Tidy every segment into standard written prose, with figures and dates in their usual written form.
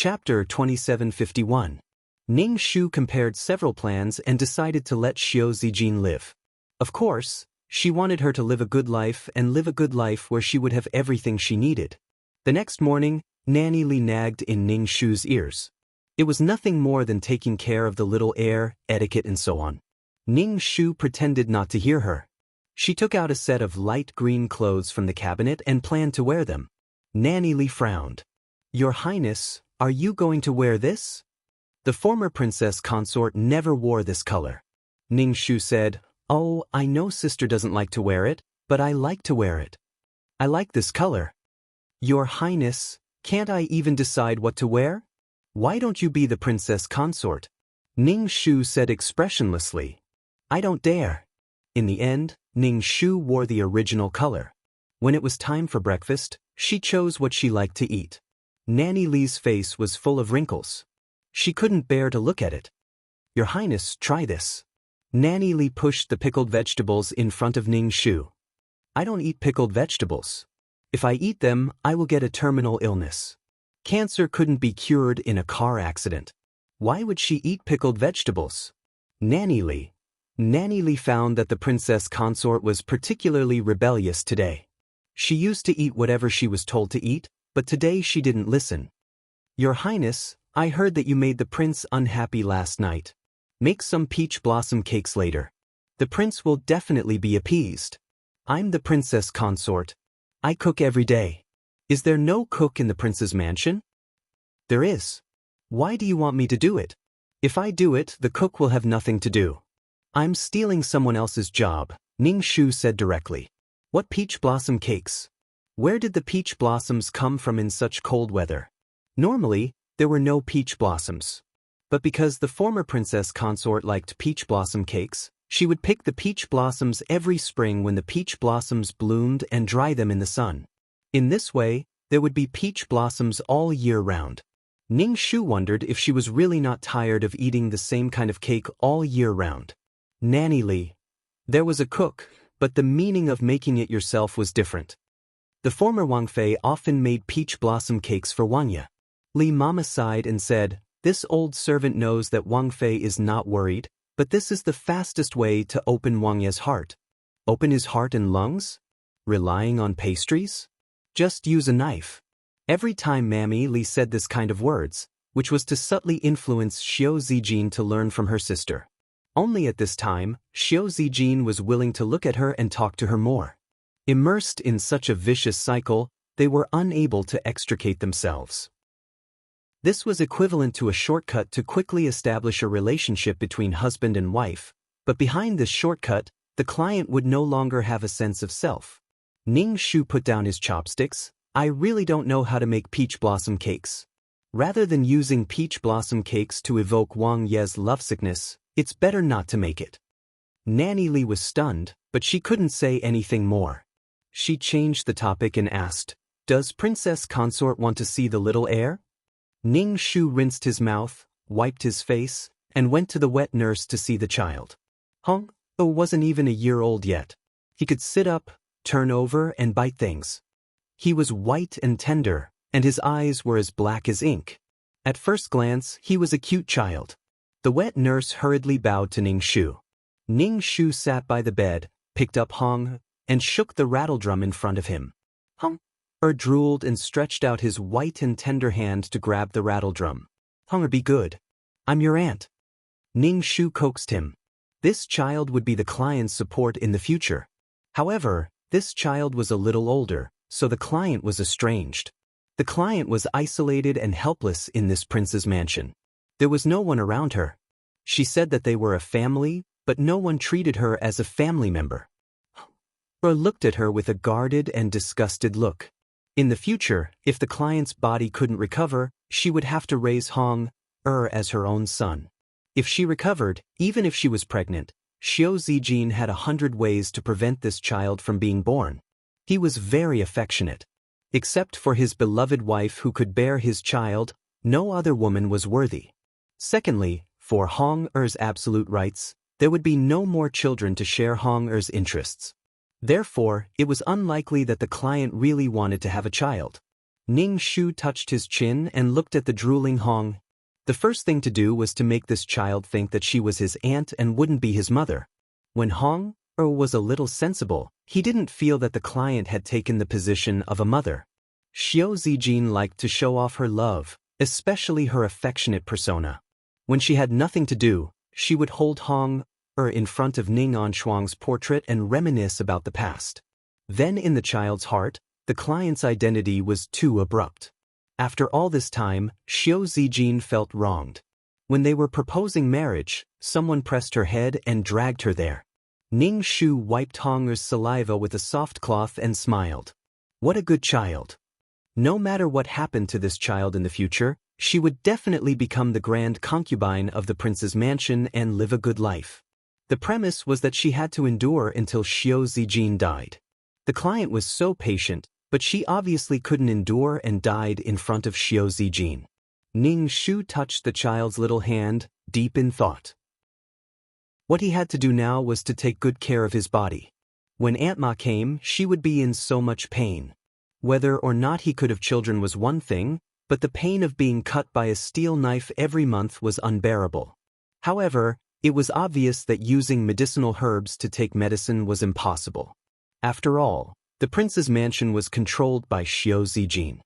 Chapter 2751. Ning Shu compared several plans and decided to let Xiao Zijin live. Of course, she wanted her to live a good life and live a good life where she would have everything she needed. The next morning, Nanny Li nagged in Ning Shu's ears. It was nothing more than taking care of the little heir, etiquette and so on. Ning Shu pretended not to hear her. She took out a set of light green clothes from the cabinet and planned to wear them. Nanny Li frowned. "Your Highness, are you going to wear this?" The former princess consort never wore this color. Ning Shu said, "Oh, I know sister doesn't like to wear it, but I like to wear it. I like this color." "Your Highness, can't I even decide what to wear? Why don't you be the princess consort?" Ning Shu said expressionlessly. "I don't dare." In the end, Ning Shu wore the original color. When it was time for breakfast, she chose what she liked to eat. Nanny Li's face was full of wrinkles. She couldn't bear to look at it. "Your Highness, try this." Nanny Li pushed the pickled vegetables in front of Ning Shu. "I don't eat pickled vegetables. If I eat them, I will get a terminal illness. Cancer couldn't be cured in a car accident. Why would she eat pickled vegetables?" Nanny Li found that the princess consort was particularly rebellious today. She used to eat whatever she was told to eat, but today she didn't listen. "Your Highness, I heard that you made the prince unhappy last night. Make some peach blossom cakes later. The prince will definitely be appeased. I'm the princess consort. I cook every day. Is there no cook in the prince's mansion?" "There is. Why do you want me to do it? If I do it, the cook will have nothing to do." "I'm stealing someone else's job," Ning Shu said directly. "What peach blossom cakes? Where did the peach blossoms come from in such cold weather? Normally, there were no peach blossoms. But because the former princess consort liked peach blossom cakes, she would pick the peach blossoms every spring when the peach blossoms bloomed and dry them in the sun. In this way, there would be peach blossoms all year round." Ning Shu wondered if she was really not tired of eating the same kind of cake all year round. "Nanny Li, there was a cook, but the meaning of making it yourself was different. The former Wang Fei often made peach blossom cakes for Wang Ye." Li Mama sighed and said, "This old servant knows that Wang Fei is not worried, but this is the fastest way to open Wang Ye's heart." Open his heart and lungs? Relying on pastries? Just use a knife. Every time Mammy Li said this kind of words, which was to subtly influence Xiao Zijin to learn from her sister. Only at this time, Xiao Zijin was willing to look at her and talk to her more. Immersed in such a vicious cycle, they were unable to extricate themselves. This was equivalent to a shortcut to quickly establish a relationship between husband and wife, but behind this shortcut, the client would no longer have a sense of self. Ning Shu put down his chopsticks. "I really don't know how to make peach blossom cakes. Rather than using peach blossom cakes to evoke Wang Ye's lovesickness, it's better not to make it." Nanny Li was stunned, but she couldn't say anything more. She changed the topic and asked, "Does Princess Consort want to see the little heir?" Ning Shu rinsed his mouth, wiped his face, and went to the wet nurse to see the child. Hong wasn't even a year old yet. He could sit up, turn over, and bite things. He was white and tender, and his eyes were as black as ink. At first glance, he was a cute child. The wet nurse hurriedly bowed to Ning Shu. Ning Shu sat by the bed, picked up Hong, and shook the rattledrum in front of him. Hong drooled and stretched out his white and tender hand to grab the rattledrum. "Honger, be good. I'm your aunt." Ning Shu coaxed him. This child would be the client's support in the future. However, this child was a little older, so the client was estranged. The client was isolated and helpless in this prince's mansion. There was no one around her. She said that they were a family, but no one treated her as a family member. Or looked at her with a guarded and disgusted look. In the future, if the client's body couldn't recover, she would have to raise Hong as her own son. If she recovered, even if she was pregnant, Xiao Zijin had 100 ways to prevent this child from being born. He was very affectionate. Except for his beloved wife who could bear his child, no other woman was worthy. Secondly, for Hong-er's absolute rights, there would be no more children to share Hong-er's interests. Therefore, it was unlikely that the client really wanted to have a child. Ning Shu touched his chin and looked at the drooling Hong. The first thing to do was to make this child think that she was his aunt and wouldn't be his mother. When Hong was a little sensible, he didn't feel that the client had taken the position of a mother. Xiao Zijin liked to show off her love, especially her affectionate persona. When she had nothing to do, she would hold Hong in front of Ning Anshuang's portrait and reminisce about the past. Then in the child's heart, the client's identity was too abrupt. After all this time, Xiao Zijin felt wronged. When they were proposing marriage, someone pressed her head and dragged her there. Ning Shu wiped Hong's saliva with a soft cloth and smiled. What a good child. No matter what happened to this child in the future, she would definitely become the grand concubine of the prince's mansion and live a good life. The premise was that she had to endure until Xiao Zijin died. The client was so patient, but she obviously couldn't endure and died in front of Xiao Zijin. Ning Shu touched the child's little hand, deep in thought. What he had to do now was to take good care of his body. When Aunt Ma came, she would be in so much pain. Whether or not he could have children was one thing, but the pain of being cut by a steel knife every month was unbearable. However, it was obvious that using medicinal herbs to take medicine was impossible. After all, the prince's mansion was controlled by Xiao Zijin.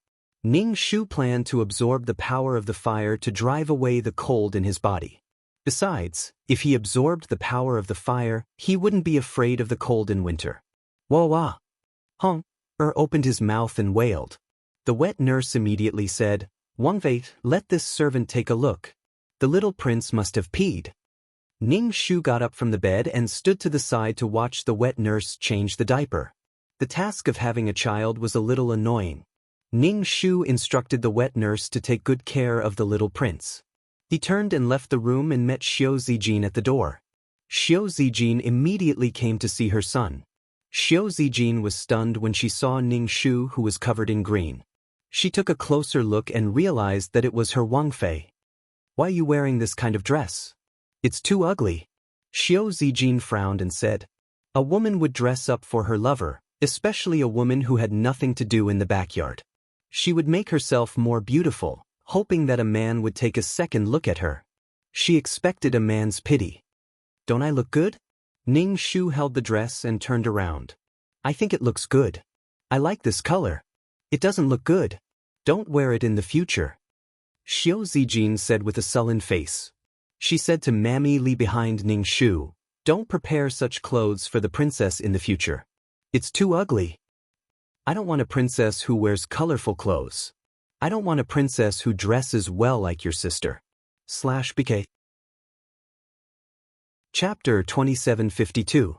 Ning Shu planned to absorb the power of the fire to drive away the cold in his body. Besides, if he absorbed the power of the fire, he wouldn't be afraid of the cold in winter. Wah wah! Hong opened his mouth and wailed. The wet nurse immediately said, Wang Fei, let this servant take a look. The little prince must have peed. Ning Shu got up from the bed and stood to the side to watch the wet nurse change the diaper. The task of having a child was a little annoying. Ning Shu instructed the wet nurse to take good care of the little prince. He turned and left the room and met Xiao Zijin at the door. Xiao Zijin immediately came to see her son. Xiao Zijin was stunned when she saw Ning Shu, who was covered in green. She took a closer look and realized that it was her Wang Fei. Why are you wearing this kind of dress? It's too ugly. Xiao Zijin frowned and said, a woman would dress up for her lover, especially a woman who had nothing to do in the backyard. She would make herself more beautiful, hoping that a man would take a second look at her. She expected a man's pity. Don't I look good? Ning Shu held the dress and turned around. I think it looks good. I like this color. It doesn't look good. Don't wear it in the future. Xiao Zijin said with a sullen face. She said to Mammy Li behind Ning Shu, don't prepare such clothes for the princess in the future. It's too ugly. I don't want a princess who wears colorful clothes. I don't want a princess who dresses well like your sister. /BK. Chapter 2752.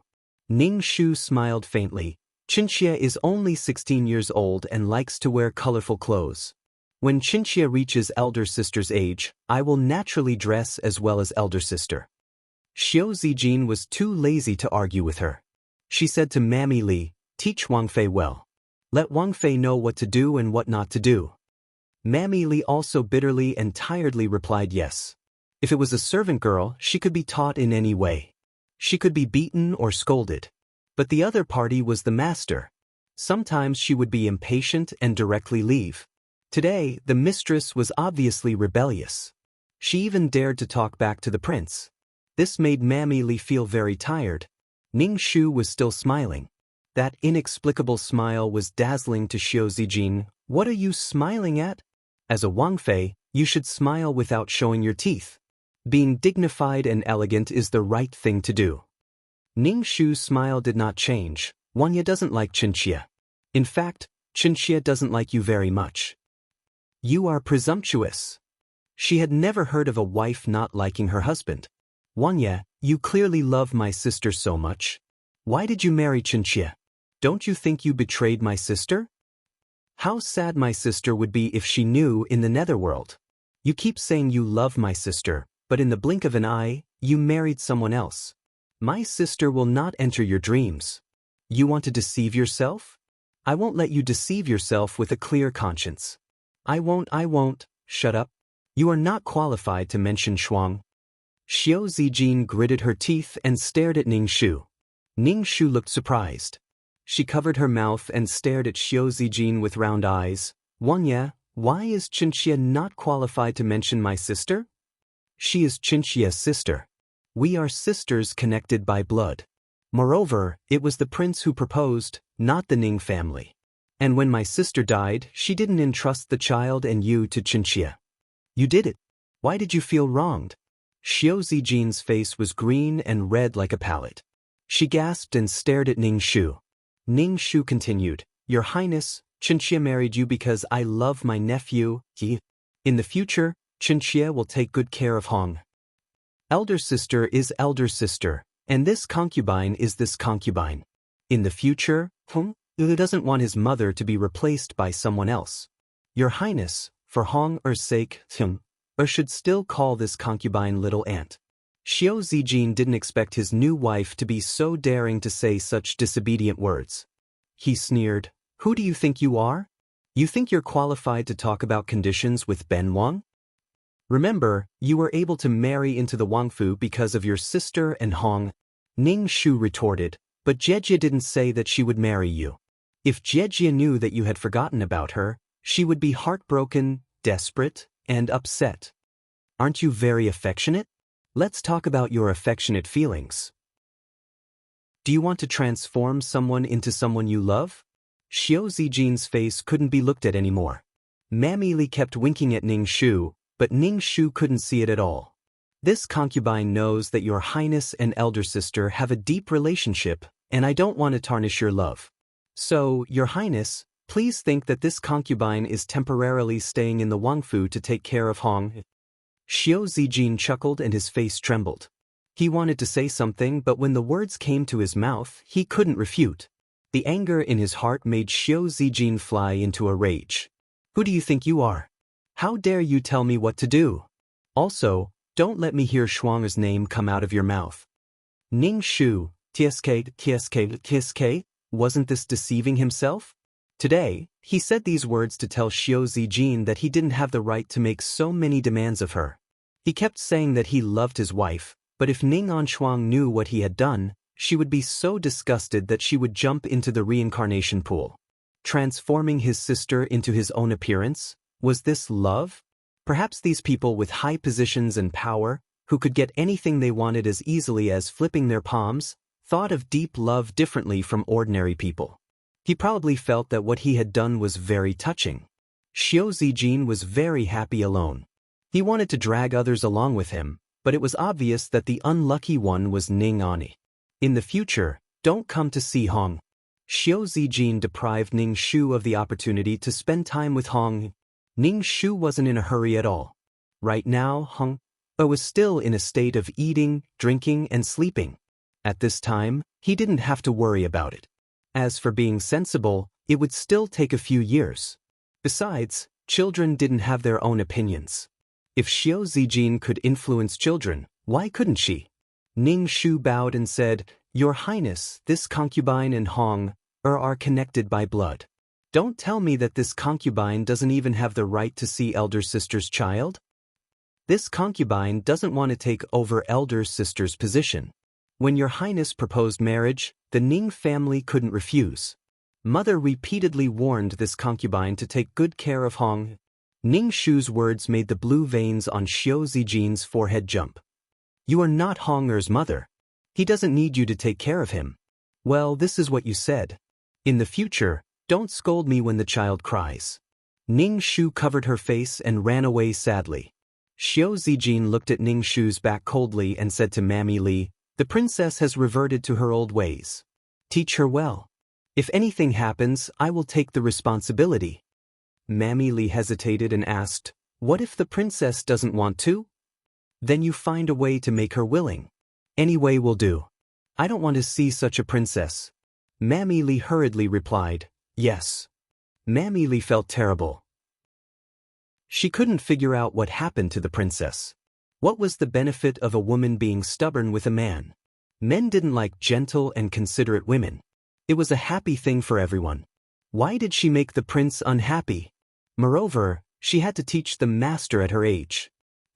Ning Shu smiled faintly. Qinxie is only 16 years old and likes to wear colorful clothes. When Qinxie reaches elder sister's age, I will naturally dress as well as elder sister. Xiao Zijin was too lazy to argue with her. She said to Mammy Li, teach Wang Fei well. Let Wang Fei know what to do and what not to do. Mammy Li also bitterly and tiredly replied yes. If it was a servant girl, she could be taught in any way. She could be beaten or scolded. But the other party was the master. Sometimes she would be impatient and directly leave. Today, the mistress was obviously rebellious. She even dared to talk back to the prince. This made Mammy Li feel very tired. Ning Shu was still smiling. That inexplicable smile was dazzling to Xiao Zijin. What are you smiling at? As a Wang Fei, you should smile without showing your teeth. Being dignified and elegant is the right thing to do. Ning Shu's smile did not change. Wanya doesn't like Qinxie. In fact, Qinxie doesn't like you very much. You are presumptuous. She had never heard of a wife not liking her husband. Wanya, you clearly love my sister so much. Why did you marry Qinxie? Don't you think you betrayed my sister? How sad my sister would be if she knew in the netherworld. You keep saying you love my sister, but in the blink of an eye, you married someone else. My sister will not enter your dreams. You want to deceive yourself? I won't let you deceive yourself with a clear conscience. I won't. Shut up. You are not qualified to mention Shuang. Xiao Zijin gritted her teeth and stared at Ning Shu. Ning Shu looked surprised. She covered her mouth and stared at Xiao Zijin with round eyes. Wanya, why is Chinchia not qualified to mention my sister? She is Chinchia's sister. We are sisters connected by blood. Moreover, it was the prince who proposed, not the Ning family. And when my sister died, she didn't entrust the child and you to Chinchia. You did it. Why did you feel wronged? Xiao Zijin's face was green and red like a palette. She gasped and stared at Ning Shu. Ning Shu continued, Your Highness, Chinchia married you because I love my nephew, Yi. In the future, Chinchia will take good care of Hong. Elder sister is elder sister, and this concubine is this concubine. In the future, Hong doesn't want his mother to be replaced by someone else. Your Highness, for Hong Er's sake, Hong should still call this concubine little aunt. Xiao Zijin didn't expect his new wife to be so daring to say such disobedient words. He sneered, Who do you think you are? You think you're qualified to talk about conditions with Ben Wang? Remember, you were able to marry into the Wangfu because of your sister and Hong. Ning Shu retorted, but Jejia didn't say that she would marry you. If Jejia knew that you had forgotten about her, she would be heartbroken, desperate, and upset. Aren't you very affectionate? Let's talk about your affectionate feelings. Do you want to transform someone into someone you love? Xiao Zijin's face couldn't be looked at anymore. Mammy Li kept winking at Ning Shu, but Ning Shu couldn't see it at all. This concubine knows that your highness and elder sister have a deep relationship, and I don't want to tarnish your love. So, your highness, please think that this concubine is temporarily staying in the Wangfu to take care of Hong. Xiao Zijin chuckled and his face trembled. He wanted to say something, but when the words came to his mouth, he couldn't refute. The anger in his heart made Xiao Zijin fly into a rage. Who do you think you are? How dare you tell me what to do? Also, don't let me hear Shuang's name come out of your mouth. Ning Shu, TSK, wasn't this deceiving himself? Today, he said these words to tell Xiao Zijin that he didn't have the right to make so many demands of her. He kept saying that he loved his wife, but if Ning Anshuang knew what he had done, she would be so disgusted that she would jump into the reincarnation pool. Transforming his sister into his own appearance? Was this love? Perhaps these people with high positions and power, who could get anything they wanted as easily as flipping their palms, thought of deep love differently from ordinary people. He probably felt that what he had done was very touching. Xiao Zijin was very happy alone. He wanted to drag others along with him, but it was obvious that the unlucky one was Ning Ani. In the future, don't come to see Hong. Xiao Zijin deprived Ning Shu of the opportunity to spend time with Hong. Ning Shu wasn't in a hurry at all. Right now, Hong was still in a state of eating, drinking, and sleeping. At this time, he didn't have to worry about it. As for being sensible, it would still take a few years. Besides, children didn't have their own opinions. If Xiao Zijin could influence children, why couldn't she? Ning Shu bowed and said, Your Highness, this concubine and Hong are connected by blood. Don't tell me that this concubine doesn't even have the right to see elder sister's child? This concubine doesn't want to take over elder sister's position. When your highness proposed marriage, the Ning family couldn't refuse. Mother repeatedly warned this concubine to take good care of Hong. Ning Shu's words made the blue veins on Xiao Zijin's forehead jump. You are not Hong Er's mother. He doesn't need you to take care of him. Well, this is what you said. In the future, don't scold me when the child cries. Ning Shu covered her face and ran away sadly. Xiao Zijin looked at Ning Shu's back coldly and said to Mammy Li, The princess has reverted to her old ways. Teach her well. If anything happens, I will take the responsibility. Mammy Li hesitated and asked, What if the princess doesn't want to? Then you find a way to make her willing. Any way will do. I don't want to see such a princess. Mammy Li hurriedly replied, Yes. Mammy Li felt terrible. She couldn't figure out what happened to the princess. What was the benefit of a woman being stubborn with a man? Men didn't like gentle and considerate women. It was a happy thing for everyone. Why did she make the prince unhappy? Moreover, she had to teach the master at her age.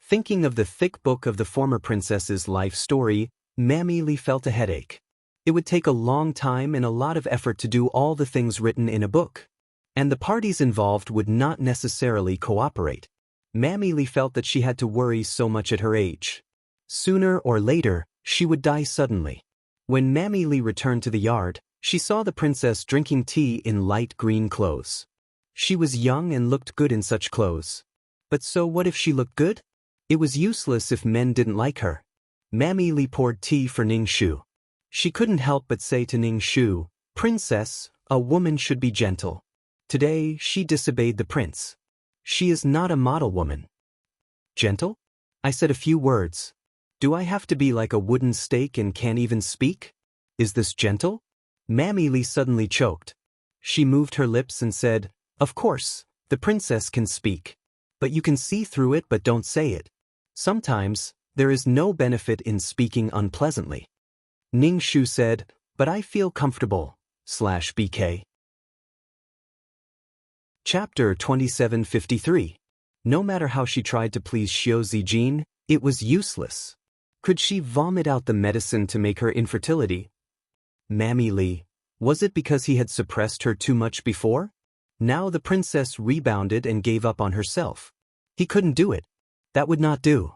Thinking of the thick book of the former princess's life story, Mammy Li felt a headache. It would take a long time and a lot of effort to do all the things written in a book. and the parties involved would not necessarily cooperate. Mammy Lee felt that she had to worry so much at her age. Sooner or later, she would die suddenly. When Mammy Lee returned to the yard, she saw the princess drinking tea in light green clothes. She was young and looked good in such clothes. But so what if she looked good? It was useless if men didn't like her. Mammy Lee poured tea for Ning Shu. She couldn't help but say to Ning Shu, "Princess, a woman should be gentle." Today, she disobeyed the prince. She is not a model woman. Gentle? I said a few words. Do I have to be like a wooden stake and can't even speak? Is this gentle? Mammy Lee suddenly choked. She moved her lips and said, "Of course, the princess can speak. But you can see through it but don't say it. Sometimes, there is no benefit in speaking unpleasantly." Ning Shu said, "But I feel comfortable, /BK. Chapter 2753. No matter how she tried to please Xiao Zijin, it was useless. Could she vomit out the medicine to make her infertility? Mammy Lee, was it because he had suppressed her too much before? Now the princess rebounded and gave up on herself. He couldn't do it. That would not do.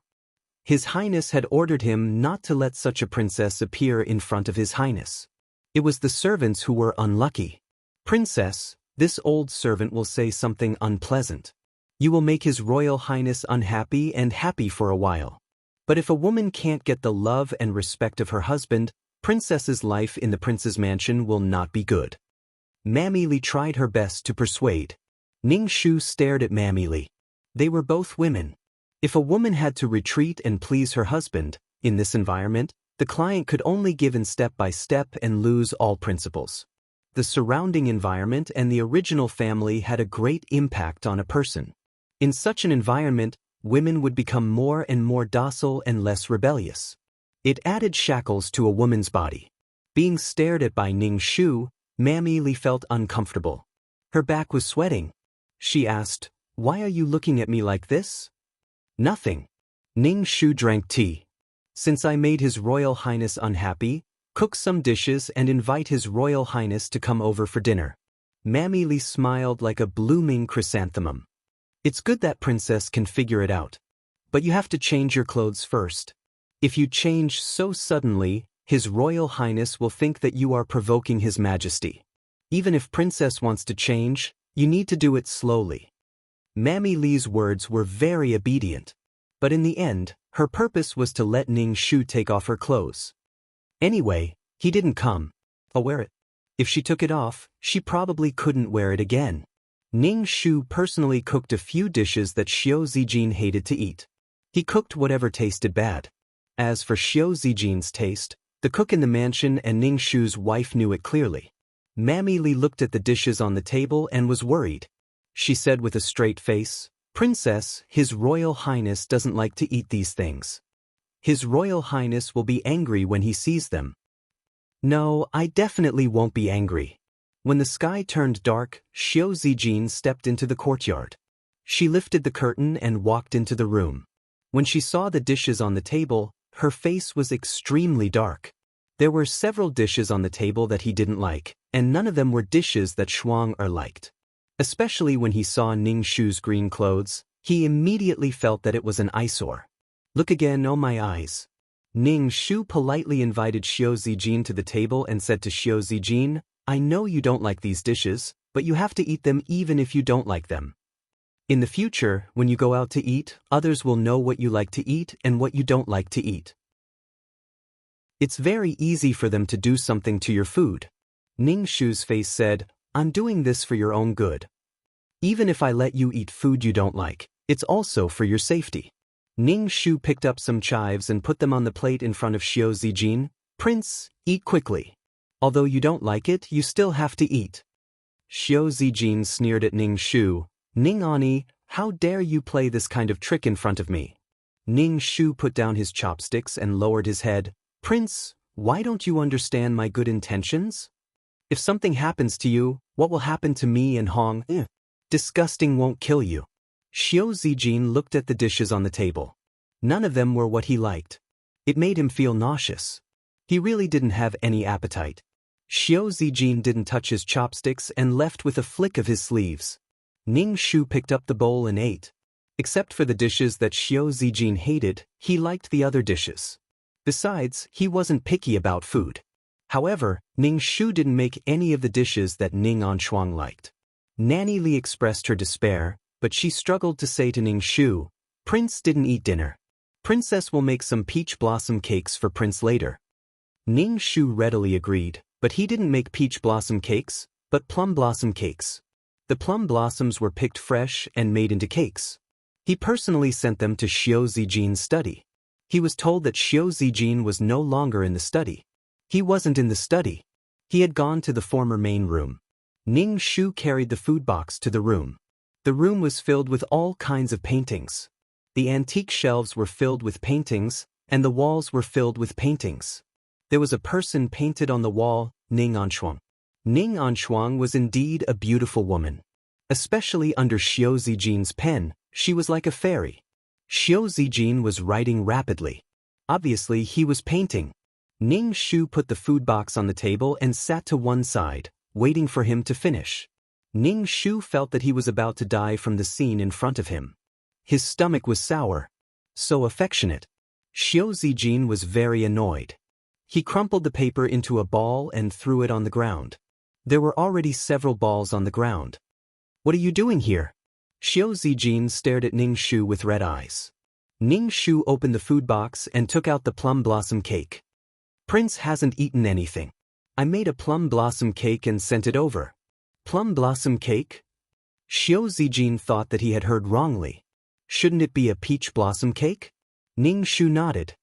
His Highness had ordered him not to let such a princess appear in front of His Highness. It was the servants who were unlucky. "Princess, this old servant will say something unpleasant. You will make His Royal Highness unhappy and happy for a while. But if a woman can't get the love and respect of her husband, princess's life in the prince's mansion will not be good." Mammy Lee tried her best to persuade. Ning Shu stared at Mammy Lee. They were both women. If a woman had to retreat and please her husband, in this environment, the client could only give in step by step and lose all principles. The surrounding environment and the original family had a great impact on a person. In such an environment, women would become more and more docile and less rebellious. It added shackles to a woman's body. Being stared at by Ning Shu, Mammy Lee felt uncomfortable. Her back was sweating. She asked, "Why are you looking at me like this?" "Nothing." Ning Shu drank tea. "Since I made His Royal Highness unhappy, cook some dishes and invite His Royal Highness to come over for dinner." Mammy Lee smiled like a blooming chrysanthemum. "It's good that princess can figure it out. But you have to change your clothes first. If you change so suddenly, His Royal Highness will think that you are provoking His Majesty. Even if princess wants to change, you need to do it slowly." Mammy Lee's words were very obedient. But in the end, her purpose was to let Ning Shu take off her clothes. Anyway, he didn't come. I'll wear it. If she took it off, she probably couldn't wear it again. Ning Shu personally cooked a few dishes that Xiao Zijin hated to eat. He cooked whatever tasted bad. As for Xiao Zijin's taste, the cook in the mansion and Ning Shu's wife knew it clearly. Mammy Lee looked at the dishes on the table and was worried. She said with a straight face, "Princess, His Royal Highness doesn't like to eat these things. His Royal Highness will be angry when he sees them." "No, I definitely won't be angry." When the sky turned dark, Xiao Zijin stepped into the courtyard. She lifted the curtain and walked into the room. When she saw the dishes on the table, her face was extremely dark. There were several dishes on the table that he didn't like, and none of them were dishes that Shuang-er liked. Especially when he saw Ning Shu's green clothes, he immediately felt that it was an eyesore. "Look again, oh my eyes." Ning Shu politely invited Xiao Zijin to the table and said to Xiao Zijin, "I know you don't like these dishes, but you have to eat them even if you don't like them. In the future, when you go out to eat, others will know what you like to eat and what you don't like to eat. It's very easy for them to do something to your food." Ning Shu's face said, "I'm doing this for your own good. Even if I let you eat food you don't like, it's also for your safety." Ning Shu picked up some chives and put them on the plate in front of Xiao Zijin. "Prince, eat quickly. Although you don't like it, you still have to eat." Xiao Zijin sneered at Ning Shu. "Ning Ani, how dare you play this kind of trick in front of me?" Ning Shu put down his chopsticks and lowered his head. "Prince, why don't you understand my good intentions? If something happens to you, what will happen to me and Hong? Disgusting won't kill you." Xiao Zijin looked at the dishes on the table. None of them were what he liked. It made him feel nauseous. He really didn't have any appetite. Xiao Zijin didn't touch his chopsticks and left with a flick of his sleeves. Ning Shu picked up the bowl and ate. Except for the dishes that Xiao Zijin hated, he liked the other dishes. Besides, he wasn't picky about food. However, Ning Shu didn't make any of the dishes that Ning Anshuang liked. Nanny Li expressed her despair, but she struggled to say to Ning Shu, "Prince didn't eat dinner. Princess will make some peach blossom cakes for Prince later." Ning Shu readily agreed, but he didn't make peach blossom cakes, but plum blossom cakes. The plum blossoms were picked fresh and made into cakes. He personally sent them to Xiao Zijin's study. He was told that Xiao Zijin was no longer in the study. He wasn't in the study. He had gone to the former main room. Ning Shu carried the food box to the room. The room was filled with all kinds of paintings. The antique shelves were filled with paintings, and the walls were filled with paintings. There was a person painted on the wall, Ning Anshuang. Ning Anshuang was indeed a beautiful woman. Especially under Xiao Zijin's pen, she was like a fairy. Xiao Zijin was writing rapidly. Obviously, he was painting. Ning Shu put the food box on the table and sat to one side, waiting for him to finish. Ning Shu felt that he was about to die from the scene in front of him. His stomach was sour. So affectionate. Xiao Zijin was very annoyed. He crumpled the paper into a ball and threw it on the ground. There were already several balls on the ground. "What are you doing here?" Xiao Zijin stared at Ning Shu with red eyes. Ning Shu opened the food box and took out the plum blossom cake. "Prince hasn't eaten anything. I made a plum blossom cake and sent it over." Plum blossom cake? Xiao Zijin thought that he had heard wrongly. Shouldn't it be a peach blossom cake? Ning Shu nodded.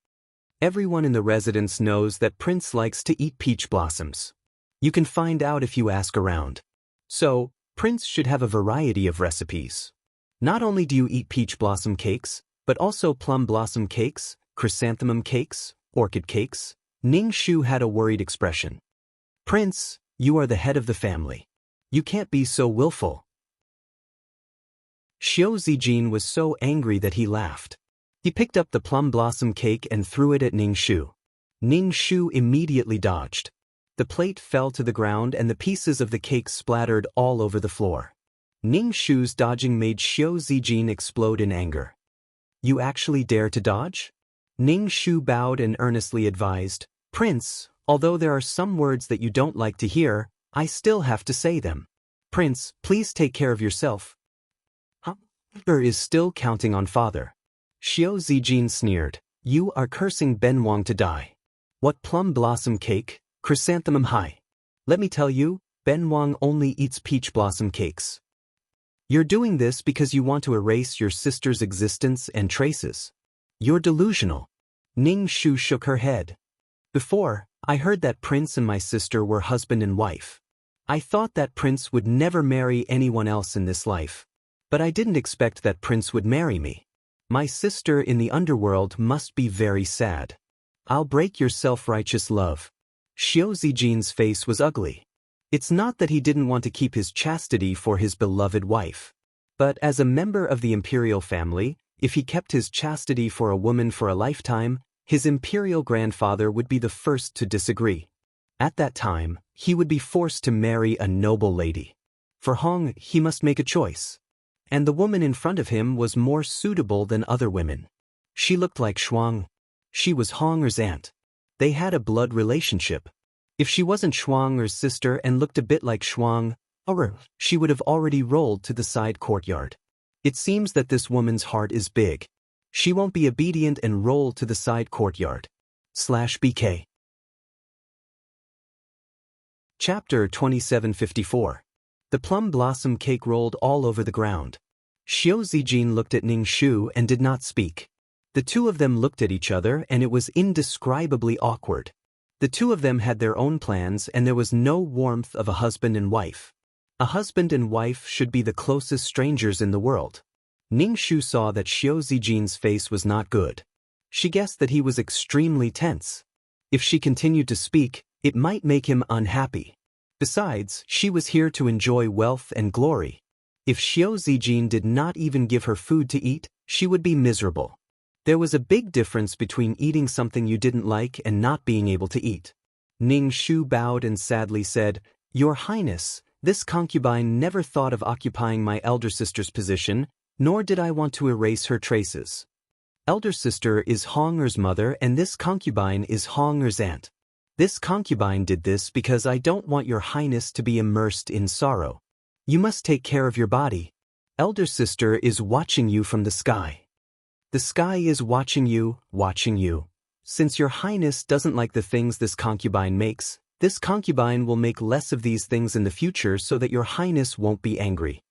Everyone in the residence knows that Prince likes to eat peach blossoms. You can find out if you ask around. So, Prince should have a variety of recipes. Not only do you eat peach blossom cakes, but also plum blossom cakes, chrysanthemum cakes, orchid cakes. Ning Shu had a worried expression. "Prince, you are the head of the family. You can't be so willful." Xiao Zijin was so angry that he laughed. He picked up the plum blossom cake and threw it at Ning Shu. Ning Shu immediately dodged. The plate fell to the ground and the pieces of the cake splattered all over the floor. Ning Shu's dodging made Xiao Zijin explode in anger. "You actually dare to dodge?" Ning Shu bowed and earnestly advised, "Prince, although there are some words that you don't like to hear, I still have to say them. Prince, please take care of yourself. Fodder is still counting on Fodder." Xiao Zijin sneered, "You are cursing Ben Wang to die. What plum blossom cake, chrysanthemum high. Let me tell you, Ben Wang only eats peach blossom cakes. You're doing this because you want to erase your sister's existence and traces. You're delusional." Ning Shu shook her head. "Before, I heard that Prince and my sister were husband and wife. I thought that Prince would never marry anyone else in this life. But I didn't expect that Prince would marry me. My sister in the underworld must be very sad. I'll break your self-righteous love." Xiao Zijin's face was ugly. It's not that he didn't want to keep his chastity for his beloved wife. But as a member of the imperial family, if he kept his chastity for a woman for a lifetime, his imperial grandfather would be the first to disagree. At that time, he would be forced to marry a noble lady. For Hong, he must make a choice. And the woman in front of him was more suitable than other women. She looked like Shuang. She was Honger's aunt. They had a blood relationship. If she wasn't Shuang's sister and looked a bit like Shuang, she would have already rolled to the side courtyard. It seems that this woman's heart is big. She won't be obedient and roll to the side courtyard. /BK. Chapter 2754. The plum blossom cake rolled all over the ground. Xiao Zijin looked at Ning Shu and did not speak. The two of them looked at each other and it was indescribably awkward. The two of them had their own plans and there was no warmth of a husband and wife. A husband and wife should be the closest strangers in the world. Ning Shu saw that Xiao Zijin's face was not good. She guessed that he was extremely tense. If she continued to speak, it might make him unhappy. Besides, she was here to enjoy wealth and glory. If Xiao Zijin did not even give her food to eat, she would be miserable. There was a big difference between eating something you didn't like and not being able to eat. Ning Shu bowed and sadly said, "Your Highness, this concubine never thought of occupying my elder sister's position, nor did I want to erase her traces. Elder sister is Honger's mother and this concubine is Honger's aunt. This concubine did this because I don't want your Highness to be immersed in sorrow. You must take care of your body. Elder sister is watching you from the sky. The sky is watching you, watching you. Since your Highness doesn't like the things this concubine makes, this concubine will make less of these things in the future so that your Highness won't be angry.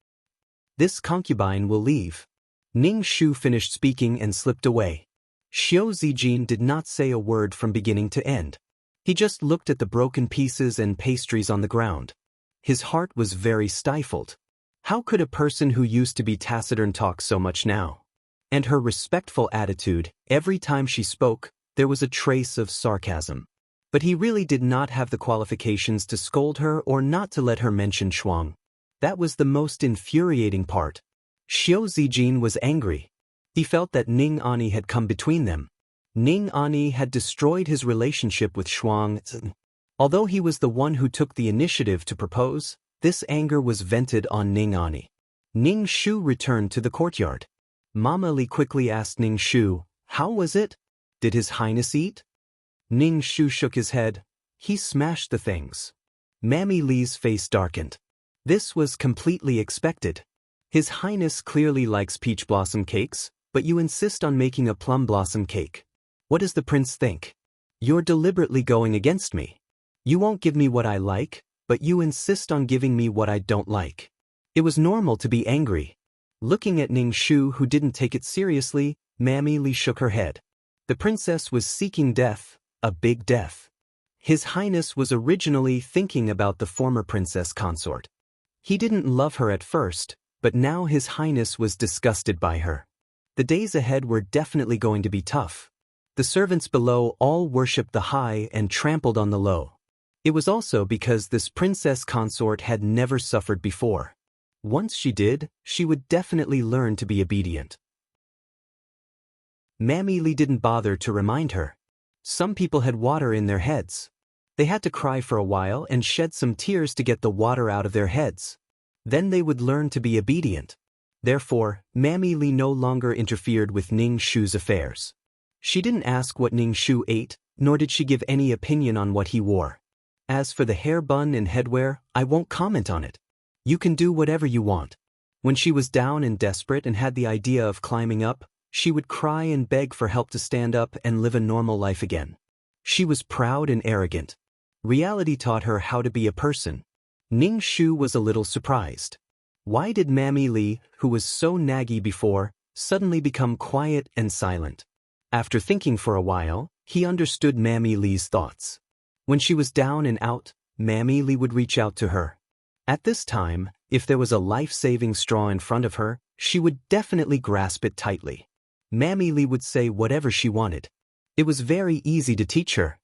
This concubine will leave." Ning Shu finished speaking and slipped away. Xiao Zijin did not say a word from beginning to end. He just looked at the broken pieces and pastries on the ground. His heart was very stifled. How could a person who used to be taciturn talk so much now? And her respectful attitude, every time she spoke, there was a trace of sarcasm. But he really did not have the qualifications to scold her or not to let her mention Shuang. That was the most infuriating part. Xiao Zijin was angry. He felt that Ning Ani had come between them. Ning Ani had destroyed his relationship with Shuang. Although he was the one who took the initiative to propose, this anger was vented on Ning Ani. Ning Shu returned to the courtyard. Mama Li quickly asked Ning Shu, "How was it? Did His Highness eat?" Ning Shu shook his head. "He smashed the things." Mammy Li's face darkened. This was completely expected. His Highness clearly likes peach blossom cakes, but you insist on making a plum blossom cake. What does the prince think? You're deliberately going against me. You won't give me what I like, but you insist on giving me what I don't like. It was normal to be angry. Looking at Ning Shu, who didn't take it seriously, Mammy Li shook her head. The princess was seeking death, a big death. His Highness was originally thinking about the former princess consort. He didn't love her at first, but now His Highness was disgusted by her. The days ahead were definitely going to be tough. The servants below all worshipped the high and trampled on the low. It was also because this princess consort had never suffered before. Once she did, she would definitely learn to be obedient. Mammy Li didn't bother to remind her. Some people had water in their heads. They had to cry for a while and shed some tears to get the water out of their heads. Then they would learn to be obedient. Therefore, Mammy Li no longer interfered with Ning Shu's affairs. She didn't ask what Ning Shu ate, nor did she give any opinion on what he wore. As for the hair bun and headwear, I won't comment on it. You can do whatever you want. When she was down and desperate and had the idea of climbing up, she would cry and beg for help to stand up and live a normal life again. She was proud and arrogant. Reality taught her how to be a person. Ning Shu was a little surprised. Why did Mammy Li, who was so naggy before, suddenly become quiet and silent? After thinking for a while, he understood Mammy Li's thoughts. When she was down and out, Mammy Li would reach out to her. At this time, if there was a life-saving straw in front of her, she would definitely grasp it tightly. Mammy Li would say whatever she wanted. It was very easy to teach her.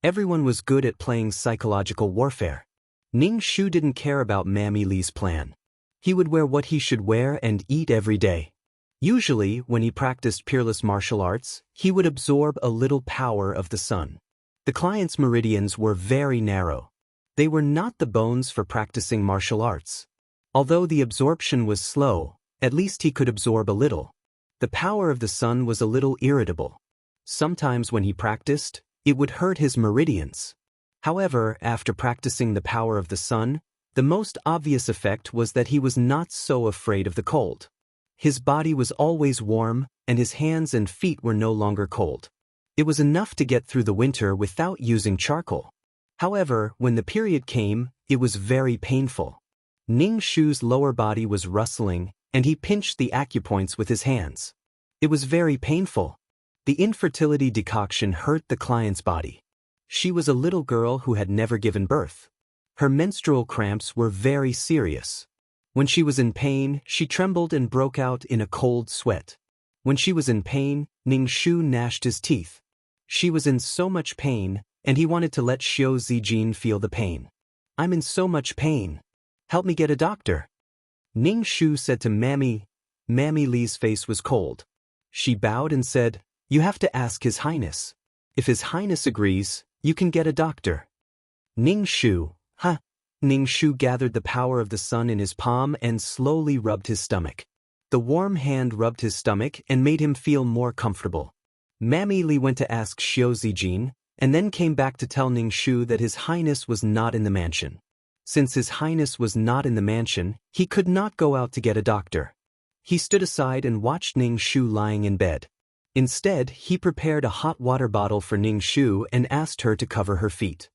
Everyone was good at playing psychological warfare. Ning Shu didn't care about Mammy Li's plan. He would wear what he should wear and eat every day. Usually, when he practiced peerless martial arts, he would absorb a little power of the sun. The client's meridians were very narrow. They were not the bones for practicing martial arts. Although the absorption was slow, at least he could absorb a little. The power of the sun was a little irritable. Sometimes when he practiced, it would hurt his meridians. However, after practicing the power of the sun, the most obvious effect was that he was not so afraid of the cold. His body was always warm, and his hands and feet were no longer cold. It was enough to get through the winter without using charcoal. However, when the period came, it was very painful. Ning Shu's lower body was rustling, and he pinched the acupoints with his hands. It was very painful. The infertility decoction hurt the client's body. She was a little girl who had never given birth. Her menstrual cramps were very serious. When she was in pain, she trembled and broke out in a cold sweat. When she was in pain, Ning Shu gnashed his teeth. She was in so much pain, and he wanted to let Xiao Zijin feel the pain. "I'm in so much pain. Help me get a doctor." Ning Shu said to Mammy. Mammy Li's face was cold. She bowed and said, "You have to ask His Highness. If His Highness agrees, you can get a doctor." Ning Shu, huh? Ning Shu gathered the power of the sun in his palm and slowly rubbed his stomach. The warm hand rubbed his stomach and made him feel more comfortable. Mammy Li went to ask Xiao Zijin, and then came back to tell Ning Shu that His Highness was not in the mansion. Since His Highness was not in the mansion, he could not go out to get a doctor. He stood aside and watched Ning Shu lying in bed. Instead, he prepared a hot water bottle for Ning Shu and asked her to cover her feet.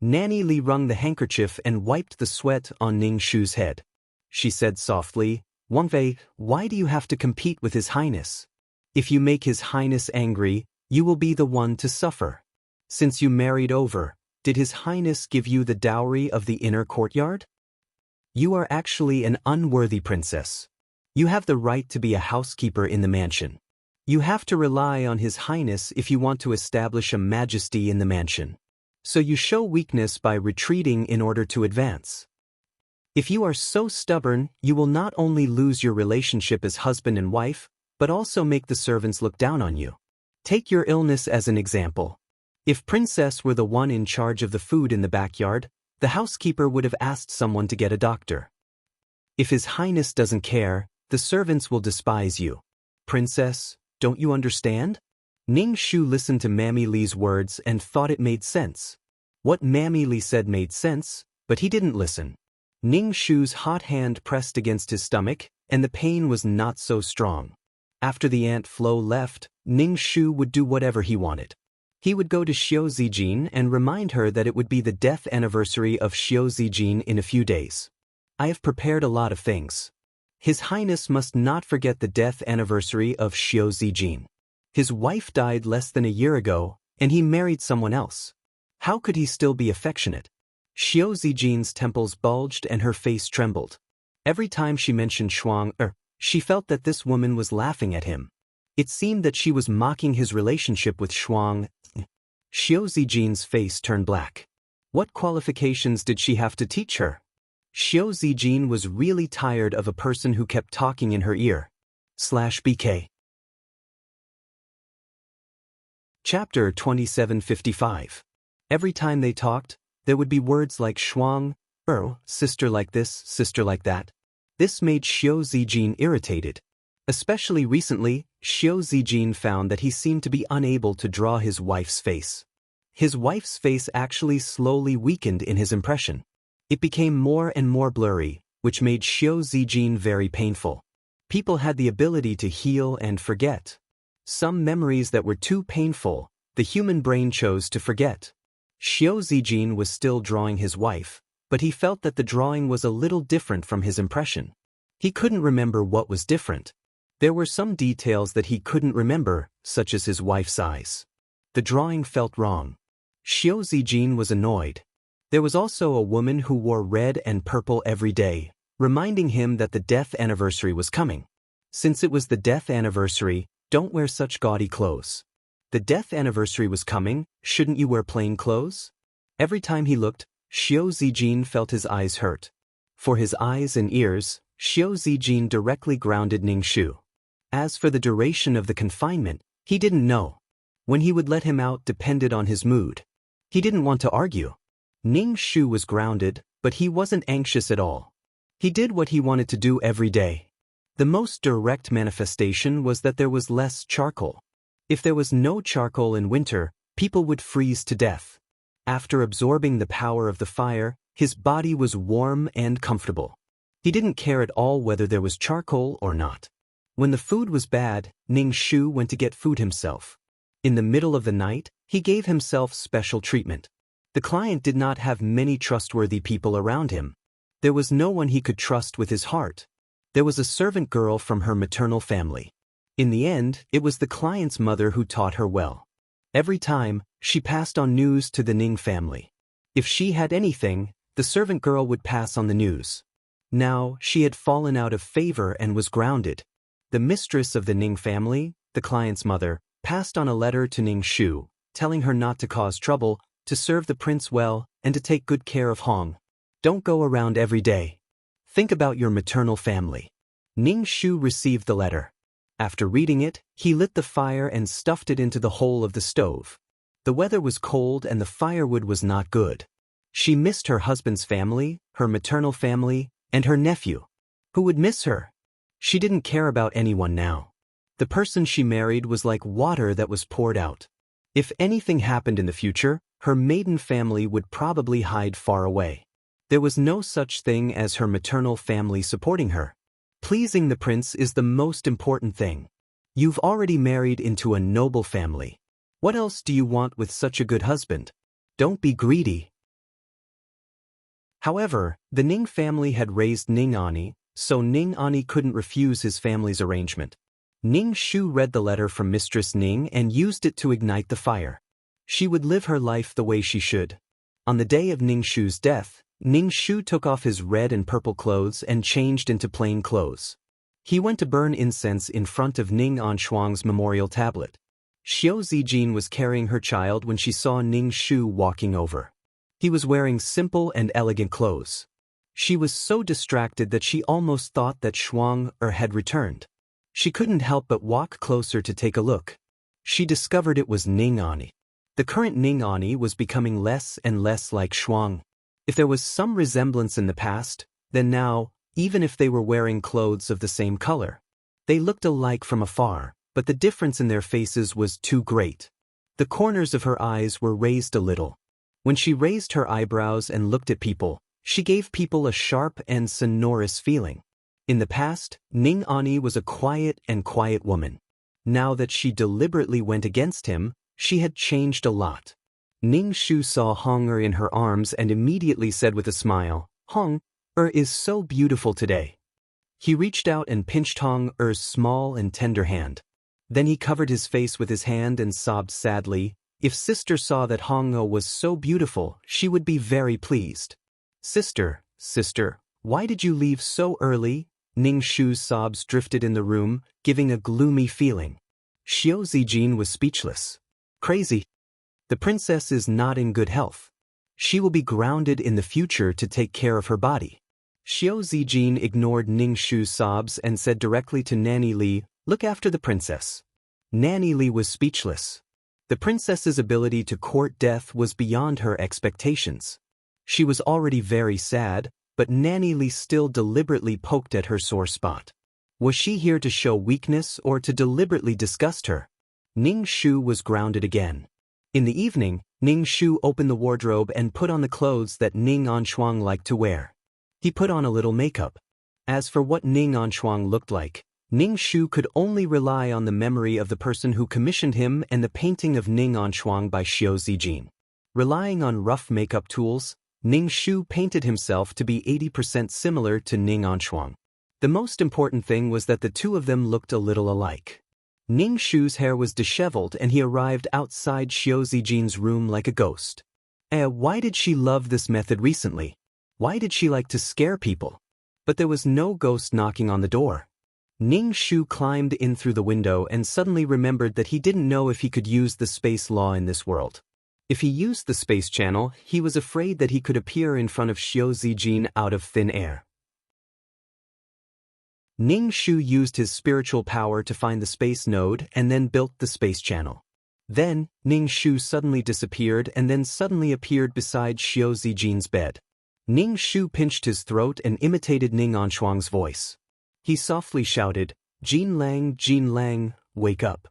Nanny Li wrung the handkerchief and wiped the sweat on Ning Shu's head. She said softly, "Wang Fei, why do you have to compete with His Highness? If you make His Highness angry, you will be the one to suffer. Since you married over, did His Highness give you the dowry of the inner courtyard? You are actually an unworthy princess. You have the right to be a housekeeper in the mansion. You have to rely on His Highness if you want to establish a majesty in the mansion. So you show weakness by retreating in order to advance. If you are so stubborn, you will not only lose your relationship as husband and wife, but also make the servants look down on you. Take your illness as an example. If Princess were the one in charge of the food in the backyard, the housekeeper would have asked someone to get a doctor. If His Highness doesn't care, the servants will despise you. Princess, don't you understand?" Ning Shu listened to Mammy Li's words and thought it made sense. What Mammy Li said made sense, but he didn't listen. Ning Shu's hot hand pressed against his stomach, and the pain was not so strong. After the ant flow left, Ning Shu would do whatever he wanted. He would go to Xiao Zijin and remind her that it would be the death anniversary of Xiao Zijin in a few days. "I have prepared a lot of things. His Highness must not forget the death anniversary of Xiao Zijin. His wife died less than a year ago, and he married someone else. How could he still be affectionate?" Xiao Zijin's temples bulged and her face trembled. Every time she mentioned she felt that this woman was laughing at him. It seemed that she was mocking his relationship with Shuang. Xiao Zijin's face turned black. What qualifications did she have to teach her? Xiao Zijin was really tired of a person who kept talking in her ear. /BK. Chapter 2755. Every time they talked, there would be words like Shuang, sister like this, sister like that. This made Xiao Zijin irritated. Especially recently, Xiao Zijin found that he seemed to be unable to draw his wife's face. His wife's face actually slowly weakened in his impression. It became more and more blurry, which made Xiao Zijin very painful. People had the ability to heal and forget. Some memories that were too painful, the human brain chose to forget. Xiao Zijin was still drawing his wife, but he felt that the drawing was a little different from his impression. He couldn't remember what was different. There were some details that he couldn't remember, such as his wife's eyes. The drawing felt wrong. Xiao Zijin was annoyed. There was also a woman who wore red and purple every day, reminding him that the death anniversary was coming. Since it was the death anniversary, don't wear such gaudy clothes. The death anniversary was coming, shouldn't you wear plain clothes? Every time he looked, Xiao Zijin felt his eyes hurt. For his eyes and ears, Xiao Zijin directly grounded Ning Shu. As for the duration of the confinement, he didn't know. When he would let him out depended on his mood. He didn't want to argue. Ning Shu was grounded, but he wasn't anxious at all. He did what he wanted to do every day. The most direct manifestation was that there was less charcoal. If there was no charcoal in winter, people would freeze to death. After absorbing the power of the fire, his body was warm and comfortable. He didn't care at all whether there was charcoal or not. When the food was bad, Ning Shu went to get food himself. In the middle of the night, he gave himself special treatment. The client did not have many trustworthy people around him. There was no one he could trust with his heart. There was a servant girl from her maternal family. In the end, it was the client's mother who taught her well. Every time, she passed on news to the Ning family. If she had anything, the servant girl would pass on the news. Now, she had fallen out of favor and was grounded. The mistress of the Ning family, the client's mother, passed on a letter to Ning Shu, telling her not to cause trouble, to serve the prince well, and to take good care of Hong. Don't go around every day. Think about your maternal family. Ning Shu received the letter. After reading it, he lit the fire and stuffed it into the hole of the stove. The weather was cold and the firewood was not good. She missed her husband's family, her maternal family, and her nephew. Who would miss her? She didn't care about anyone now. The person she married was like water that was poured out. If anything happened in the future, her maiden family would probably hide far away. There was no such thing as her maternal family supporting her. Pleasing the prince is the most important thing. You've already married into a noble family. What else do you want with such a good husband? Don't be greedy. However, the Ning family had raised Ning Ani, so Ning Ani couldn't refuse his family's arrangement. Ning Shu read the letter from Mistress Ning and used it to ignite the fire. She would live her life the way she should. On the day of Ning Shu's death, Ning Shu took off his red and purple clothes and changed into plain clothes. He went to burn incense in front of Ning Anshuang's memorial tablet. Xiao Zijin was carrying her child when she saw Ning Shu walking over. He was wearing simple and elegant clothes. She was so distracted that she almost thought that Shuang had returned. She couldn't help but walk closer to take a look. She discovered it was Ning Ani. The current Ning Ani was becoming less and less like Shuang. If there was some resemblance in the past, then now, even if they were wearing clothes of the same color, they looked alike from afar, but the difference in their faces was too great. The corners of her eyes were raised a little. When she raised her eyebrows and looked at people, she gave people a sharp and sonorous feeling. In the past, Ning Ani was a quiet woman. Now that she deliberately went against him, she had changed a lot. Ning Shu saw Hong in her arms and immediately said with a smile, "Hong is so beautiful today." He reached out and pinched Hong's small and tender hand. Then he covered his face with his hand and sobbed sadly. If sister saw that Hong was so beautiful, she would be very pleased. Sister, why did you leave so early?" Ning Shu's sobs drifted in the room, giving a gloomy feeling. Xiao Zijin was speechless. Crazy. The princess is not in good health. She will be grounded in the future to take care of her body. Xiao Zijin ignored Ning Shu's sobs and said directly to Nanny Li, "Look after the princess." Nanny Li was speechless. The princess's ability to court death was beyond her expectations. She was already very sad, but Nanny Li still deliberately poked at her sore spot. Was she here to show weakness or to deliberately disgust her? Ning Shu was grounded again. In the evening, Ning Shu opened the wardrobe and put on the clothes that Ning Anshuang liked to wear. He put on a little makeup. As for what Ning Anshuang looked like, Ning Shu could only rely on the memory of the person who commissioned him and the painting of Ning Anshuang by Xiao Zijin. Relying on rough makeup tools, Ning Shu painted himself to be 80% similar to Ning Anshuang. The most important thing was that the two of them looked a little alike. Ning Shu's hair was disheveled and he arrived outside Xiao Zijin's room like a ghost. Why did she love this method recently? Why did she like to scare people? But there was no ghost knocking on the door. Ning Shu climbed in through the window and suddenly remembered that he didn't know if he could use the space law in this world. If he used the space channel, he was afraid that he could appear in front of Xiao Zijin out of thin air. Ning Shu used his spiritual power to find the space node and then built the space channel. Then, Ning Shu suddenly disappeared and then suddenly appeared beside Xiao Zijin's bed. Ning Shu pinched his throat and imitated Ning Anshuang's voice. He softly shouted, Jin Lang, wake up."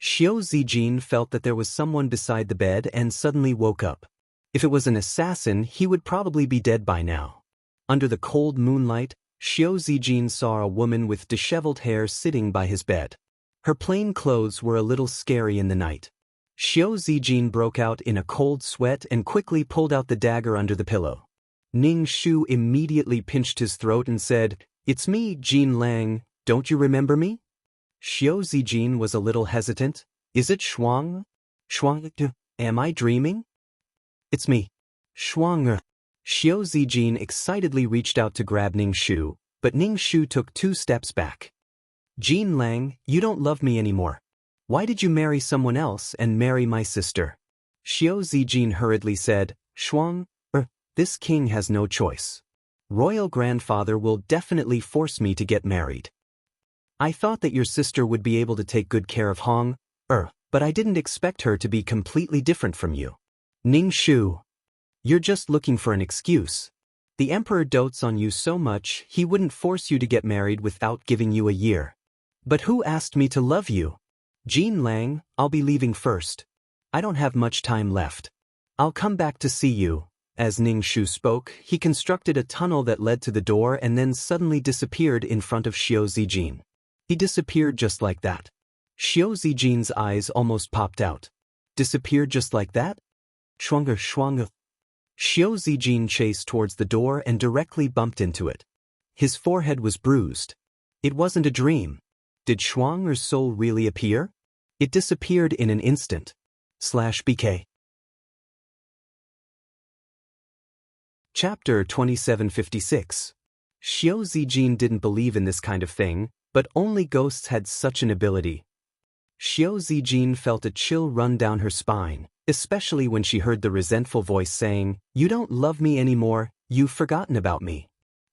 Xiao Zijin felt that there was someone beside the bed and suddenly woke up. If it was an assassin, he would probably be dead by now. Under the cold moonlight, Xiao Zijin saw a woman with disheveled hair sitting by his bed. Her plain clothes were a little scary in the night. Xiao Zijin broke out in a cold sweat and quickly pulled out the dagger under the pillow. Ning Shu immediately pinched his throat and said, "It's me, Jin Lang, don't you remember me?" Xiao Zijin was a little hesitant. "Is it Shuang? Am I dreaming?" "It's me, Shuang." Xiao Zijin excitedly reached out to grab Ning Shu, but Ning Shu took 2 steps back. "Jin Lang, you don't love me anymore. Why did you marry someone else and marry my sister?" Xiao Zijin hurriedly said, "Shuang, this king has no choice. Royal grandfather will definitely force me to get married. I thought that your sister would be able to take good care of Hong, but I didn't expect her to be completely different from you. Ning Shu. You're just looking for an excuse. The emperor dotes on you so much he wouldn't force you to get married without giving you a year. But who asked me to love you? Jean Lang, I'll be leaving first. I don't have much time left. I'll come back to see you. As Ning Shu spoke, he constructed a tunnel that led to the door and then suddenly disappeared in front of Xiao Zijin. He disappeared just like that. Xiao Zijin's eyes almost popped out. Disappeared just like that? Schwanger. Xiao Zijin chased towards the door and directly bumped into it. His forehead was bruised. It wasn't a dream. Did Shuang's soul really appear? It disappeared in an instant. /BK. Chapter 2756. Xiao Zijin didn't believe in this kind of thing, but only ghosts had such an ability. Xiao Zijin felt a chill run down her spine, especially when she heard the resentful voice saying, "You don't love me anymore, you've forgotten about me."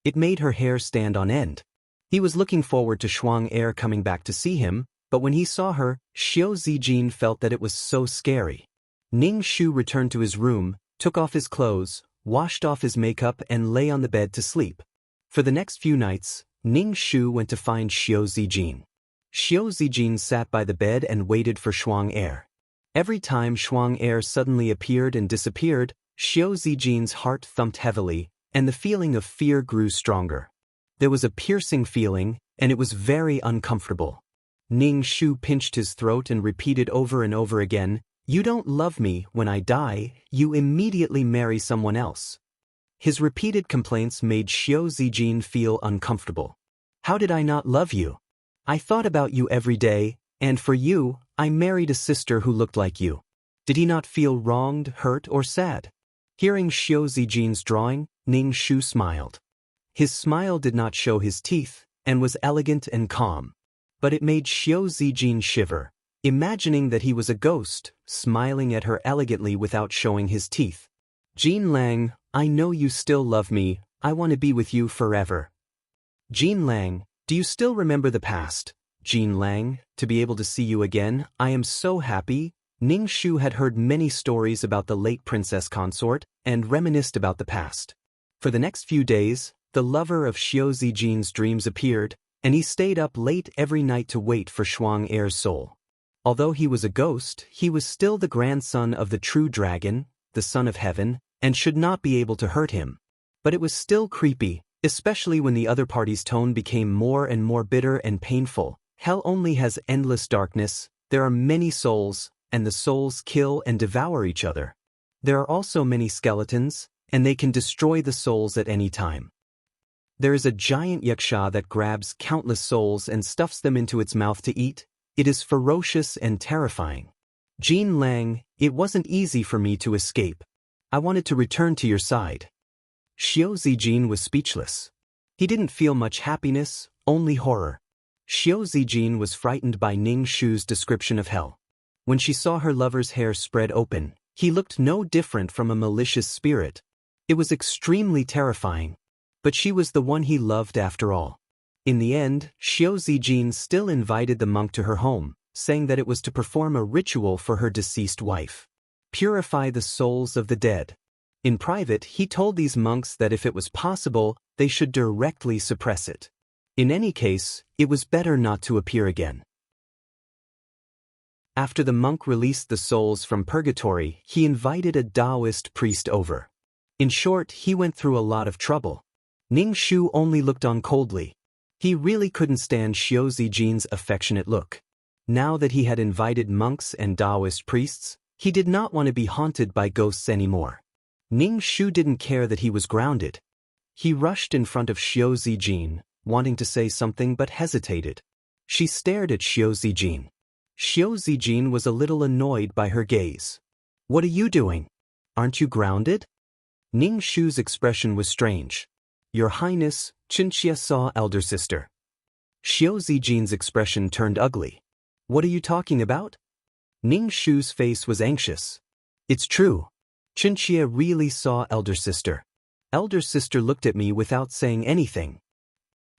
It made her hair stand on end. He was looking forward to Shuang coming back to see him, but when he saw her, Xiao Zijin felt that it was so scary. Ning Shu returned to his room, took off his clothes, washed off his makeup and lay on the bed to sleep. For the next few nights, Ning Shu went to find Xiao Zijin. Xiao Zijin sat by the bed and waited for Shuang. Every time Shuang suddenly appeared and disappeared, Xiao Zijin's heart thumped heavily, and the feeling of fear grew stronger. There was a piercing feeling, and it was very uncomfortable. Ning Shu pinched his throat and repeated over and over again, "You don't love me. When I die, you immediately marry someone else." His repeated complaints made Xiao Zijin feel uncomfortable. "How did I not love you? I thought about you every day, and for you, I married a sister who looked like you." Did he not feel wronged, hurt, or sad? Hearing Xiao Zijin's drawing, Ning Shu smiled. His smile did not show his teeth, and was elegant and calm. But it made Xiao Zijin shiver, imagining that he was a ghost, smiling at her elegantly without showing his teeth. "Jean Lang, I know you still love me, I want to be with you forever." "Jean Lang, do you still remember the past?" "Jean Lang, to be able to see you again, I am so happy." Ning Shu had heard many stories about the late princess consort, and reminisced about the past. For the next few days, the lover of Xiao Zijin's dreams appeared, and he stayed up late every night to wait for Shuang's soul. Although he was a ghost, he was still the grandson of the true dragon, the son of heaven, and should not be able to hurt him. But it was still creepy, especially when the other party's tone became more and more bitter and painful. Hell only has endless darkness, there are many souls, and the souls kill and devour each other. There are also many skeletons, and they can destroy the souls at any time. There is a giant yaksha that grabs countless souls and stuffs them into its mouth to eat. It is ferocious and terrifying. "Jean Lang, it wasn't easy for me to escape. I wanted to return to your side." Xiao Zijin was speechless. He didn't feel much happiness, only horror. Xiao Zijin was frightened by Ning Shu's description of hell. When she saw her lover's hair spread open, he looked no different from a malicious spirit. It was extremely terrifying. But she was the one he loved after all. In the end, Xiao Zijin still invited the monk to her home, saying that it was to perform a ritual for her deceased wife. Purify the souls of the dead. In private, he told these monks that if it was possible, they should directly suppress it. In any case, it was better not to appear again. After the monk released the souls from purgatory, he invited a Taoist priest over. In short, he went through a lot of trouble. Ning Shu only looked on coldly. He really couldn't stand Xiao Zijin's affectionate look. Now that he had invited monks and Taoist priests, he did not want to be haunted by ghosts anymore. Ning Shu didn't care that he was grounded. He rushed in front of Xiao Zijin, wanting to say something but hesitated. She stared at Xiao Zijin. Xiao Zijin was a little annoyed by her gaze. "What are you doing? Aren't you grounded?" Ning Shu's expression was strange. "Your Highness, Qinxia saw elder sister." Xiao Zijin's expression turned ugly. "What are you talking about?" Ning Shu's face was anxious. "It's true. Qinxia really saw elder sister. Elder sister looked at me without saying anything."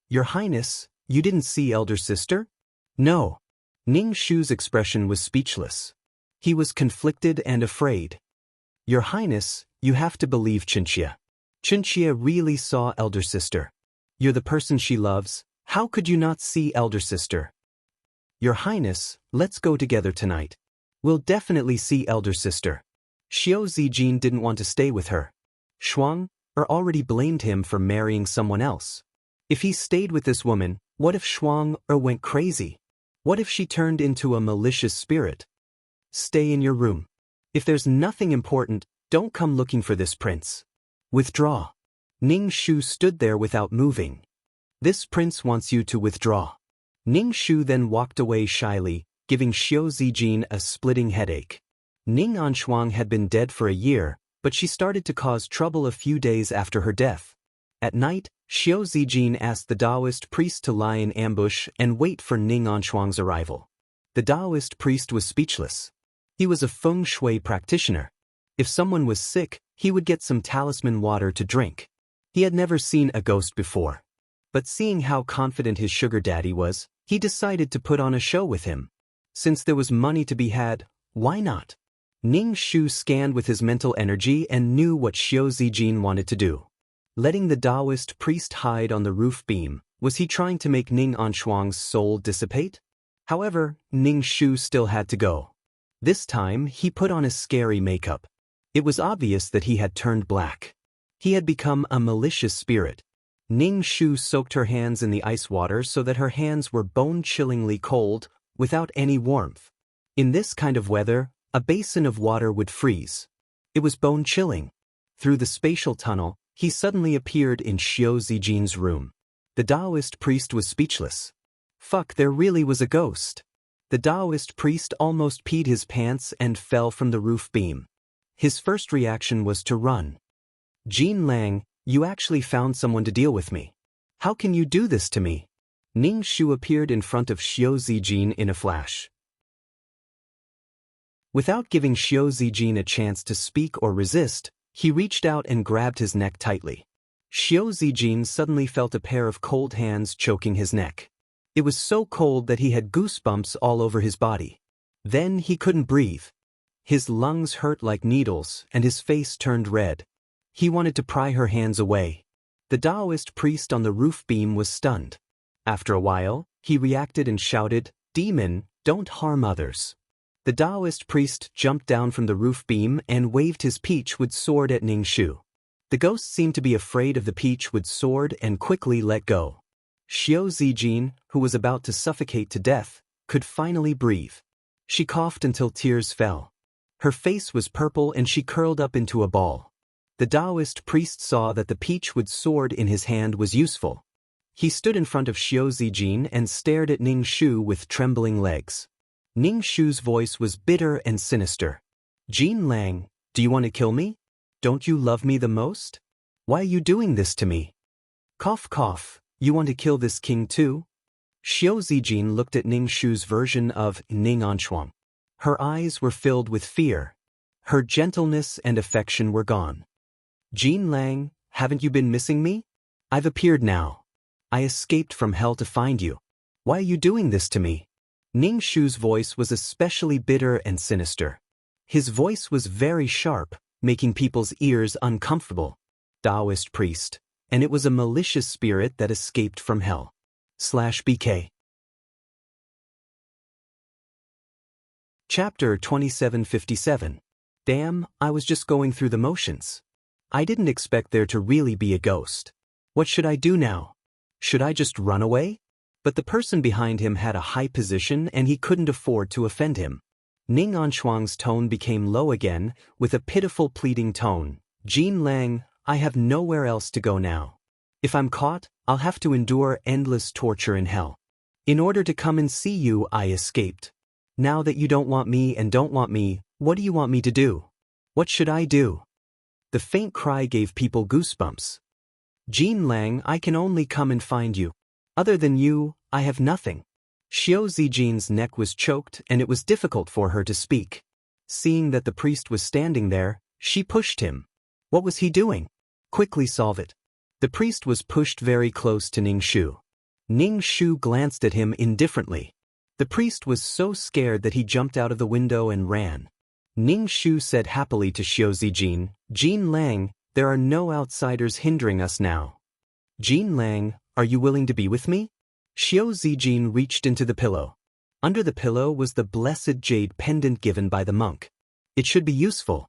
"Your Highness, you didn't see elder sister?" "No. Ning Shu's expression was speechless. He was conflicted and afraid. Your Highness, you have to believe Chinchia. Chinchia really saw elder sister. You're the person she loves, how could you not see elder sister? Your Highness, let's go together tonight. We'll definitely see elder sister. Xiao Zijin didn't want to stay with her. Shuang already blamed him for marrying someone else. If he stayed with this woman, what if Shuang went crazy? What if she turned into a malicious spirit? Stay in your room. If there's nothing important, don't come looking for this prince. Withdraw. Ning Shu stood there without moving. This prince wants you to withdraw. Ning Shu then walked away shyly, giving Xiao Zijin a splitting headache. Ning Anshuang had been dead for a year, but she started to cause trouble a few days after her death. At night, Xiao Zijin asked the Taoist priest to lie in ambush and wait for Ning Anshuang's arrival. The Taoist priest was speechless. He was a feng shui practitioner. If someone was sick, he would get some talisman water to drink. He had never seen a ghost before. But seeing how confident his sugar daddy was, he decided to put on a show with him. Since there was money to be had, why not? Ning Shu scanned with his mental energy and knew what Xiao Zijin wanted to do. Letting the Taoist priest hide on the roof beam, was he trying to make Ning Anshuang's soul dissipate? However, Ning Shu still had to go. This time, he put on a scary makeup. It was obvious that he had turned black. He had become a malicious spirit. Ning Shu soaked her hands in the ice water so that her hands were bone-chillingly cold, without any warmth. In this kind of weather, a basin of water would freeze. It was bone-chilling. Through the spatial tunnel, he suddenly appeared in Xiao Zijin's room. The Taoist priest was speechless. Fuck, there really was a ghost. The Taoist priest almost peed his pants and fell from the roof beam. His first reaction was to run. Jin Lang, you actually found someone to deal with me. How can you do this to me? Ning Shu appeared in front of Xiao Zijin in a flash. Without giving Xiao Zijin a chance to speak or resist, he reached out and grabbed his neck tightly. Xiao Zijin suddenly felt a pair of cold hands choking his neck. It was so cold that he had goosebumps all over his body. Then he couldn't breathe. His lungs hurt like needles and his face turned red. He wanted to pry her hands away. The Taoist priest on the roof beam was stunned. After a while, he reacted and shouted, "Demon, don't harm others." The Taoist priest jumped down from the roof beam and waved his peachwood sword at Ning Shu. The ghost seemed to be afraid of the peachwood sword and quickly let go. Xiao Zijin, who was about to suffocate to death, could finally breathe. She coughed until tears fell. Her face was purple and she curled up into a ball. The Taoist priest saw that the peachwood sword in his hand was useful. He stood in front of Xiao Zijin and stared at Ning Shu with trembling legs. Ning Shu's voice was bitter and sinister. Jin Lang, do you want to kill me? Don't you love me the most? Why are you doing this to me? Cough cough, you want to kill this king too? Xiao Zijin looked at Ning Shu's version of Ning Anshuang. Her eyes were filled with fear. Her gentleness and affection were gone. Jin Lang, haven't you been missing me? I've appeared now. I escaped from hell to find you. Why are you doing this to me? Ning Shu's voice was especially bitter and sinister. His voice was very sharp, making people's ears uncomfortable. Taoist priest, and it was a malicious spirit that escaped from hell. /BK. Chapter 2757. Damn, I was just going through the motions. I didn't expect there to really be a ghost. What should I do now? Should I just run away? But the person behind him had a high position and he couldn't afford to offend him. Ning Anshuang's tone became low again, with a pitiful pleading tone. Jin Lang, I have nowhere else to go now. If I'm caught, I'll have to endure endless torture in hell. In order to come and see you, I escaped. Now that you don't want me and don't want me, what do you want me to do? What should I do? The faint cry gave people goosebumps. Jin Lang, I can only come and find you. Other than you, I have nothing. Xiao Zijin's neck was choked and it was difficult for her to speak. Seeing that the priest was standing there, she pushed him. What was he doing? Quickly solve it. The priest was pushed very close to Ning Shu. Ning Shu glanced at him indifferently. The priest was so scared that he jumped out of the window and ran. Ning Shu said happily to Xiao Zijin, "Jin Lang, there are no outsiders hindering us now. Jin Lang, are you willing to be with me?" Xiao Zijin reached into the pillow. Under the pillow was the blessed jade pendant given by the monk. It should be useful.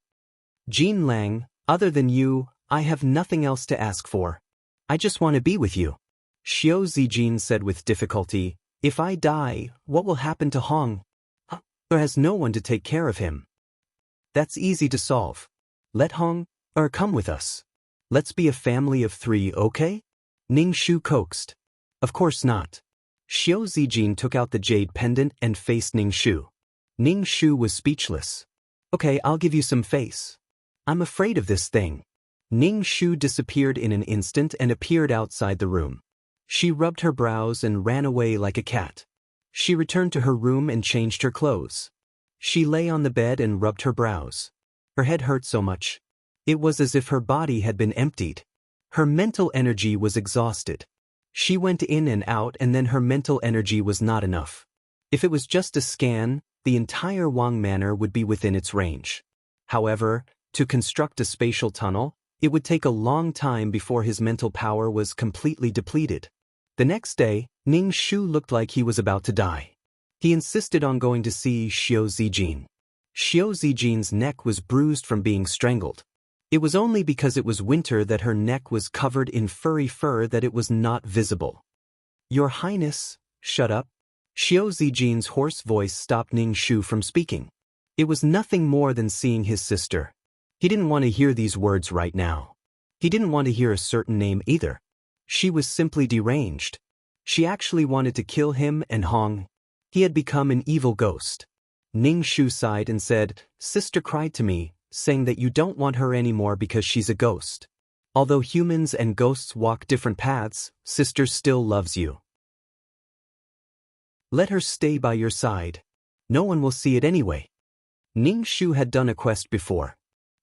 "Jin Lang, other than you, I have nothing else to ask for. I just want to be with you." Xiao Zijin said with difficulty, "If I die, what will happen to Hong? There has no one to take care of him." "That's easy to solve. Let Hong come with us. Let's be a family of 3, okay?" Ning Shu coaxed. "Of course not." Xiao Zijin took out the jade pendant and faced Ning Shu. Ning Shu was speechless. "Okay, I'll give you some face. I'm afraid of this thing." Ning Shu disappeared in an instant and appeared outside the room. She rubbed her brows and ran away like a cat. She returned to her room and changed her clothes. She lay on the bed and rubbed her brows. Her head hurt so much. It was as if her body had been emptied. Her mental energy was exhausted. She went in and out, and then her mental energy was not enough. If it was just a scan, the entire Wang Manor would be within its range. However, to construct a spatial tunnel, it would take a long time before his mental power was completely depleted. The next day, Ning Shu looked like he was about to die. He insisted on going to see Xiao Zijin. Xiao Zijin's neck was bruised from being strangled. It was only because it was winter that her neck was covered in furry fur that it was not visible. "Your Highness, shut up." Xiao Zijin's hoarse voice stopped Ning Shu from speaking. It was nothing more than seeing his sister. He didn't want to hear these words right now. He didn't want to hear a certain name either. She was simply deranged. She actually wanted to kill him and Hong. He had become an evil ghost. Ning Shu sighed and said, "Sister cried to me, saying that you don't want her anymore because she's a ghost. Although humans and ghosts walk different paths, sister still loves you. Let her stay by your side. No one will see it anyway." Ning Shu had done a quest before.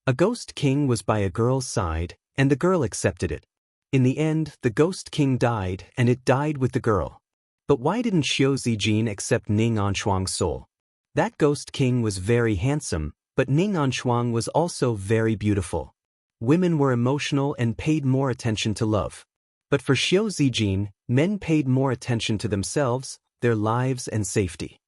A ghost king was by a girl's side, and the girl accepted it. In the end, the ghost king died, and it died with the girl. But why didn't Xiao Zijin accept Ning Anshuang's soul? That ghost king was very handsome, but Ning Anshuang was also very beautiful. Women were emotional and paid more attention to love. But for Xiao Zijin, men paid more attention to themselves, their lives and safety.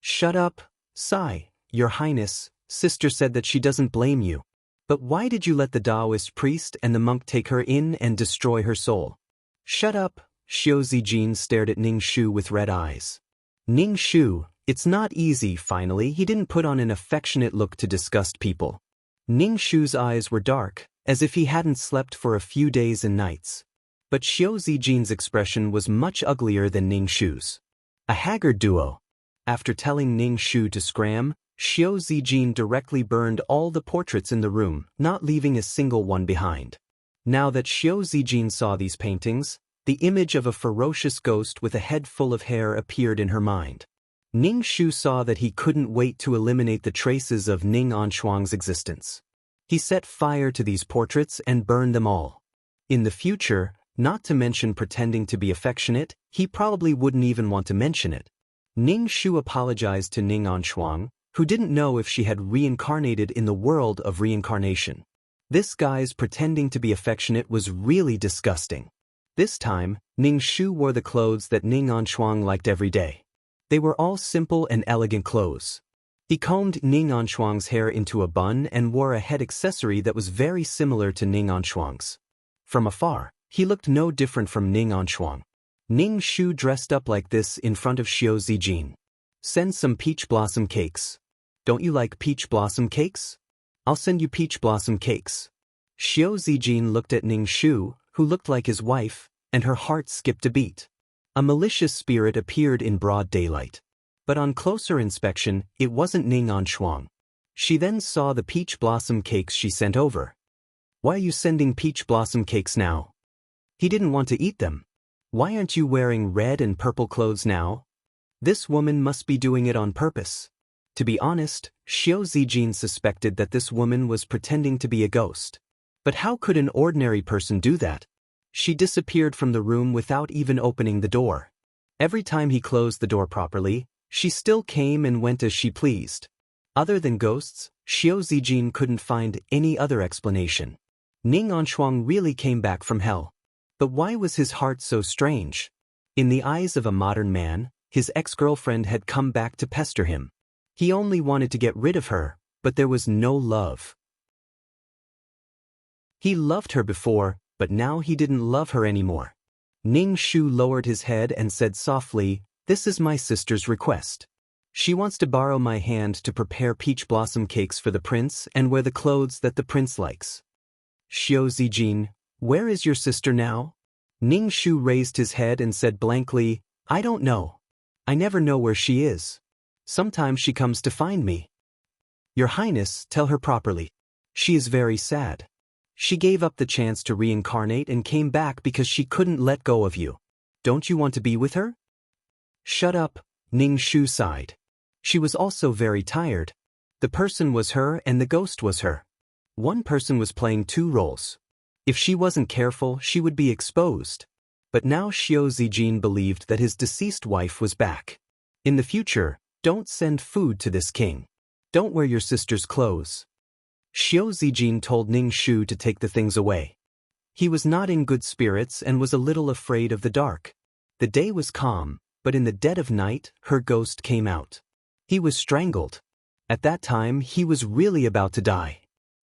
"Shut up, Sai, Your Highness," sister said that she doesn't blame you. But why did you let the Taoist priest and the monk take her in and destroy her soul? "Shut up," Xiao Zijin stared at Ning Shu with red eyes. "Ning Shu, it's not easy." Finally, he didn't put on an affectionate look to disgust people. Ning Shu's eyes were dark, as if he hadn't slept for a few days and nights. But Xiao Zijin's expression was much uglier than Ning Shu's. A haggard duo. After telling Ning Shu to scram, Xiao Zijin directly burned all the portraits in the room, not leaving a single one behind. Now that Xiao Zijin saw these paintings, the image of a ferocious ghost with a head full of hair appeared in her mind. Ning Shu saw that he couldn't wait to eliminate the traces of Ning Anshuang's existence. He set fire to these portraits and burned them all. In the future, not to mention pretending to be affectionate, he probably wouldn't even want to mention it. Ning Shu apologized to Ning Anshuang, who didn't know if she had reincarnated in the world of reincarnation. This guy's pretending to be affectionate was really disgusting. This time, Ning Shu wore the clothes that Ning Anshuang liked every day. They were all simple and elegant clothes. He combed Ning Anshuang's hair into a bun and wore a head accessory that was very similar to Ning Anshuang's. From afar, he looked no different from Ning Anshuang. Ning Shu dressed up like this in front of Xiao Zijin. "Send some peach blossom cakes. Don't you like peach blossom cakes? I'll send you peach blossom cakes." Xiao Zijin looked at Ning Shu, who looked like his wife, and her heart skipped a beat. A malicious spirit appeared in broad daylight. But on closer inspection, it wasn't Ning Anshuang. She then saw the peach blossom cakes she sent over. "Why are you sending peach blossom cakes now?" He didn't want to eat them. "Why aren't you wearing red and purple clothes now?" This woman must be doing it on purpose. To be honest, Xiao Zijin suspected that this woman was pretending to be a ghost. But how could an ordinary person do that? She disappeared from the room without even opening the door. Every time he closed the door properly, She still came and went as she pleased. Other than ghosts, Xiao Zijin couldn't find any other explanation. Ning Anshuang really came back from hell. But why was his heart so strange? In the eyes of a modern man, his ex-girlfriend had come back to pester him. He only wanted to get rid of her, but there was no love. He loved her before, but now he didn't love her anymore. Ning Shu lowered his head and said softly, "This is my sister's request. She wants to borrow my hand to prepare peach blossom cakes for the prince and wear the clothes that the prince likes." Xiao Zijin, where is your sister now? Ning Shu raised his head and said blankly, "I don't know. I never know where she is. Sometimes she comes to find me." Your Highness, tell her properly. She is very sad. She gave up the chance to reincarnate and came back because she couldn't let go of you. Don't you want to be with her? Shut up, Ning Shu sighed. She was also very tired. The person was her and the ghost was her. One person was playing two roles. If she wasn't careful, she would be exposed. But now Xiao Zijin believed that his deceased wife was back. In the future, don't send food to this king. Don't wear your sister's clothes. Xiao Zijin told Ning Shu to take the things away. He was not in good spirits and was a little afraid of the dark. The day was calm, but in the dead of night, her ghost came out. He was strangled. At that time, he was really about to die.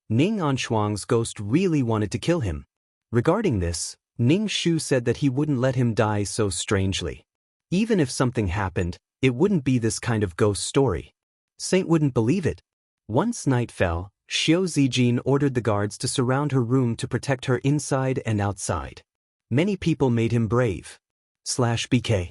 Ning Anshuang's ghost really wanted to kill him. Regarding this, Ning Shu said that he wouldn't let him die so strangely. Even if something happened, it wouldn't be this kind of ghost story. Saint wouldn't believe it. Once night fell, Xiao Zijin ordered the guards to surround her room to protect her inside and outside. Many people made him brave. /BK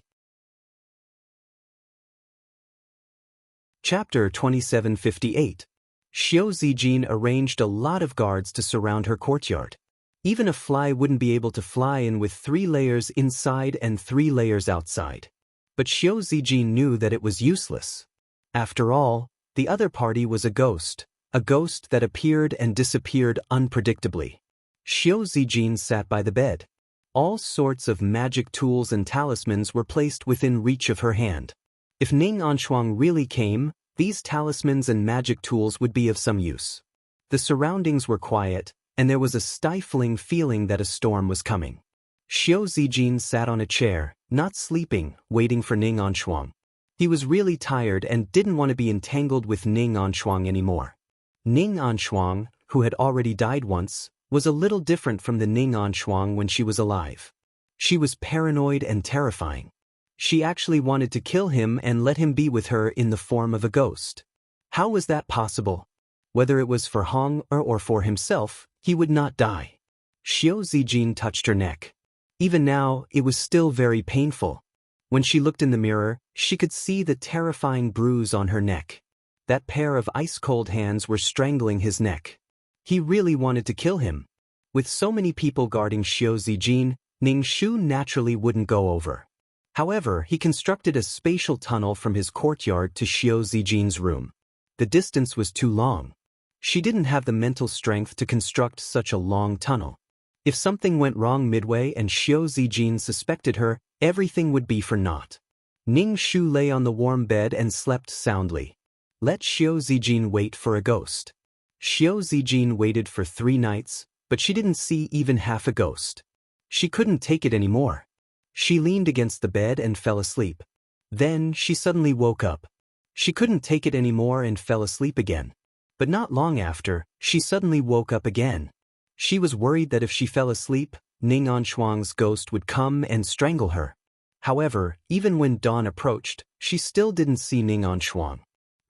Chapter 2758. Xiao Zijin arranged a lot of guards to surround her courtyard. Even a fly wouldn't be able to fly in with 3 layers inside and 3 layers outside. But Xiao Zijin knew that it was useless. After all, the other party was a ghost that appeared and disappeared unpredictably. Xiao Zijin sat by the bed. All sorts of magic tools and talismans were placed within reach of her hand. If Ning Anshuang really came, these talismans and magic tools would be of some use. The surroundings were quiet, and there was a stifling feeling that a storm was coming. Xiao Zijin sat on a chair, not sleeping, waiting for Ning Anshuang. He was really tired and didn't want to be entangled with Ning Anshuang anymore. Ning Anshuang, who had already died once, was a little different from the Ning Anshuang when she was alive. She was paranoid and terrifying. She actually wanted to kill him and let him be with her in the form of a ghost. How was that possible? Whether it was for Hong or for himself, he would not die. Xiao Zijin touched her neck. Even now, it was still very painful. When she looked in the mirror, she could see the terrifying bruise on her neck. That pair of ice-cold hands were strangling his neck. He really wanted to kill him. With so many people guarding Xiao Zijin, Ning Shu naturally wouldn't go over. However, he constructed a spatial tunnel from his courtyard to Xiao Zijin's room. The distance was too long. She didn't have the mental strength to construct such a long tunnel. If something went wrong midway and Xiao Zijin suspected her, everything would be for naught. Ning Shu lay on the warm bed and slept soundly. Let Xiao Zijin wait for a ghost. Xiao Zijin waited for 3 nights, but she didn't see even half a ghost. She couldn't take it anymore. She leaned against the bed and fell asleep. Then she suddenly woke up. She couldn't take it anymore and fell asleep again. But not long after, she suddenly woke up again. She was worried that if she fell asleep, Ning Anshuang's ghost would come and strangle her. However, even when dawn approached, she still didn't see Ning Anshuang.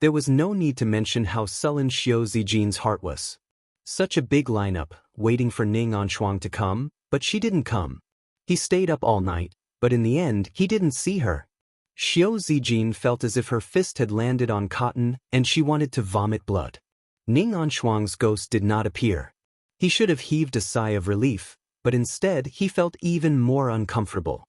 There was no need to mention how sullen Xiao Zijin's heart was. Such a big lineup, waiting for Ning Anshuang to come, but she didn't come. He stayed up all night, but in the end, he didn't see her. Xiao Zijin felt as if her fist had landed on cotton, and she wanted to vomit blood. Ning Anshuang's ghost did not appear. He should have heaved a sigh of relief, but instead he felt even more uncomfortable.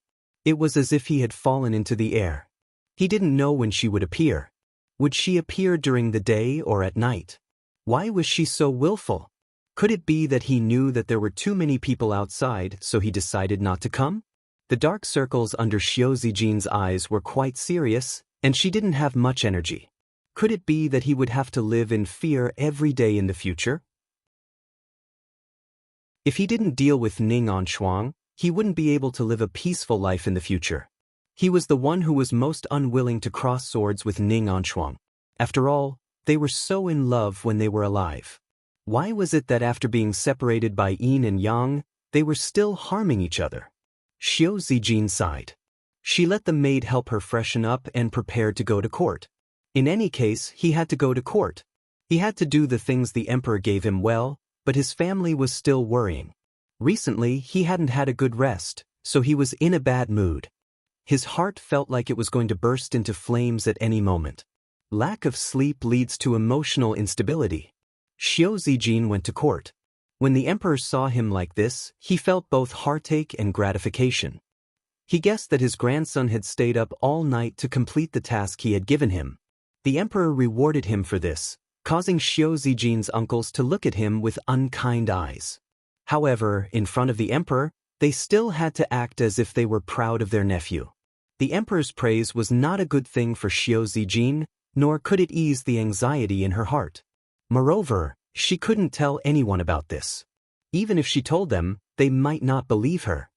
It was as if he had fallen into the air. He didn't know when she would appear. Would she appear during the day or at night? Why was she so willful? Could it be that he knew that there were too many people outside, so he decided not to come? The dark circles under Xiao Zijin's eyes were quite serious, And she didn't have much energy. Could it be that he would have to live in fear every day in the future? If he didn't deal with Ning Anshuang, he wouldn't be able to live a peaceful life in the future. He was the one who was most unwilling to cross swords with Ning Anshuang. After all, they were so in love when they were alive. Why was it that after being separated by yin and yang, they were still harming each other? Xiao Zijin sighed. She let the maid help her freshen up and prepared to go to court. In any case, he had to go to court. He had to do the things the emperor gave him well, but his family was still worrying. Recently, he hadn't had a good rest, so he was in a bad mood. His heart felt like it was going to burst into flames at any moment. Lack of sleep leads to emotional instability. Xiao Zijin went to court. When the emperor saw him like this, he felt both heartache and gratification. He guessed that his grandson had stayed up all night to complete the task he had given him. The emperor rewarded him for this, causing Xiao Zijin's uncles to look at him with unkind eyes. However, in front of the emperor, they still had to act as if they were proud of their nephew. The emperor's praise was not a good thing for Xiao Zijin, nor could it ease the anxiety in her heart. Moreover, she couldn't tell anyone about this. Even if she told them, they might not believe her.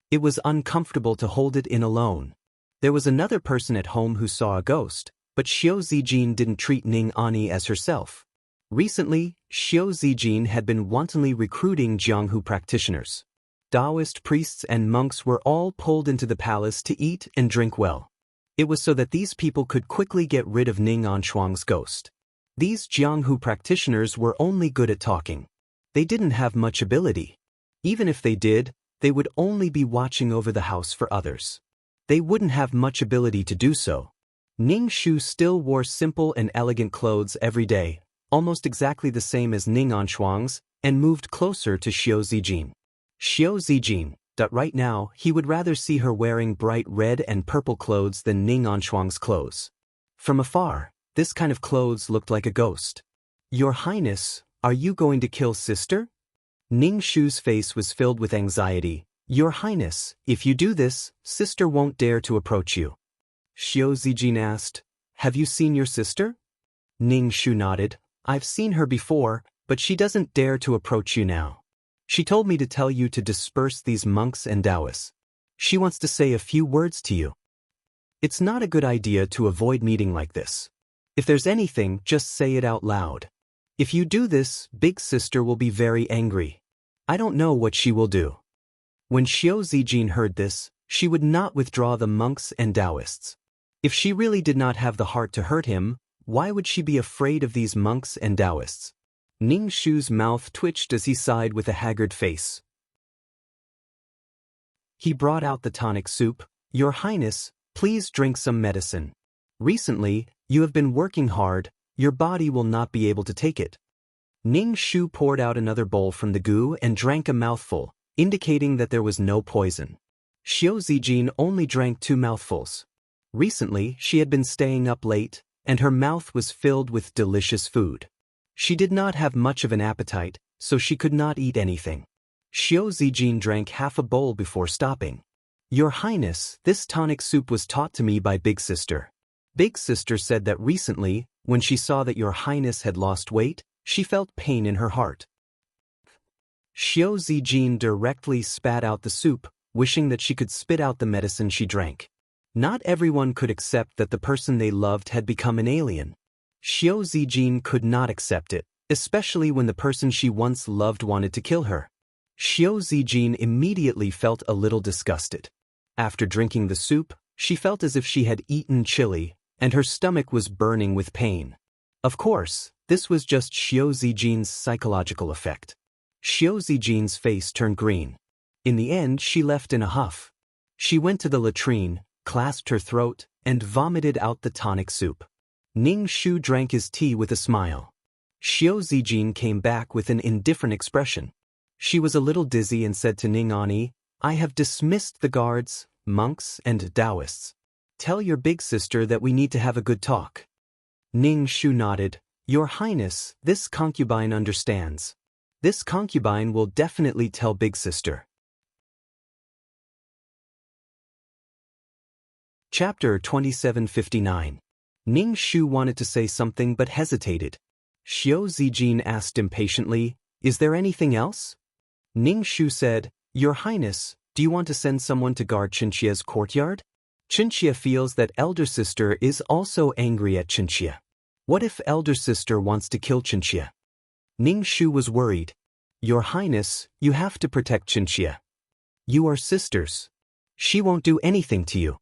It was uncomfortable to hold it in alone. There was another person at home who saw a ghost, but Xiao Zijin didn't treat Ning Ani as herself. Recently, Xiao Zijin had been wantonly recruiting Jianghu practitioners. Taoist priests and monks were all pulled into the palace to eat and drink well. It was so that these people could quickly get rid of Ning Anshuang's ghost. These Jianghu practitioners were only good at talking. They didn't have much ability. Even if they did, they would only be watching over the house for others. They wouldn't have much ability to do so. Ning Shu still wore simple and elegant clothes every day, almost exactly the same as Ning Anshuang's, and moved closer to Xiao Zijin. Xiao Zijin, that right now he would rather see her wearing bright red and purple clothes than Ning Anshuang's clothes. From afar, this kind of clothes looked like a ghost. Your Highness, are you going to kill sister? Ning Shu's face was filled with anxiety. Your Highness, if you do this, sister won't dare to approach you. Xiao Zijin asked, have you seen your sister? Ning Shu nodded. I've seen her before, but she doesn't dare to approach you now. She told me to tell you to disperse these monks and Taoists. She wants to say a few words to you. It's not a good idea to avoid meeting like this. If there's anything, just say it out loud. If you do this, big sister will be very angry. I don't know what she will do. When Xiao Zijin heard this, she would not withdraw the monks and Taoists. If she really did not have the heart to hurt him, why would she be afraid of these monks and Taoists? Ning Shu's mouth twitched as he sighed with a haggard face. He brought out the tonic soup. Your Highness, please drink some medicine. Recently, you have been working hard, your body will not be able to take it. Ning Shu poured out another bowl from the goo and drank a mouthful, indicating that there was no poison. Xiao Zijin only drank 2 mouthfuls. Recently, she had been staying up late, and her mouth was filled with delicious food. She did not have much of an appetite, so she could not eat anything. Xiao Zijin drank half a bowl before stopping. Your Highness, this tonic soup was taught to me by Big Sister. Big Sister said that recently, when she saw that Your Highness had lost weight, she felt pain in her heart. Xiao Zijin directly spat out the soup, wishing that she could spit out the medicine she drank. Not everyone could accept that the person they loved had become an alien. Xiao Zijin could not accept it, especially when the person she once loved wanted to kill her. Xiao Zijin immediately felt a little disgusted. After drinking the soup, she felt as if she had eaten chili, and her stomach was burning with pain. Of course, this was just Xiao Zijin's psychological effect. Xiao Zijin's face turned green. In the end, she left in a huff. She went to the latrine, clasped her throat, and vomited out the tonic soup. Ning Shu drank his tea with a smile. Xiao Zijin came back with an indifferent expression. She was a little dizzy and said to Ning Ani, I have dismissed the guards, monks, and Taoists. Tell your big sister that we need to have a good talk. Ning Shu nodded. Your Highness, this concubine understands. This concubine will definitely tell big sister. Chapter 2759. Ning Shu wanted to say something but hesitated. Xiao Zijin asked impatiently, "Is there anything else?" Ning Shu said, "Your Highness, do you want to send someone to guard Chinchia's courtyard? Chinchia feels that elder sister is also angry at Chinchia. What if elder sister wants to kill Chinchia?" Ning Shu was worried. "Your Highness, you have to protect Chinchia. You are sisters. She won't do anything to you.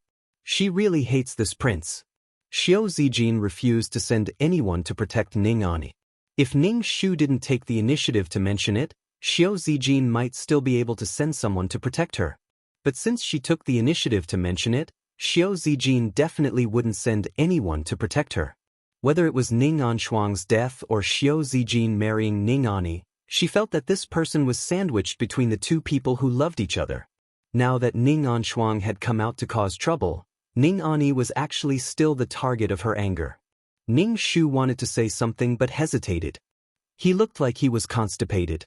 She really hates this prince." Xiao Zijin refused to send anyone to protect Ning Ani. If Ning Shu didn't take the initiative to mention it, Xiao Zijin might still be able to send someone to protect her. But since she took the initiative to mention it, Xiao Zijin definitely wouldn't send anyone to protect her. Whether it was Ning Anshuang's death or Xiao Zijin marrying Ning Ani, she felt that this person was sandwiched between the two people who loved each other. Now that Ning Anshuang had come out to cause trouble, Ning Ani was actually still the target of her anger. Ning Shu wanted to say something but hesitated. He looked like he was constipated.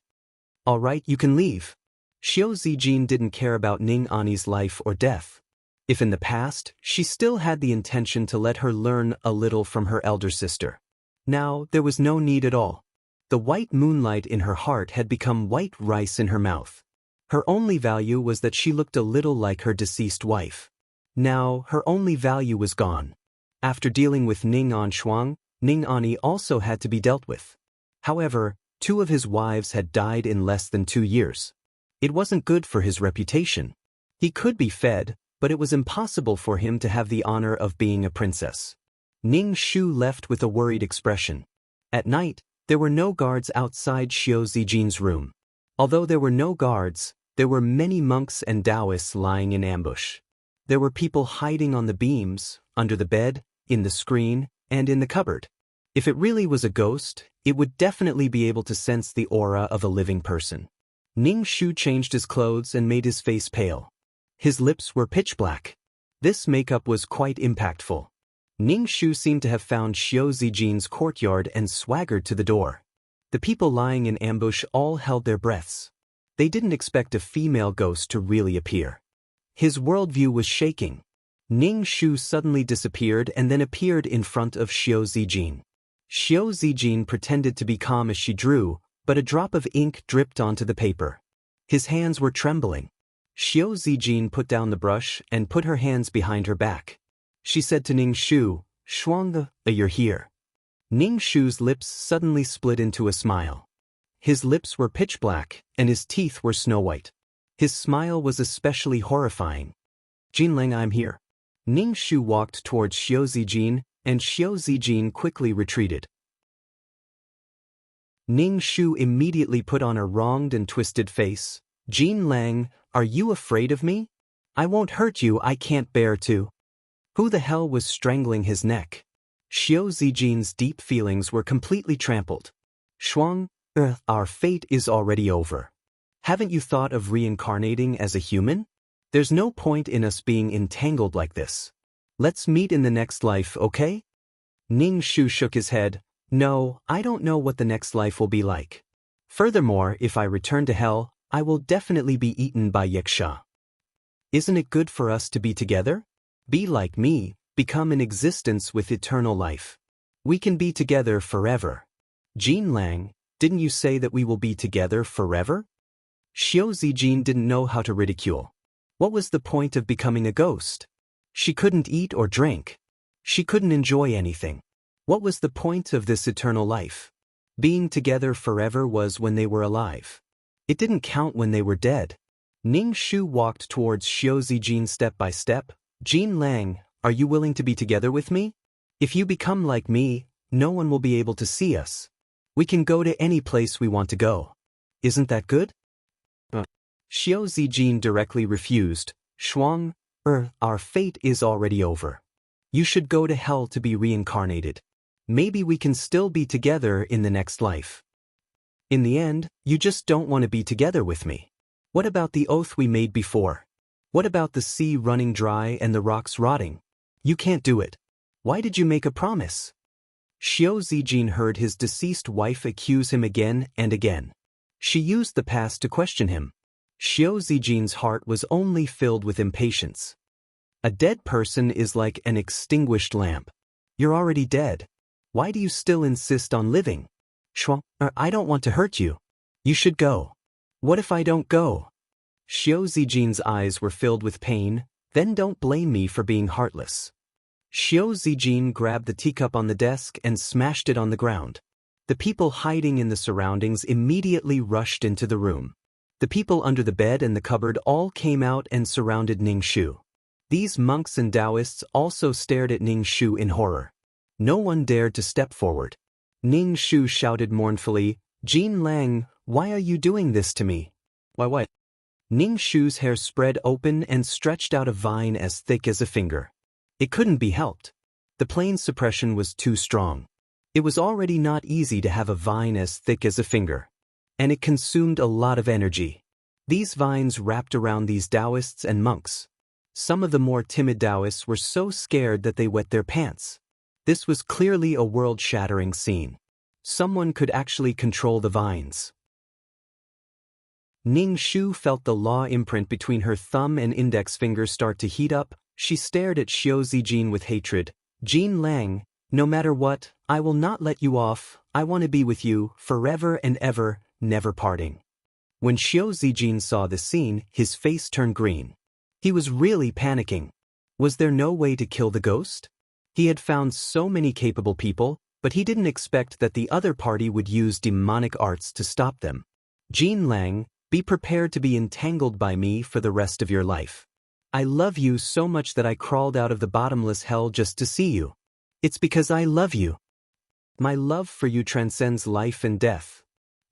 "All right, you can leave." Xiao Zijin didn't care about Ning Ani's life or death. If in the past, she still had the intention to let her learn a little from her elder sister. Now, there was no need at all. The white moonlight in her heart had become white rice in her mouth. Her only value was that she looked a little like her deceased wife. Now, her only value was gone. After dealing with Ning Anshuang, Ning Ani also had to be dealt with. However, 2 of his wives had died in less than 2 years. It wasn't good for his reputation. He could be fed, but it was impossible for him to have the honor of being a princess. Ning Shu left with a worried expression. At night, there were no guards outside Xiao Zijin's room. Although there were no guards, there were many monks and Taoists lying in ambush. There were people hiding on the beams, under the bed, in the screen, and in the cupboard. If it really was a ghost, it would definitely be able to sense the aura of a living person. Ning Shu changed his clothes and made his face pale. His lips were pitch black. This makeup was quite impactful. Ning Shu seemed to have found Xiao Zijin's courtyard and swaggered to the door. The people lying in ambush all held their breaths. They didn't expect a female ghost to really appear. His worldview was shaking. Ning Shu suddenly disappeared and then appeared in front of Xiao Zijin. Xiao Zijin pretended to be calm as she drew, but a drop of ink dripped onto the paper. His hands were trembling. Xiao Zijin put down the brush and put her hands behind her back. She said to Ning Shu, "Shuang, you're here." Ning Shu's lips suddenly split into a smile. His lips were pitch black, and his teeth were snow white. His smile was especially horrifying. "Jinlang, I'm here." Ning Shu walked towards Xiao Zijin, and Xiao Zijin quickly retreated. Ning Shu immediately put on a wronged and twisted face. "Jin Lang, are you afraid of me? I won't hurt you, I can't bear to." Who the hell was strangling his neck? Xiao Zijin's deep feelings were completely trampled. "Shuang, our fate is already over. Haven't you thought of reincarnating as a human? There's no point in us being entangled like this. Let's meet in the next life, okay?" Ning Shu shook his head. "No, I don't know what the next life will be like. Furthermore, if I return to hell, I will definitely be eaten by Yaksha. Isn't it good for us to be together? Be like me, become an existence with eternal life. We can be together forever. Jin Lang, didn't you say that we will be together forever?" Xiao Zijin didn't know how to ridicule. What was the point of becoming a ghost? She couldn't eat or drink. She couldn't enjoy anything. What was the point of this eternal life? Being together forever was when they were alive. It didn't count when they were dead. Ning Shu walked towards Xiao Zijin step by step. "Jin Lang, are you willing to be together with me? If you become like me, no one will be able to see us. We can go to any place we want to go. Isn't that good?" Xiao Zijin directly refused. "Shuang, our fate is already over. You should go to hell to be reincarnated. Maybe we can still be together in the next life. In the end, you just don't want to be together with me. What about the oath we made before? What about the sea running dry and the rocks rotting? You can't do it. Why did you make a promise?" Xiao Zijin heard his deceased wife accuse him again and again. She used the past to question him. Xiao Zijin's heart was only filled with impatience. A dead person is like an extinguished lamp. You're already dead. Why do you still insist on living? I don't want to hurt you. You should go. What if I don't go? Xiao Zijin's eyes were filled with pain. Then don't blame me for being heartless. Xiao Zijin grabbed the teacup on the desk and smashed it on the ground. The people hiding in the surroundings immediately rushed into the room. The people under the bed and the cupboard all came out and surrounded Ning Shu. These monks and Taoists also stared at Ning Shu in horror. No one dared to step forward. Ning Shu shouted mournfully, "Jin Lang, why are you doing this to me?" Why what? Ning Shu's hair spread open and stretched out a vine as thick as a finger. It couldn't be helped. The plane's suppression was too strong. It was already not easy to have a vine as thick as a finger. And it consumed a lot of energy. These vines wrapped around these Taoists and monks. Some of the more timid Taoists were so scared that they wet their pants. This was clearly a world-shattering scene. Someone could actually control the vines. Ning Shu felt the law imprint between her thumb and index finger start to heat up. She stared at Xiao Zijin with hatred. "Jin Lang, no matter what, I will not let you off. I want to be with you, forever and ever, never parting." When Xiao Zijin saw the scene, his face turned green. He was really panicking. Was there no way to kill the ghost? He had found so many capable people, but he didn't expect that the other party would use demonic arts to stop them. "Jin Lang, be prepared to be entangled by me for the rest of your life. I love you so much that I crawled out of the bottomless hell just to see you. It's because I love you. My love for you transcends life and death.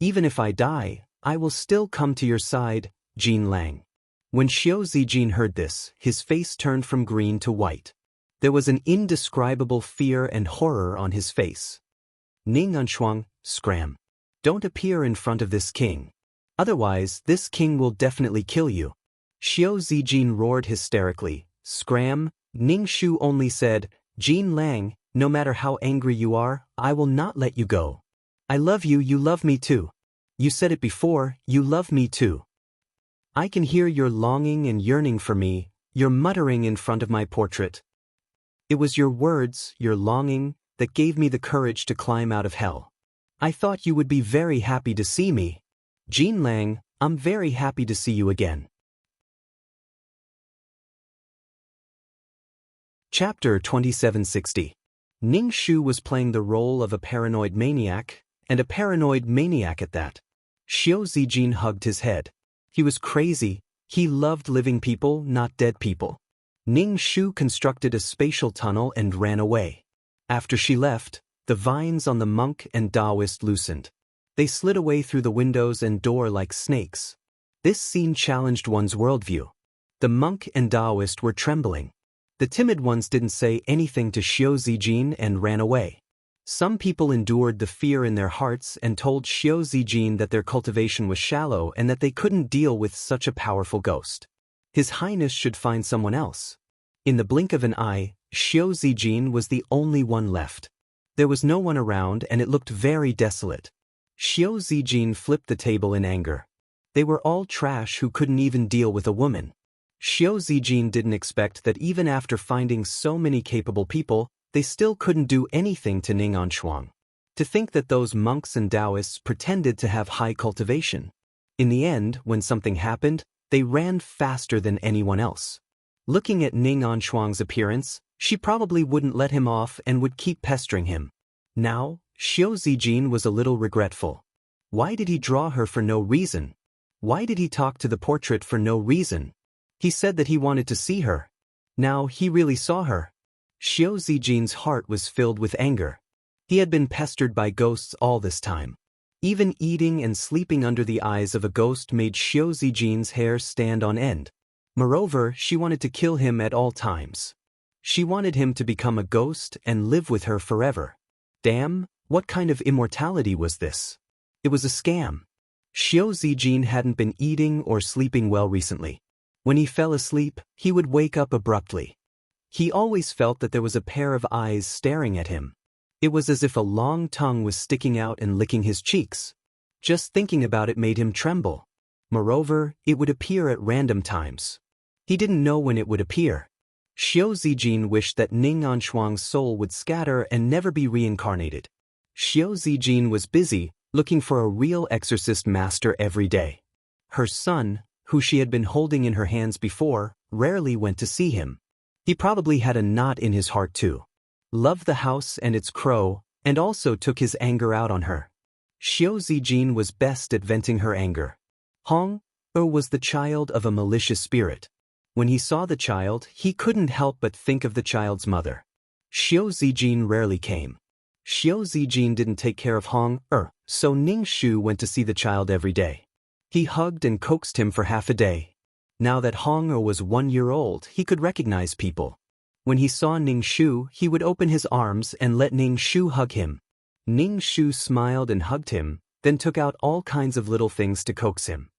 Even if I die, I will still come to your side, Jin Lang." When Xiao Zijin heard this, his face turned from green to white. There was an indescribable fear and horror on his face. "Ning Anshuang, scram. Don't appear in front of this king. Otherwise, this king will definitely kill you." Xiao Zijin roared hysterically. "Scram?" Ning Shu only said, "Jin Lang, no matter how angry you are, I will not let you go. I love you, you love me too. You said it before, you love me too. I can hear your longing and yearning for me, your muttering in front of my portrait. It was your words, your longing, that gave me the courage to climb out of hell. I thought you would be very happy to see me. Jin Lang, I'm very happy to see you again." Chapter 2760. Ning Shu was playing the role of a paranoid maniac, and a paranoid maniac at that. Xiao Zijin hugged his head. He was crazy. He loved living people, not dead people. Ning Shu constructed a spatial tunnel and ran away. After she left, the vines on the monk and Taoist loosened. They slid away through the windows and door like snakes. This scene challenged one's worldview. The monk and Taoist were trembling. The timid ones didn't say anything to Xiao Zijin and ran away. Some people endured the fear in their hearts and told Xiao Zijin that their cultivation was shallow and that they couldn't deal with such a powerful ghost. His Highness should find someone else. In the blink of an eye, Xiao Zijin was the only one left. There was no one around and it looked very desolate. Xiao Zijin flipped the table in anger. They were all trash who couldn't even deal with a woman. Xiao Zijin didn't expect that even after finding so many capable people, they still couldn't do anything to Ning Anshuang. To think that those monks and Taoists pretended to have high cultivation. In the end, when something happened, they ran faster than anyone else. Looking at Ning Anshuang's appearance, she probably wouldn't let him off and would keep pestering him. Now, Xiao Zijin was a little regretful. Why did he draw her for no reason? Why did he talk to the portrait for no reason? He said that he wanted to see her. Now he really saw her. Xiao Zijin's heart was filled with anger. He had been pestered by ghosts all this time. Even eating and sleeping under the eyes of a ghost made Xiao Zijin's hair stand on end. Moreover, she wanted to kill him at all times. She wanted him to become a ghost and live with her forever. Damn, what kind of immortality was this? It was a scam. Xiao Zijin hadn't been eating or sleeping well recently. When he fell asleep, he would wake up abruptly. He always felt that there was a pair of eyes staring at him. It was as if a long tongue was sticking out and licking his cheeks. Just thinking about it made him tremble. Moreover, it would appear at random times. He didn't know when it would appear. Xiao Zijin wished that Ning Anshuang's soul would scatter and never be reincarnated. Xiao Zijin was busy, looking for a real exorcist master every day. Her son, who she had been holding in her hands before, rarely went to see him. He probably had a knot in his heart too. Loved the house and its crow, and also took his anger out on her. Xiao Zijin was best at venting her anger. Hong was the child of a malicious spirit. When he saw the child, he couldn't help but think of the child's mother. Xiao Zijin rarely came. Xiao Zijin didn't take care of Hong so Ning Shu went to see the child every day. He hugged and coaxed him for half a day. Now that Hong was 1 year old, he could recognize people. When he saw Ning Shu, he would open his arms and let Ning Shu hug him. Ning Shu smiled and hugged him, then took out all kinds of little things to coax him.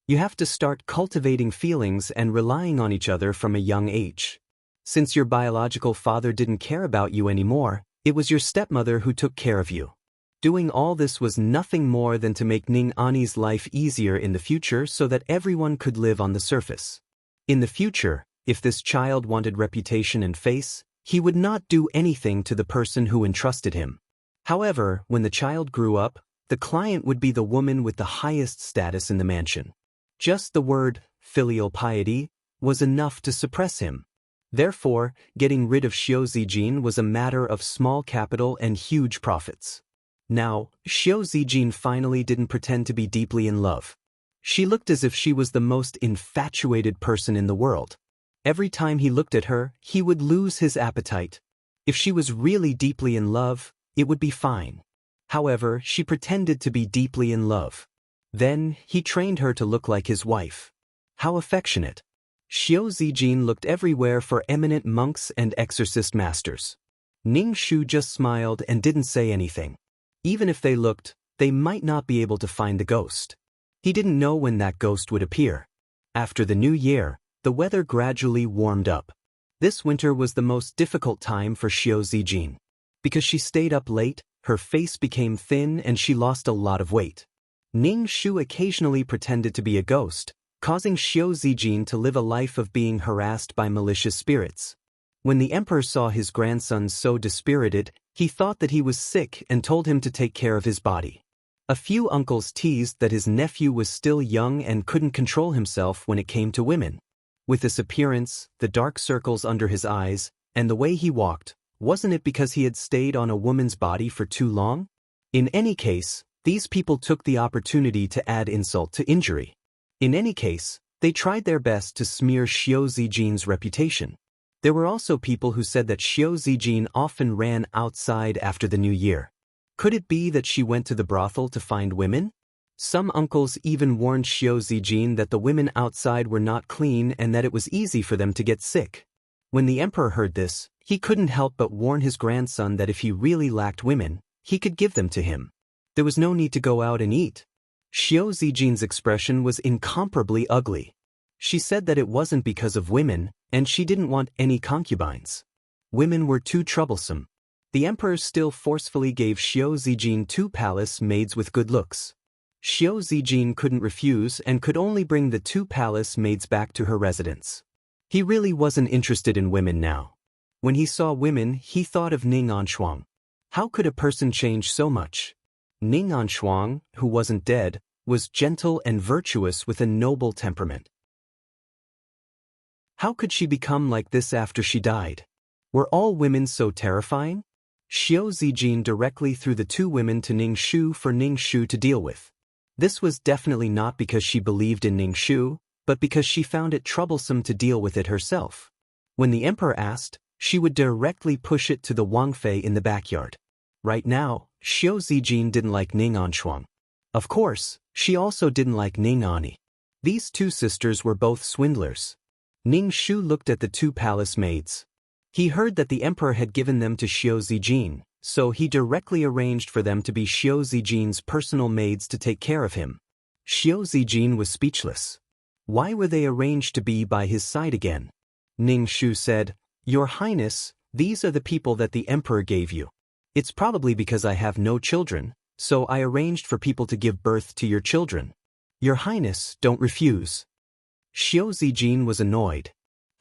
You have to start cultivating feelings and relying on each other from a young age. Since your biological father didn't care about you anymore, it was your stepmother who took care of you. Doing all this was nothing more than to make Ning Ani's life easier in the future so that everyone could live on the surface. In the future, if this child wanted reputation and face, he would not do anything to the person who entrusted him. However, when the child grew up, the client would be the woman with the highest status in the mansion. Just the word, filial piety, was enough to suppress him. Therefore, getting rid of Xiao Zijin was a matter of small capital and huge profits. Now, Xiao Zijin finally didn't pretend to be deeply in love. She looked as if she was the most infatuated person in the world. Every time he looked at her, he would lose his appetite. If she was really deeply in love, it would be fine. However, she pretended to be deeply in love. Then, he trained her to look like his wife. How affectionate. Xiao Zijin looked everywhere for eminent monks and exorcist masters. Ning Shu just smiled and didn't say anything. Even if they looked, they might not be able to find the ghost. He didn't know when that ghost would appear. After the new year, the weather gradually warmed up. This winter was the most difficult time for Xiao Zijin. Because she stayed up late, her face became thin and she lost a lot of weight. Ning Shu occasionally pretended to be a ghost, causing Xiao Zijin to live a life of being harassed by malicious spirits. When the emperor saw his grandson so dispirited, he thought that he was sick and told him to take care of his body. A few uncles teased that his nephew was still young and couldn't control himself when it came to women. With his appearance, the dark circles under his eyes, and the way he walked, wasn't it because he had stayed on a woman's body for too long? In any case, these people took the opportunity to add insult to injury. In any case, they tried their best to smear Xiao Zijin's reputation. There were also people who said that Xiao Zijin often ran outside after the new year. Could it be that she went to the brothel to find women? Some uncles even warned Xiao Zijin that the women outside were not clean and that it was easy for them to get sick. When the emperor heard this, he couldn't help but warn his grandson that if he really lacked women, he could give them to him. There was no need to go out and eat. Xiao Zijin's expression was incomparably ugly. She said that it wasn't because of women, and she didn't want any concubines. Women were too troublesome. The emperor still forcefully gave Xiao Zijin 2 palace maids with good looks. Xiao Zijin couldn't refuse and could only bring the 2 palace maids back to her residence. He really wasn't interested in women now. When he saw women, he thought of Ning Anshuang. How could a person change so much? Ning Anshuang, who wasn't dead, was gentle and virtuous with a noble temperament. How could she become like this after she died? Were all women so terrifying? Xiao Zijin directly threw the 2 women to Ning Shu for Ning Shu to deal with. This was definitely not because she believed in Ning Shu, but because she found it troublesome to deal with it herself. When the emperor asked, she would directly push it to the Wangfei in the backyard. Right now, Xiao Zijin didn't like Ning Anshuang. Of course, she also didn't like Ning Ani. These 2 sisters were both swindlers. Ning Shu looked at the 2 palace maids. He heard that the emperor had given them to Xiao Zijin, so he directly arranged for them to be Xiao Zijin's personal maids to take care of him. Xiao Zijin was speechless. Why were they arranged to be by his side again? Ning Shu said, "Your Highness, these are the people that the emperor gave you. It's probably because I have no children, so I arranged for people to give birth to your children. Your Highness, don't refuse." Xiao Zijin was annoyed.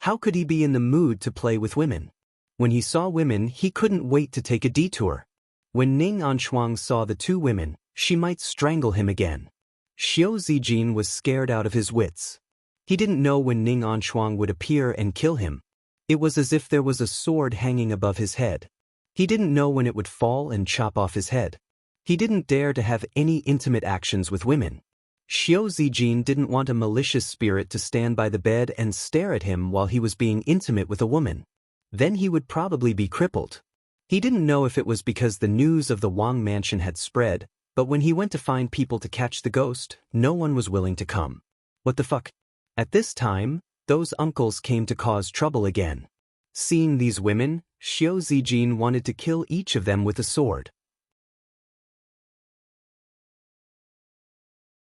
How could he be in the mood to play with women? When he saw women, he couldn't wait to take a detour. When Ning Anshuang saw the two women, she might strangle him again. Xiao Zijin was scared out of his wits. He didn't know when Ning Anshuang would appear and kill him. It was as if there was a sword hanging above his head. He didn't know when it would fall and chop off his head. He didn't dare to have any intimate actions with women. Xiao Zijin didn't want a malicious spirit to stand by the bed and stare at him while he was being intimate with a woman. Then he would probably be crippled. He didn't know if it was because the news of the Wang mansion had spread, but when he went to find people to catch the ghost, no one was willing to come. What the fuck? At this time, those uncles came to cause trouble again. Seeing these women, Xiao Zijin wanted to kill each of them with a sword.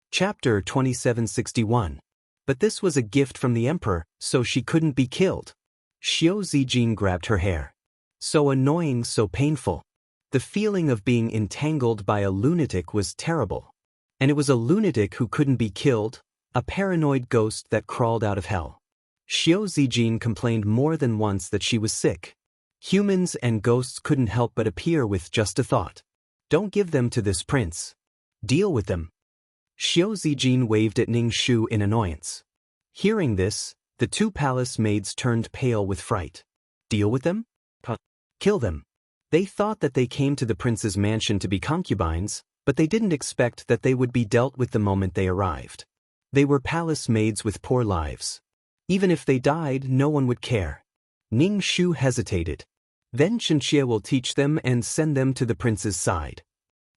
Chapter 2761. But this was a gift from the emperor, so she couldn't be killed. Xiao Zijin grabbed her hair. So annoying, so painful. The feeling of being entangled by a lunatic was terrible. And it was a lunatic who couldn't be killed, a paranoid ghost that crawled out of hell. Xiao Zijin complained more than once that she was sick. Humans and ghosts couldn't help but appear with just a thought. Don't give them to this prince. Deal with them. Xiao Zijin waved at Ning Shu in annoyance. Hearing this, the two palace maids turned pale with fright. Deal with them? Kill them. They thought that they came to the prince's mansion to be concubines, but they didn't expect that they would be dealt with the moment they arrived. They were palace maids with poor lives. Even if they died, no one would care. Ning Shu hesitated. Then Chenxie will teach them and send them to the prince's side.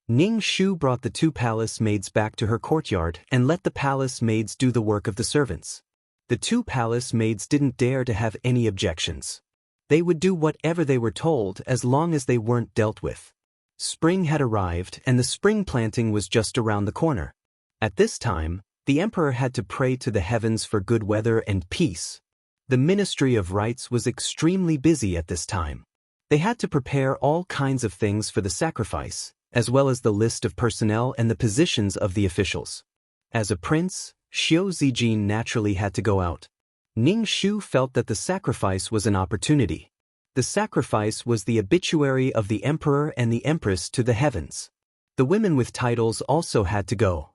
Ning Shu brought the two palace maids back to her courtyard and let the palace maids do the work of the servants. The two palace maids didn't dare to have any objections. They would do whatever they were told as long as they weren't dealt with. Spring had arrived and the spring planting was just around the corner. At this time, the emperor had to pray to the heavens for good weather and peace. The Ministry of Rites was extremely busy at this time. They had to prepare all kinds of things for the sacrifice, as well as the list of personnel and the positions of the officials. As a prince, Xiao Zijin naturally had to go out. Ning Shu felt that the sacrifice was an opportunity. The sacrifice was the obituary of the emperor and the empress to the heavens. The women with titles also had to go.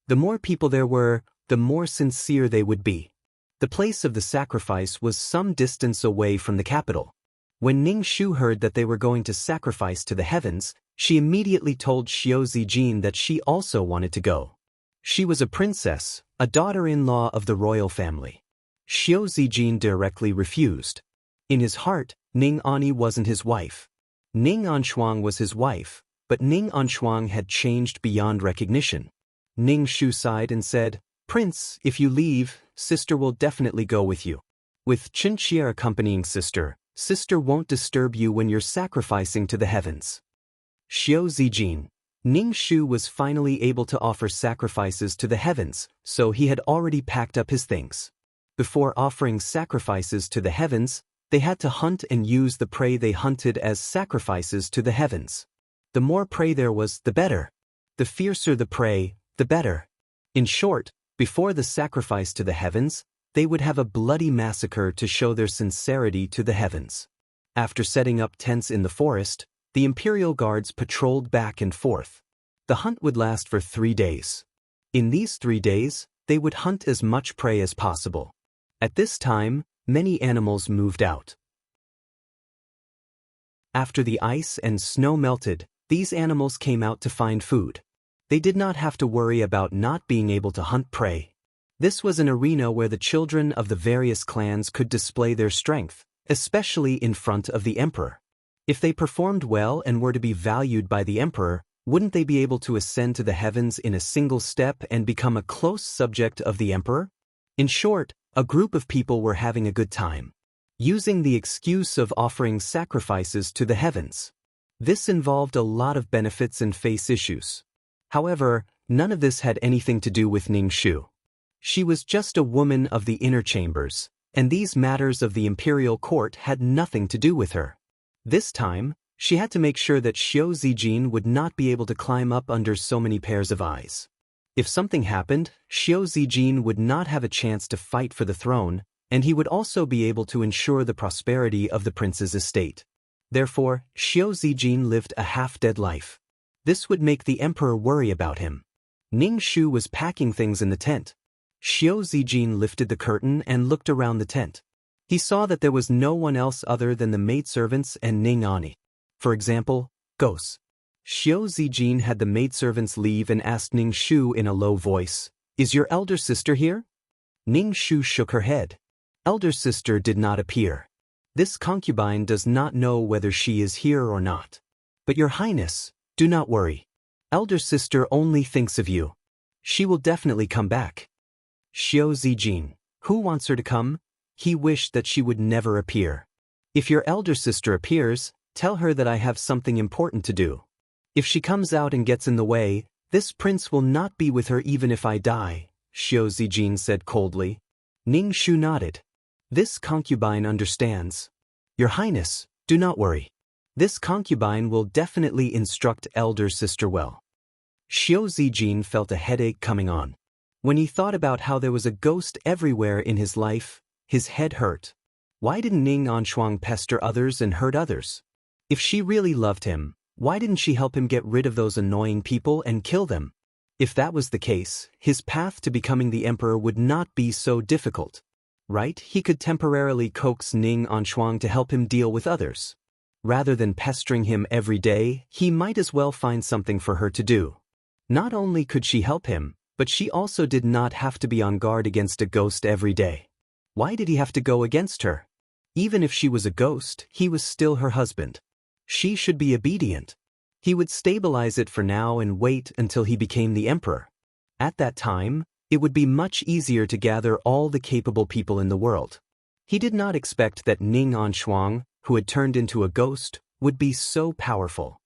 The more people there were, the more sincere they would be. The place of the sacrifice was some distance away from the capital. When Ning Shu heard that they were going to sacrifice to the heavens, she immediately told Xiao Zijin that she also wanted to go. She was a princess, a daughter-in-law of the royal family. Xiao Zijin directly refused. In his heart, Ning Ani wasn't his wife. Ning Anshuang was his wife, but Ning Anshuang had changed beyond recognition. Ning Shu sighed and said, "Prince, if you leave, sister will definitely go with you. With Chenxie accompanying sister, sister won't disturb you when you're sacrificing to the heavens." Xiao Zijin. Ning Shu was finally able to offer sacrifices to the heavens, so he had already packed up his things. Before offering sacrifices to the heavens, they had to hunt and use the prey they hunted as sacrifices to the heavens. The more prey there was, the better. The fiercer the prey, the better. In short, before the sacrifice to the heavens, they would have a bloody massacre to show their sincerity to the heavens. After setting up tents in the forest, the imperial guards patrolled back and forth. The hunt would last for 3 days. In these 3 days, they would hunt as much prey as possible. At this time, many animals moved out. After the ice and snow melted, these animals came out to find food. They did not have to worry about not being able to hunt prey. This was an arena where the children of the various clans could display their strength, especially in front of the emperor. If they performed well and were to be valued by the emperor, wouldn't they be able to ascend to the heavens in a single step and become a close subject of the emperor? In short, a group of people were having a good time, using the excuse of offering sacrifices to the heavens. This involved a lot of benefits and face issues. However, none of this had anything to do with Ning Shu. She was just a woman of the inner chambers, and these matters of the imperial court had nothing to do with her. This time, she had to make sure that Xiao Zijin would not be able to climb up under so many pairs of eyes. If something happened, Xiao Zijin would not have a chance to fight for the throne, and he would also be able to ensure the prosperity of the prince's estate. Therefore, Xiao Zijin lived a half-dead life. This would make the emperor worry about him. Ning Shu was packing things in the tent. Xiao Zijin lifted the curtain and looked around the tent. He saw that there was no one else other than the maidservants and Ning Ani. For example, ghosts. Xiao Zijin had the maidservants leave and asked Ning Shu in a low voice, "Is your elder sister here?" Ning Shu shook her head. Elder sister did not appear. This concubine does not know whether she is here or not. But your highness, do not worry. Elder sister only thinks of you. She will definitely come back. Xiao Zijin, who wants her to come? He wished that she would never appear. If your elder sister appears, tell her that I have something important to do. If she comes out and gets in the way, this prince will not be with her even if I die, Xiao Zijin said coldly. Ning Shu nodded. This concubine understands. Your highness, do not worry. This concubine will definitely instruct elder sister well. Xiao Zijin felt a headache coming on. When he thought about how there was a ghost everywhere in his life, his head hurt. Why didn't Ning Anshuang pester others and hurt others? If she really loved him, why didn't she help him get rid of those annoying people and kill them? If that was the case, his path to becoming the emperor would not be so difficult. Right? He could temporarily coax Ning Anshuang to help him deal with others. Rather than pestering him every day, he might as well find something for her to do. Not only could she help him, but she also did not have to be on guard against a ghost every day. Why did he have to go against her? Even if she was a ghost, he was still her husband. She should be obedient. He would stabilize it for now and wait until he became the emperor. At that time, it would be much easier to gather all the capable people in the world. He did not expect that Ning Anshuang, who had turned into a ghost, would be so powerful.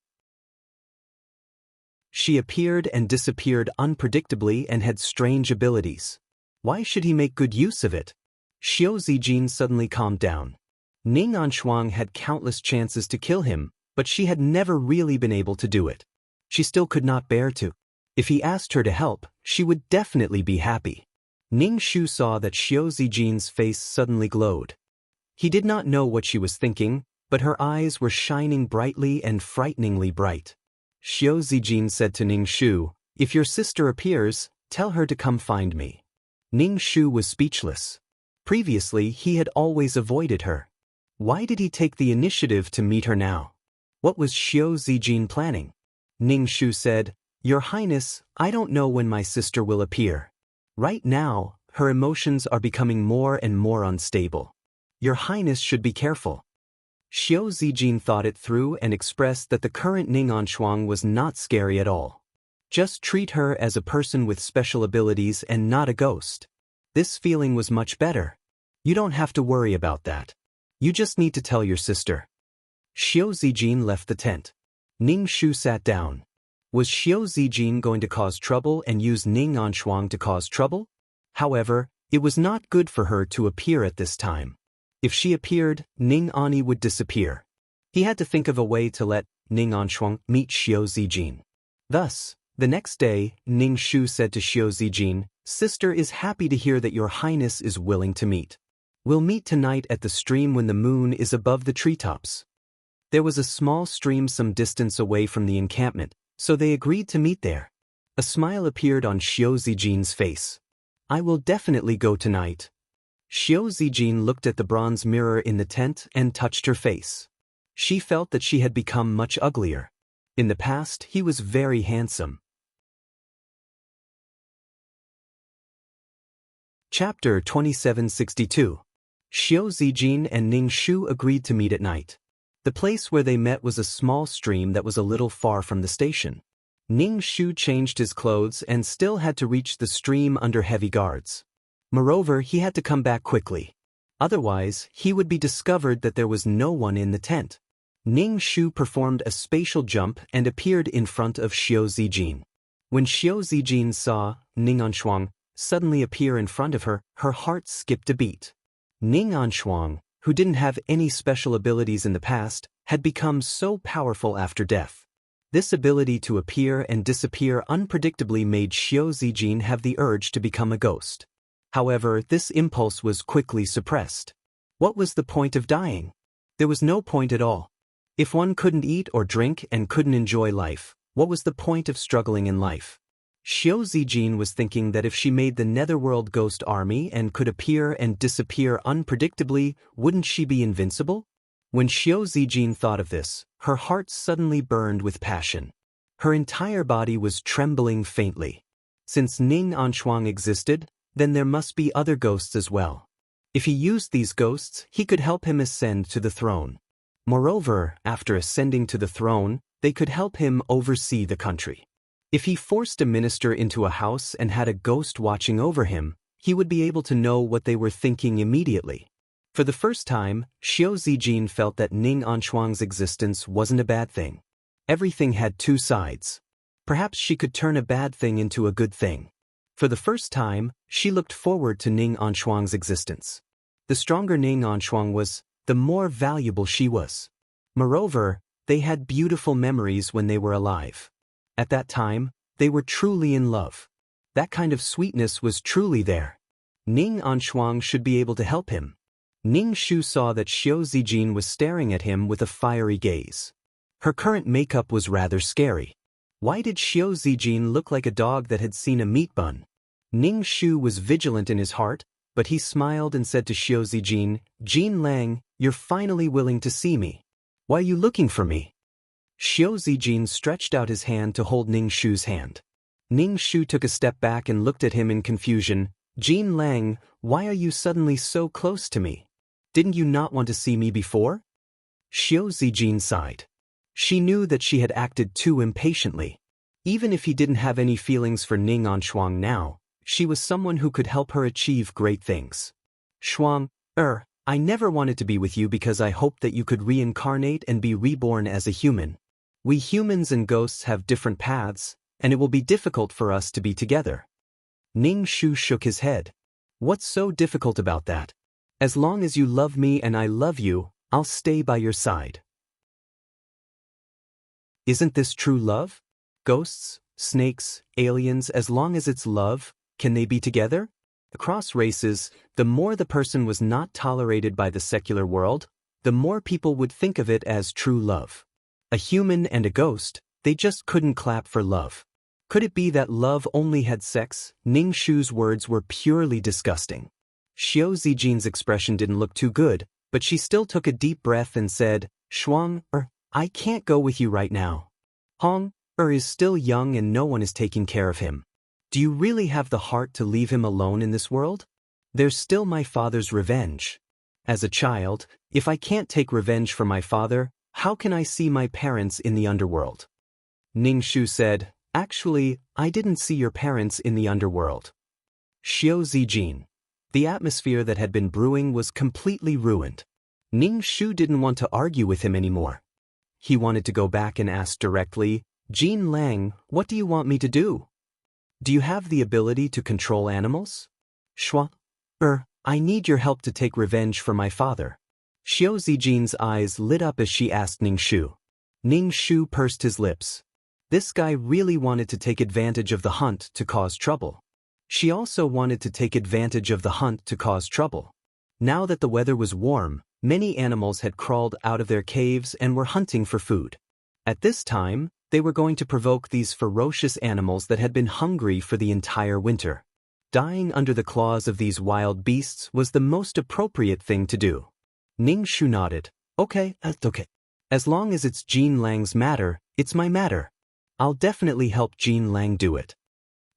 She appeared and disappeared unpredictably and had strange abilities. Why should he make good use of it? Xiao Zijin suddenly calmed down. Ning Anshuang had countless chances to kill him, but she had never really been able to do it. She still could not bear to. If he asked her to help, she would definitely be happy. Ning Shu saw that Xiao Zijin's face suddenly glowed. He did not know what she was thinking, but her eyes were shining brightly and frighteningly bright. Xiao Zijin said to Ning Shu, "If your sister appears, tell her to come find me." Ning Shu was speechless. Previously, he had always avoided her. Why did he take the initiative to meet her now? What was Xiao Zijin planning? Ning Shu said, "Your Highness, I don't know when my sister will appear. Right now, her emotions are becoming more and more unstable. Your Highness should be careful." Xiao Zijin thought it through and expressed that the current Ning Anshuang was not scary at all. Just treat her as a person with special abilities and not a ghost. This feeling was much better. You don't have to worry about that. You just need to tell your sister. Xiao Zijin left the tent. Ning Shu sat down. Was Xiao Zijin going to cause trouble and use Ning Anshuang to cause trouble? However, it was not good for her to appear at this time. If she appeared, Ning Ani would disappear. He had to think of a way to let Ning Anshuang meet Xiao Zijin. Thus, the next day, Ning Shu said to Xiao Zijin, "Sister is happy to hear that your highness is willing to meet. We'll meet tonight at the stream when the moon is above the treetops." There was a small stream some distance away from the encampment, so they agreed to meet there. A smile appeared on Xiao Zijin's face. "I will definitely go tonight." Xiao Zijin looked at the bronze mirror in the tent and touched her face. She felt that she had become much uglier. In the past, he was very handsome. Chapter 2762. Xiao Zijin and Ning Shu agreed to meet at night. The place where they met was a small stream that was a little far from the station. Ning Shu changed his clothes and still had to reach the stream under heavy guards. Moreover, he had to come back quickly. Otherwise, he would be discovered that there was no one in the tent. Ning Shu performed a spatial jump and appeared in front of Xiao Zijin. When Xiao Zijin saw Ning Anshuang suddenly appear in front of her, her heart skipped a beat. Ning Anshuang, who didn't have any special abilities in the past, had become so powerful after death. This ability to appear and disappear unpredictably made Xiao Zijin have the urge to become a ghost. However, this impulse was quickly suppressed. What was the point of dying? There was no point at all. If one couldn't eat or drink and couldn't enjoy life, what was the point of struggling in life? Xiao Zijin was thinking that if she made the Netherworld Ghost Army and could appear and disappear unpredictably, wouldn't she be invincible? When Xiao Zijin thought of this, her heart suddenly burned with passion. Her entire body was trembling faintly. Since Ning Anshuang existed, then there must be other ghosts as well. If he used these ghosts, he could help him ascend to the throne. Moreover, after ascending to the throne, they could help him oversee the country. If he forced a minister into a house and had a ghost watching over him, he would be able to know what they were thinking immediately. For the first time, Xiao Zijin felt that Ning Anshuang's existence wasn't a bad thing. Everything had two sides. Perhaps she could turn a bad thing into a good thing. For the first time, she looked forward to Ning Anshuang's existence. The stronger Ning Anshuang was, the more valuable she was. Moreover, they had beautiful memories when they were alive. At that time, they were truly in love. That kind of sweetness was truly there. Ning Anshuang should be able to help him. Ning Shu saw that Xiao Zijin was staring at him with a fiery gaze. Her current makeup was rather scary. Why did Xiao Zijin look like a dog that had seen a meat bun? Ning Shu was vigilant in his heart, but he smiled and said to Xiao Zijin, "Jin Lang, you're finally willing to see me. Why are you looking for me?" Xiao Zijin stretched out his hand to hold Ning Shu's hand. Ning Shu took a step back and looked at him in confusion. "Jin Lang, why are you suddenly so close to me? Didn't you not want to see me before?" Xiao Zijin sighed. She knew that she had acted too impatiently. Even if he didn't have any feelings for Ning Anshuang now, she was someone who could help her achieve great things. "Shuang, I never wanted to be with you because I hoped that you could reincarnate and be reborn as a human. We humans and ghosts have different paths, and it will be difficult for us to be together." Ning Shu shook his head. "What's so difficult about that? As long as you love me and I love you, I'll stay by your side." Isn't this true love? Ghosts, snakes, aliens, as long as it's love, can they be together? Across races, the more the person was not tolerated by the secular world, the more people would think of it as true love. A human and a ghost, they just couldn't clap for love. Could it be that love only had sex? Ning Shu's words were purely disgusting. Xiao Zijin's expression didn't look too good, but she still took a deep breath and said, "Shuang, I can't go with you right now. Hong, is still young and no one is taking care of him. Do you really have the heart to leave him alone in this world? There's still my father's revenge. As a child, if I can't take revenge for my father, how can I see my parents in the underworld?" Ning Shu said, "Actually, I didn't see your parents in the underworld." Xiao Zijin. The atmosphere that had been brewing was completely ruined. Ning Shu didn't want to argue with him anymore. He wanted to go back and ask directly, "Jin Lang, what do you want me to do? Do you have the ability to control animals?" "Shua, I need your help to take revenge for my father." Xiao Zijin's eyes lit up as she asked Ning Shu. Ning Shu pursed his lips. This guy really wanted to take advantage of the hunt to cause trouble. She also wanted to take advantage of the hunt to cause trouble. Now that the weather was warm, many animals had crawled out of their caves and were hunting for food. At this time, they were going to provoke these ferocious animals that had been hungry for the entire winter. Dying under the claws of these wild beasts was the most appropriate thing to do. Ning Shu nodded. Okay. As long as it's Jin Lang's matter, it's my matter. I'll definitely help Jin Lang do it."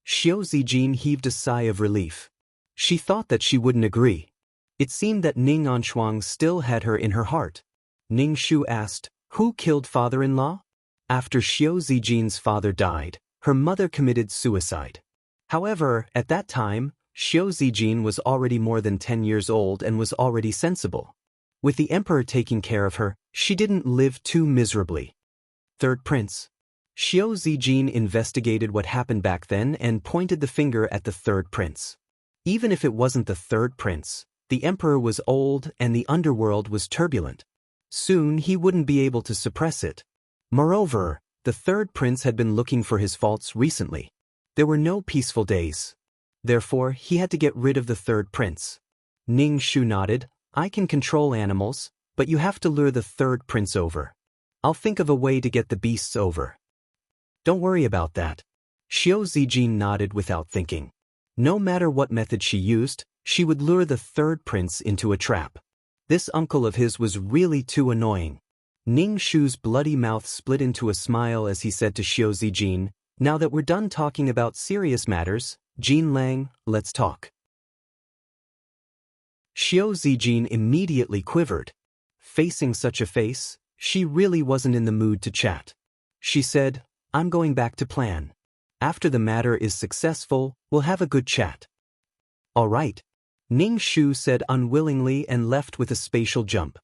Xiao Zijin heaved a sigh of relief. She thought that she wouldn't agree. It seemed that Ning Anshuang still had her in her heart. Ning Shu asked, "Who killed father-in-law?" After Xiao Zijin's father died, her mother committed suicide. However, at that time, Xiao Zijin was already more than 10 years old and was already sensible. With the emperor taking care of her, she didn't live too miserably. Third prince. Xiao Zijin investigated what happened back then and pointed the finger at the third prince. Even if it wasn't the third prince, the emperor was old and the underworld was turbulent. Soon he wouldn't be able to suppress it. Moreover, the third prince had been looking for his faults recently. There were no peaceful days. Therefore, he had to get rid of the third prince. Ning Shu nodded. I can control animals, but you have to lure the third prince over. I'll think of a way to get the beasts over. Don't worry about that. Xiao Zijin nodded without thinking. No matter what method she used, she would lure the third prince into a trap. This uncle of his was really too annoying. Ning Shu's bloody mouth split into a smile as he said to Xiao Zijin, now that we're done talking about serious matters, Jin Lang, let's talk. Xiao Zijin immediately quivered. Facing such a face, she really wasn't in the mood to chat. She said, I'm going back to plan. After the matter is successful, we'll have a good chat. All right. Ning Shu said unwillingly and left with a spatial jump.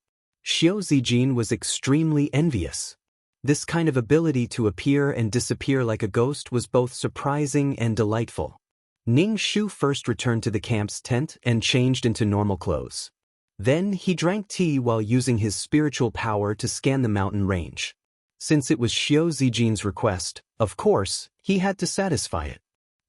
Xiao Zijin was extremely envious. This kind of ability to appear and disappear like a ghost was both surprising and delightful. Ning Shu first returned to the camp's tent and changed into normal clothes. Then he drank tea while using his spiritual power to scan the mountain range. Since it was Xiao Zijin's request, of course, he had to satisfy it.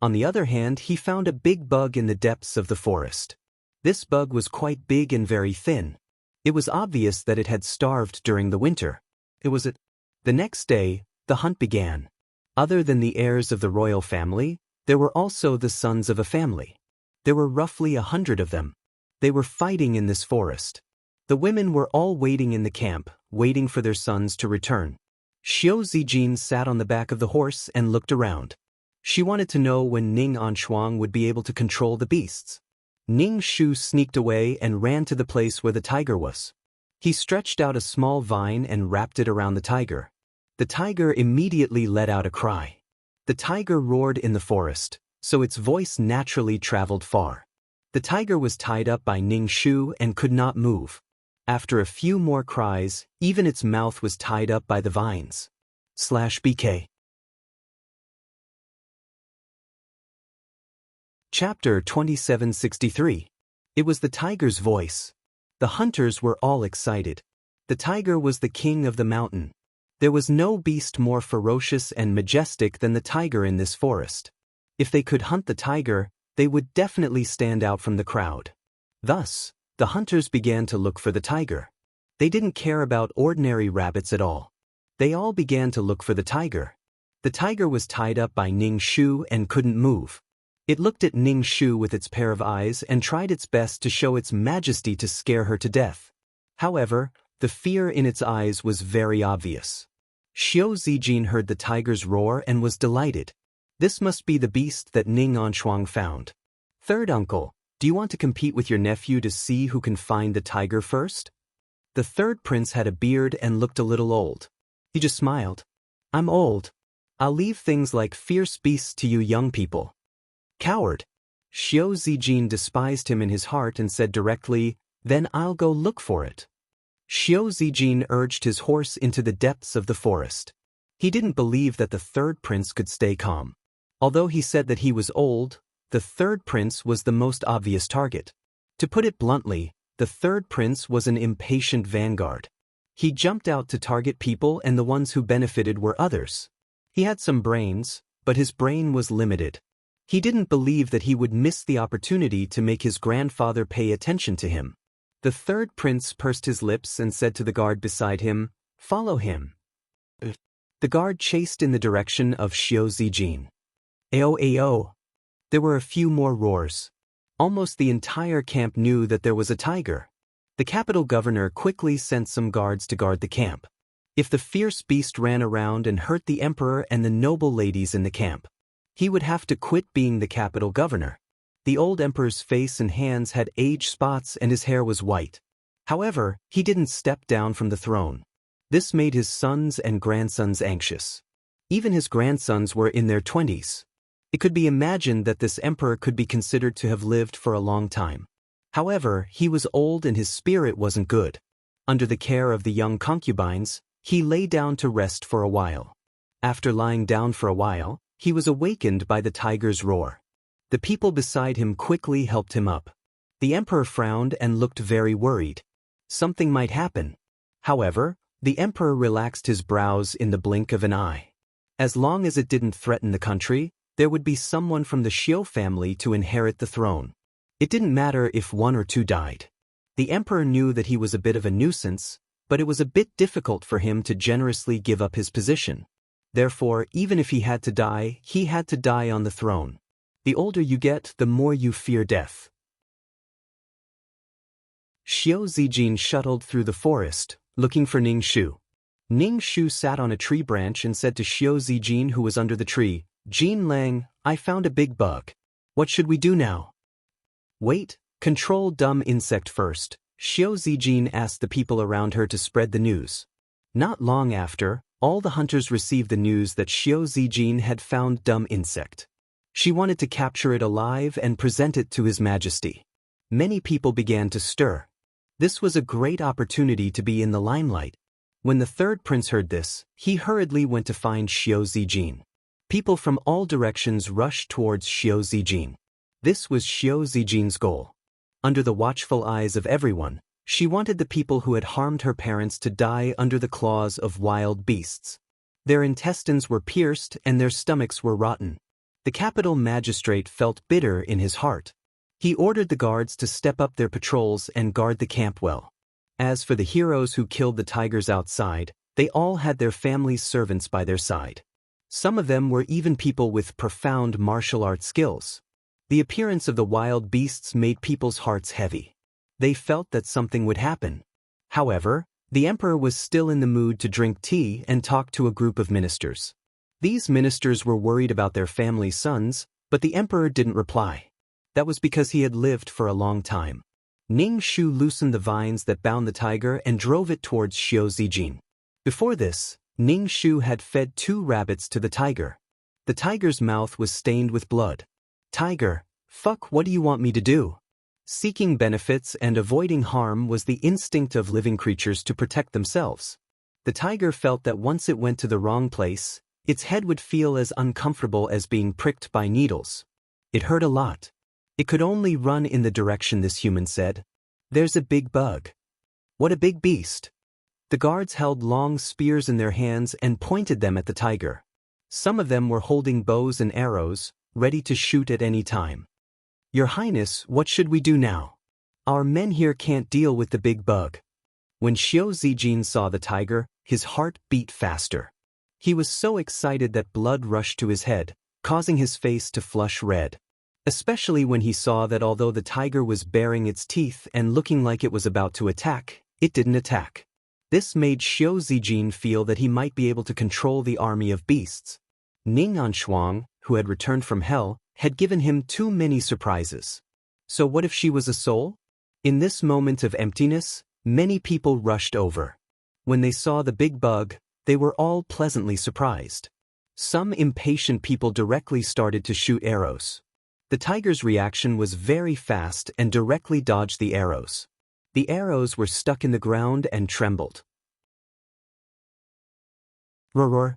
On the other hand, he found a big bug in the depths of the forest. This bug was quite big and very thin. It was obvious that it had starved during the winter. The next day, the hunt began. Other than the heirs of the royal family, there were also the sons of a family. There were roughly 100 of them. They were fighting in this forest. The women were all waiting in the camp, waiting for their sons to return. Xiao Zijin sat on the back of the horse and looked around. She wanted to know when Ning Anshuang would be able to control the beasts. Ning Shu sneaked away and ran to the place where the tiger was. He stretched out a small vine and wrapped it around the tiger. The tiger immediately let out a cry. The tiger roared in the forest, so its voice naturally traveled far. The tiger was tied up by Ning Shu and could not move. After a few more cries, even its mouth was tied up by the vines. /BK Chapter 2763. It was the tiger's voice. The hunters were all excited. The tiger was the king of the mountain. There was no beast more ferocious and majestic than the tiger in this forest. If they could hunt the tiger, they would definitely stand out from the crowd. Thus, the hunters began to look for the tiger. They didn't care about ordinary rabbits at all. They all began to look for the tiger. The tiger was tied up by Ning Shu and couldn't move. It looked at Ning Shu with its pair of eyes and tried its best to show its majesty to scare her to death. However, the fear in its eyes was very obvious. Xiao Zijin heard the tiger's roar and was delighted. This must be the beast that Ning Anshuang found. Third uncle, do you want to compete with your nephew to see who can find the tiger first? The third prince had a beard and looked a little old. He just smiled. I'm old. I'll leave things like fierce beasts to you young people. Coward. Xiao Zijin despised him in his heart and said directly, then I'll go look for it. Xiao Zijin urged his horse into the depths of the forest. He didn't believe that the third prince could stay calm. Although he said that he was old, the third prince was the most obvious target. To put it bluntly, the third prince was an impatient vanguard. He jumped out to target people, and the ones who benefited were others. He had some brains, but his brain was limited. He didn't believe that he would miss the opportunity to make his grandfather pay attention to him. The third prince pursed his lips and said to the guard beside him, follow him. The guard chased in the direction of Xiao Zijin. Ao ao. There were a few more roars. Almost the entire camp knew that there was a tiger. The capital governor quickly sent some guards to guard the camp. If the fierce beast ran around and hurt the emperor and the noble ladies in the camp, he would have to quit being the capital governor. The old emperor's face and hands had age spots and his hair was white. However, he didn't step down from the throne. This made his sons and grandsons anxious. Even his grandsons were in their 20s. It could be imagined that this emperor could be considered to have lived for a long time. However, he was old and his spirit wasn't good. Under the care of the young concubines, he lay down to rest for a while. After lying down for a while, he was awakened by the tiger's roar. The people beside him quickly helped him up. The emperor frowned and looked very worried. Something might happen. However, the emperor relaxed his brows in the blink of an eye. As long as it didn't threaten the country, there would be someone from the Xiu family to inherit the throne. It didn't matter if one or two died. The emperor knew that he was a bit of a nuisance, but it was a bit difficult for him to generously give up his position. Therefore, even if he had to die on the throne. The older you get, the more you fear death. Xiu Zijin shuttled through the forest, looking for Ning Shu. Ning Shu sat on a tree branch and said to Xiu Zijin, who was under the tree, "Jin Lang, I found a big bug. What should we do now?" "Wait, control dumb insect first," Xiu Zijin asked the people around her to spread the news. Not long after, all the hunters received the news that Xiu Zijin had found dumb insect. She wanted to capture it alive and present it to His Majesty. Many people began to stir. This was a great opportunity to be in the limelight. When the third prince heard this, he hurriedly went to find Xiu Zijin. People from all directions rushed towards Xiu Zijin. This was Xiu Zijin's goal. Under the watchful eyes of everyone, she wanted the people who had harmed her parents to die under the claws of wild beasts. Their intestines were pierced and their stomachs were rotten. The capital magistrate felt bitter in his heart. He ordered the guards to step up their patrols and guard the camp well. As for the heroes who killed the tigers outside, they all had their family's servants by their side. Some of them were even people with profound martial arts skills. The appearance of the wild beasts made people's hearts heavy. They felt that something would happen. However, the emperor was still in the mood to drink tea and talk to a group of ministers. These ministers were worried about their family's sons, but the emperor didn't reply. That was because he had lived for a long time. Ning Shu loosened the vines that bound the tiger and drove it towards Xiu Zijin. Before this, Ning Shu had fed 2 rabbits to the tiger. The tiger's mouth was stained with blood. "Tiger, fuck, what do you want me to do?" Seeking benefits and avoiding harm was the instinct of living creatures to protect themselves. The tiger felt that once it went to the wrong place, its head would feel as uncomfortable as being pricked by needles. It hurt a lot. It could only run in the direction this human said. "There's a big bug." "What a big beast." The guards held long spears in their hands and pointed them at the tiger. Some of them were holding bows and arrows, ready to shoot at any time. "Your Highness, what should we do now? Our men here can't deal with the big bug." When Xiu Zijin saw the tiger, his heart beat faster. He was so excited that blood rushed to his head, causing his face to flush red. Especially when he saw that although the tiger was baring its teeth and looking like it was about to attack, it didn't attack. This made Xiu Zijin feel that he might be able to control the army of beasts. Ning Anshuang, who had returned from hell, had given him too many surprises. So what if she was a soul? In this moment of emptiness, many people rushed over. When they saw the big bug, they were all pleasantly surprised. Some impatient people directly started to shoot arrows. The tiger's reaction was very fast and directly dodged the arrows. The arrows were stuck in the ground and trembled. Roar!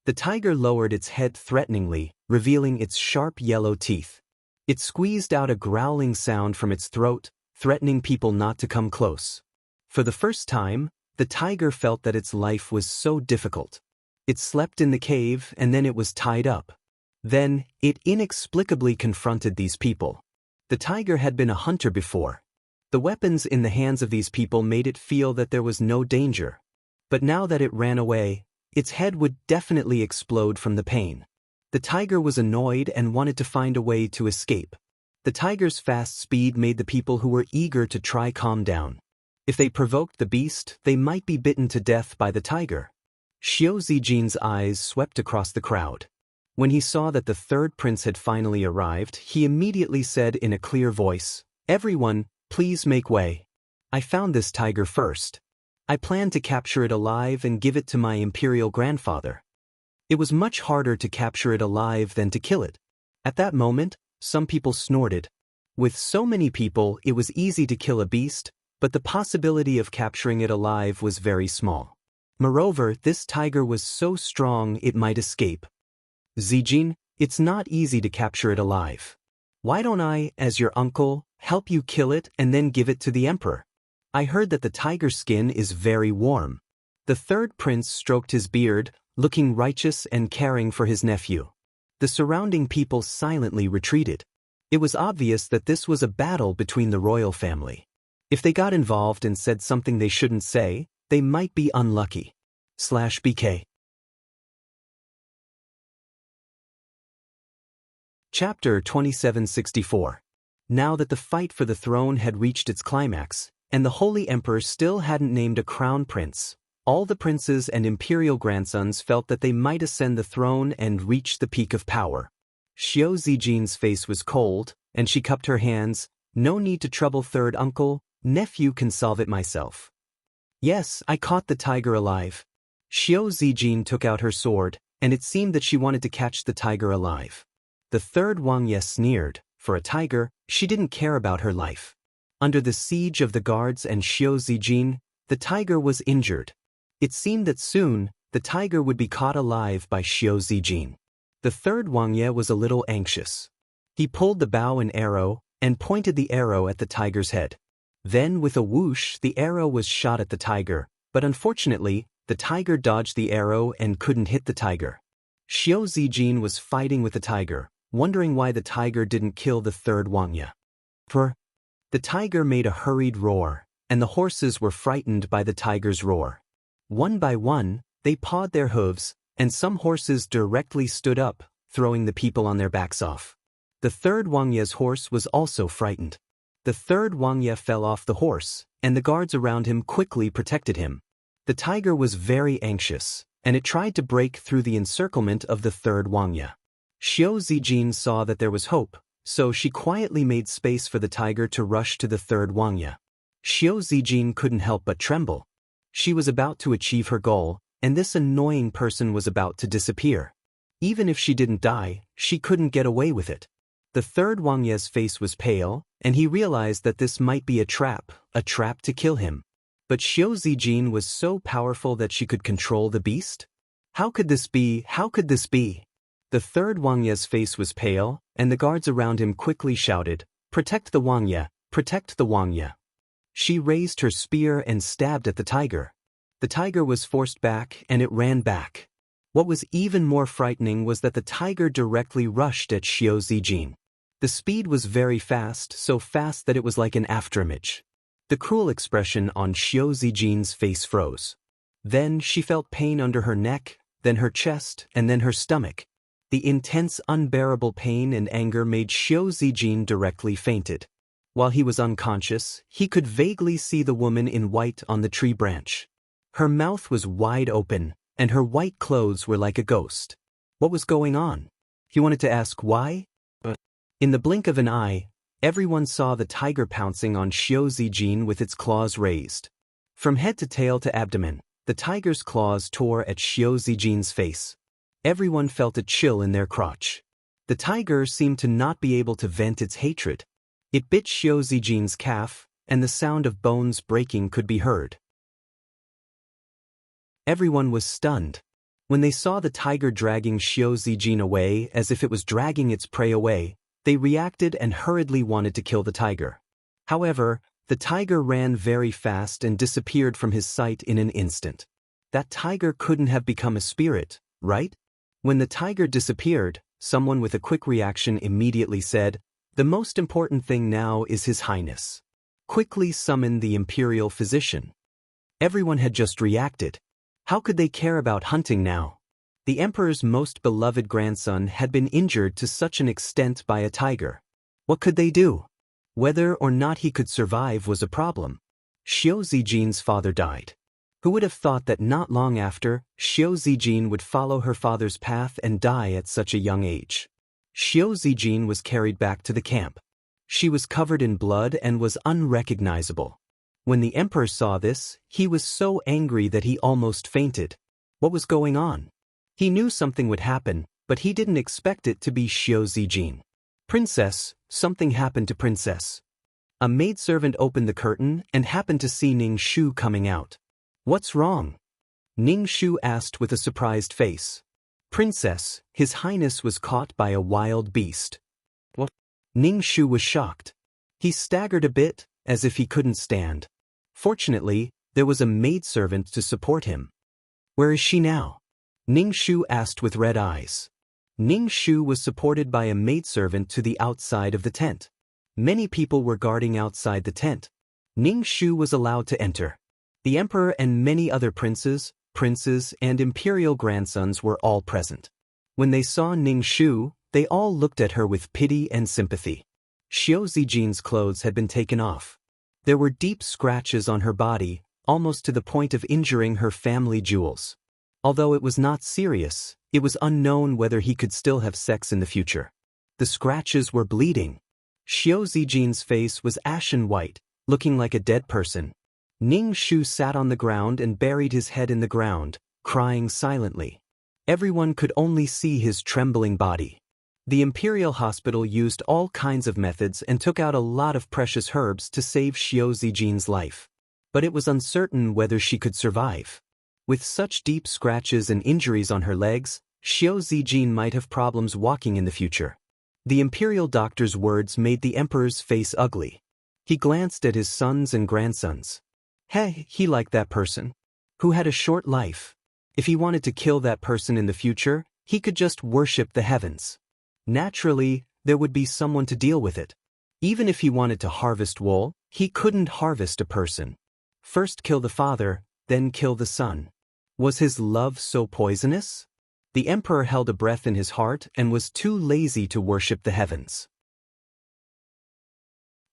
The tiger lowered its head threateningly, revealing its sharp yellow teeth. It squeezed out a growling sound from its throat, threatening people not to come close. For the first time, the tiger felt that its life was so difficult. It slept in the cave and then it was tied up. Then, it inexplicably confronted these people. The tiger had been a hunter before. The weapons in the hands of these people made it feel that there was no danger. But now that it ran away, its head would definitely explode from the pain. The tiger was annoyed and wanted to find a way to escape. The tiger's fast speed made the people who were eager to try calm down. If they provoked the beast, they might be bitten to death by the tiger. Xiu Zijin's eyes swept across the crowd. When he saw that the third prince had finally arrived, he immediately said in a clear voice, "Everyone, please make way. I found this tiger first. I plan to capture it alive and give it to my imperial grandfather." It was much harder to capture it alive than to kill it. At that moment, some people snorted. With so many people, it was easy to kill a beast, but the possibility of capturing it alive was very small. Moreover, this tiger was so strong it might escape. "Zijin, it's not easy to capture it alive. Why don't I, as your uncle, help you kill it and then give it to the emperor? I heard that the tiger's skin is very warm." The third prince stroked his beard, looking righteous and caring for his nephew. The surrounding people silently retreated. It was obvious that this was a battle between the royal family. If they got involved and said something they shouldn't say, they might be unlucky. /BK. Chapter 2764. Now that the fight for the throne had reached its climax, and the Holy Emperor still hadn't named a crown prince, all the princes and imperial grandsons felt that they might ascend the throne and reach the peak of power. Xiao Zijin's face was cold, and she cupped her hands. No need to trouble third uncle, nephew can solve it myself. Yes, I caught the tiger alive. Xiao Zijin took out her sword, and it seemed that she wanted to catch the tiger alive. The third Wang Ye sneered. For a tiger, she didn't care about her life. Under the siege of the guards and Xiao Zijin, the tiger was injured. It seemed that soon, the tiger would be caught alive by Xiao Zijin. The third Wang Ye was a little anxious. He pulled the bow and arrow, and pointed the arrow at the tiger's head. Then with a whoosh the arrow was shot at the tiger, but unfortunately, the tiger dodged the arrow and couldn't hit the tiger. Xiao Zijin was fighting with the tiger, wondering why the tiger didn't kill the third Wang Ye. The tiger made a hurried roar, and the horses were frightened by the tiger's roar. One by one, they pawed their hooves, and some horses directly stood up, throwing the people on their backs off. The third Wang Ye's horse was also frightened. The third Wang Ye fell off the horse, and the guards around him quickly protected him. The tiger was very anxious, and it tried to break through the encirclement of the third Wang Ye. Xiao Zijin saw that there was hope, so she quietly made space for the tiger to rush to the third Wang Ye. Xiao Zijin couldn't help but tremble. She was about to achieve her goal, and this annoying person was about to disappear. Even if she didn't die, she couldn't get away with it. The third Wang Ye's face was pale, and he realized that this might be a trap to kill him. But Xiao Zijin was so powerful that she could control the beast? How could this be? How could this be? The third Wang Ye's face was pale, and the guards around him quickly shouted, "Protect the Wang Ye! Protect the Wang Ye!" She raised her spear and stabbed at the tiger. The tiger was forced back, and it ran back. What was even more frightening was that the tiger directly rushed at Xiao Zijin. The speed was very fast, so fast that it was like an afterimage. The cruel expression on Xiao Zijin's face froze. Then she felt pain under her neck, then her chest, and then her stomach. The intense, unbearable pain and anger made Xiao Zijin directly fainted. While he was unconscious, he could vaguely see the woman in white on the tree branch. Her mouth was wide open, and her white clothes were like a ghost. What was going on? He wanted to ask why, but in the blink of an eye, everyone saw the tiger pouncing on Xiao Zijin with its claws raised. From head to tail to abdomen, the tiger's claws tore at Xiao Zijin's face. Everyone felt a chill in their crotch. The tiger seemed to not be able to vent its hatred. It bit Xiao Zijin's calf, and the sound of bones breaking could be heard. Everyone was stunned. When they saw the tiger dragging Xiao Zijin away as if it was dragging its prey away, they reacted and hurriedly wanted to kill the tiger. However, the tiger ran very fast and disappeared from his sight in an instant. That tiger couldn't have become a spirit, right? When the tiger disappeared, someone with a quick reaction immediately said, "The most important thing now is His Highness. Quickly summon the imperial physician." Everyone had just reacted. How could they care about hunting now? The emperor's most beloved grandson had been injured to such an extent by a tiger. What could they do? Whether or not he could survive was a problem. Xiao Zijin's father died. Who would have thought that not long after, Xiao Zijin would follow her father's path and die at such a young age? Xiao Zijin was carried back to the camp. She was covered in blood and was unrecognizable. When the emperor saw this, he was so angry that he almost fainted. What was going on? He knew something would happen, but he didn't expect it to be Xiao Zijin. "Princess, something happened to Princess." A maidservant opened the curtain and happened to see Ning Shu coming out. "What's wrong?" Ning Shu asked with a surprised face. "Princess, His Highness was caught by a wild beast." What? Ning Shu was shocked. He staggered a bit, as if he couldn't stand. Fortunately, there was a maidservant to support him. "Where is she now?" Ning Shu asked with red eyes. Ning Shu was supported by a maidservant to the outside of the tent. Many people were guarding outside the tent. Ning Shu was allowed to enter. The emperor and many other princes, and imperial grandsons were all present. When they saw Ning Shu, they all looked at her with pity and sympathy. Xiao Zijin's clothes had been taken off. There were deep scratches on her body, almost to the point of injuring her family jewels. Although it was not serious, it was unknown whether he could still have sex in the future. The scratches were bleeding. Xiao Zijin's face was ashen white, looking like a dead person. Ning Shu sat on the ground and buried his head in the ground, crying silently. Everyone could only see his trembling body. The imperial hospital used all kinds of methods and took out a lot of precious herbs to save Xiao Zijin's life. But it was uncertain whether she could survive. With such deep scratches and injuries on her legs, Xiao Zijin might have problems walking in the future. The imperial doctor's words made the emperor's face ugly. He glanced at his sons and grandsons. Hey, he liked that person, who had a short life. If he wanted to kill that person in the future, he could just worship the heavens. Naturally, there would be someone to deal with it. Even if he wanted to harvest wool, he couldn't harvest a person. First kill the father, then kill the son. Was his love so poisonous? The emperor held a breath in his heart and was too lazy to worship the heavens.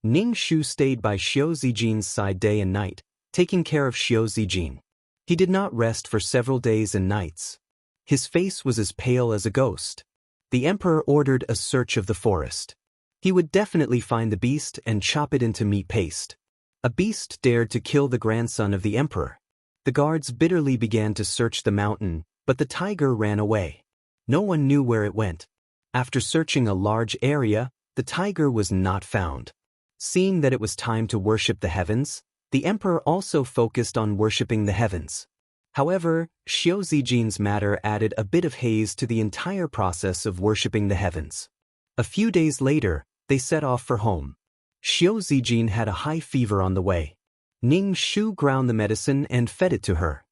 Ning Shu stayed by Xiao Zijin's side day and night, taking care of Xiao Zijin. He did not rest for several days and nights. His face was as pale as a ghost. The emperor ordered a search of the forest. He would definitely find the beast and chop it into meat paste. A beast dared to kill the grandson of the emperor. The guards bitterly began to search the mountain, but the tiger ran away. No one knew where it went. After searching a large area, the tiger was not found. Seeing that it was time to worship the heavens, the emperor also focused on worshipping the heavens. However, Xiao Zijin's matter added a bit of haze to the entire process of worshipping the heavens. A few days later, they set off for home. Xiao Zijin had a high fever on the way. Ning Shu ground the medicine and fed it to her.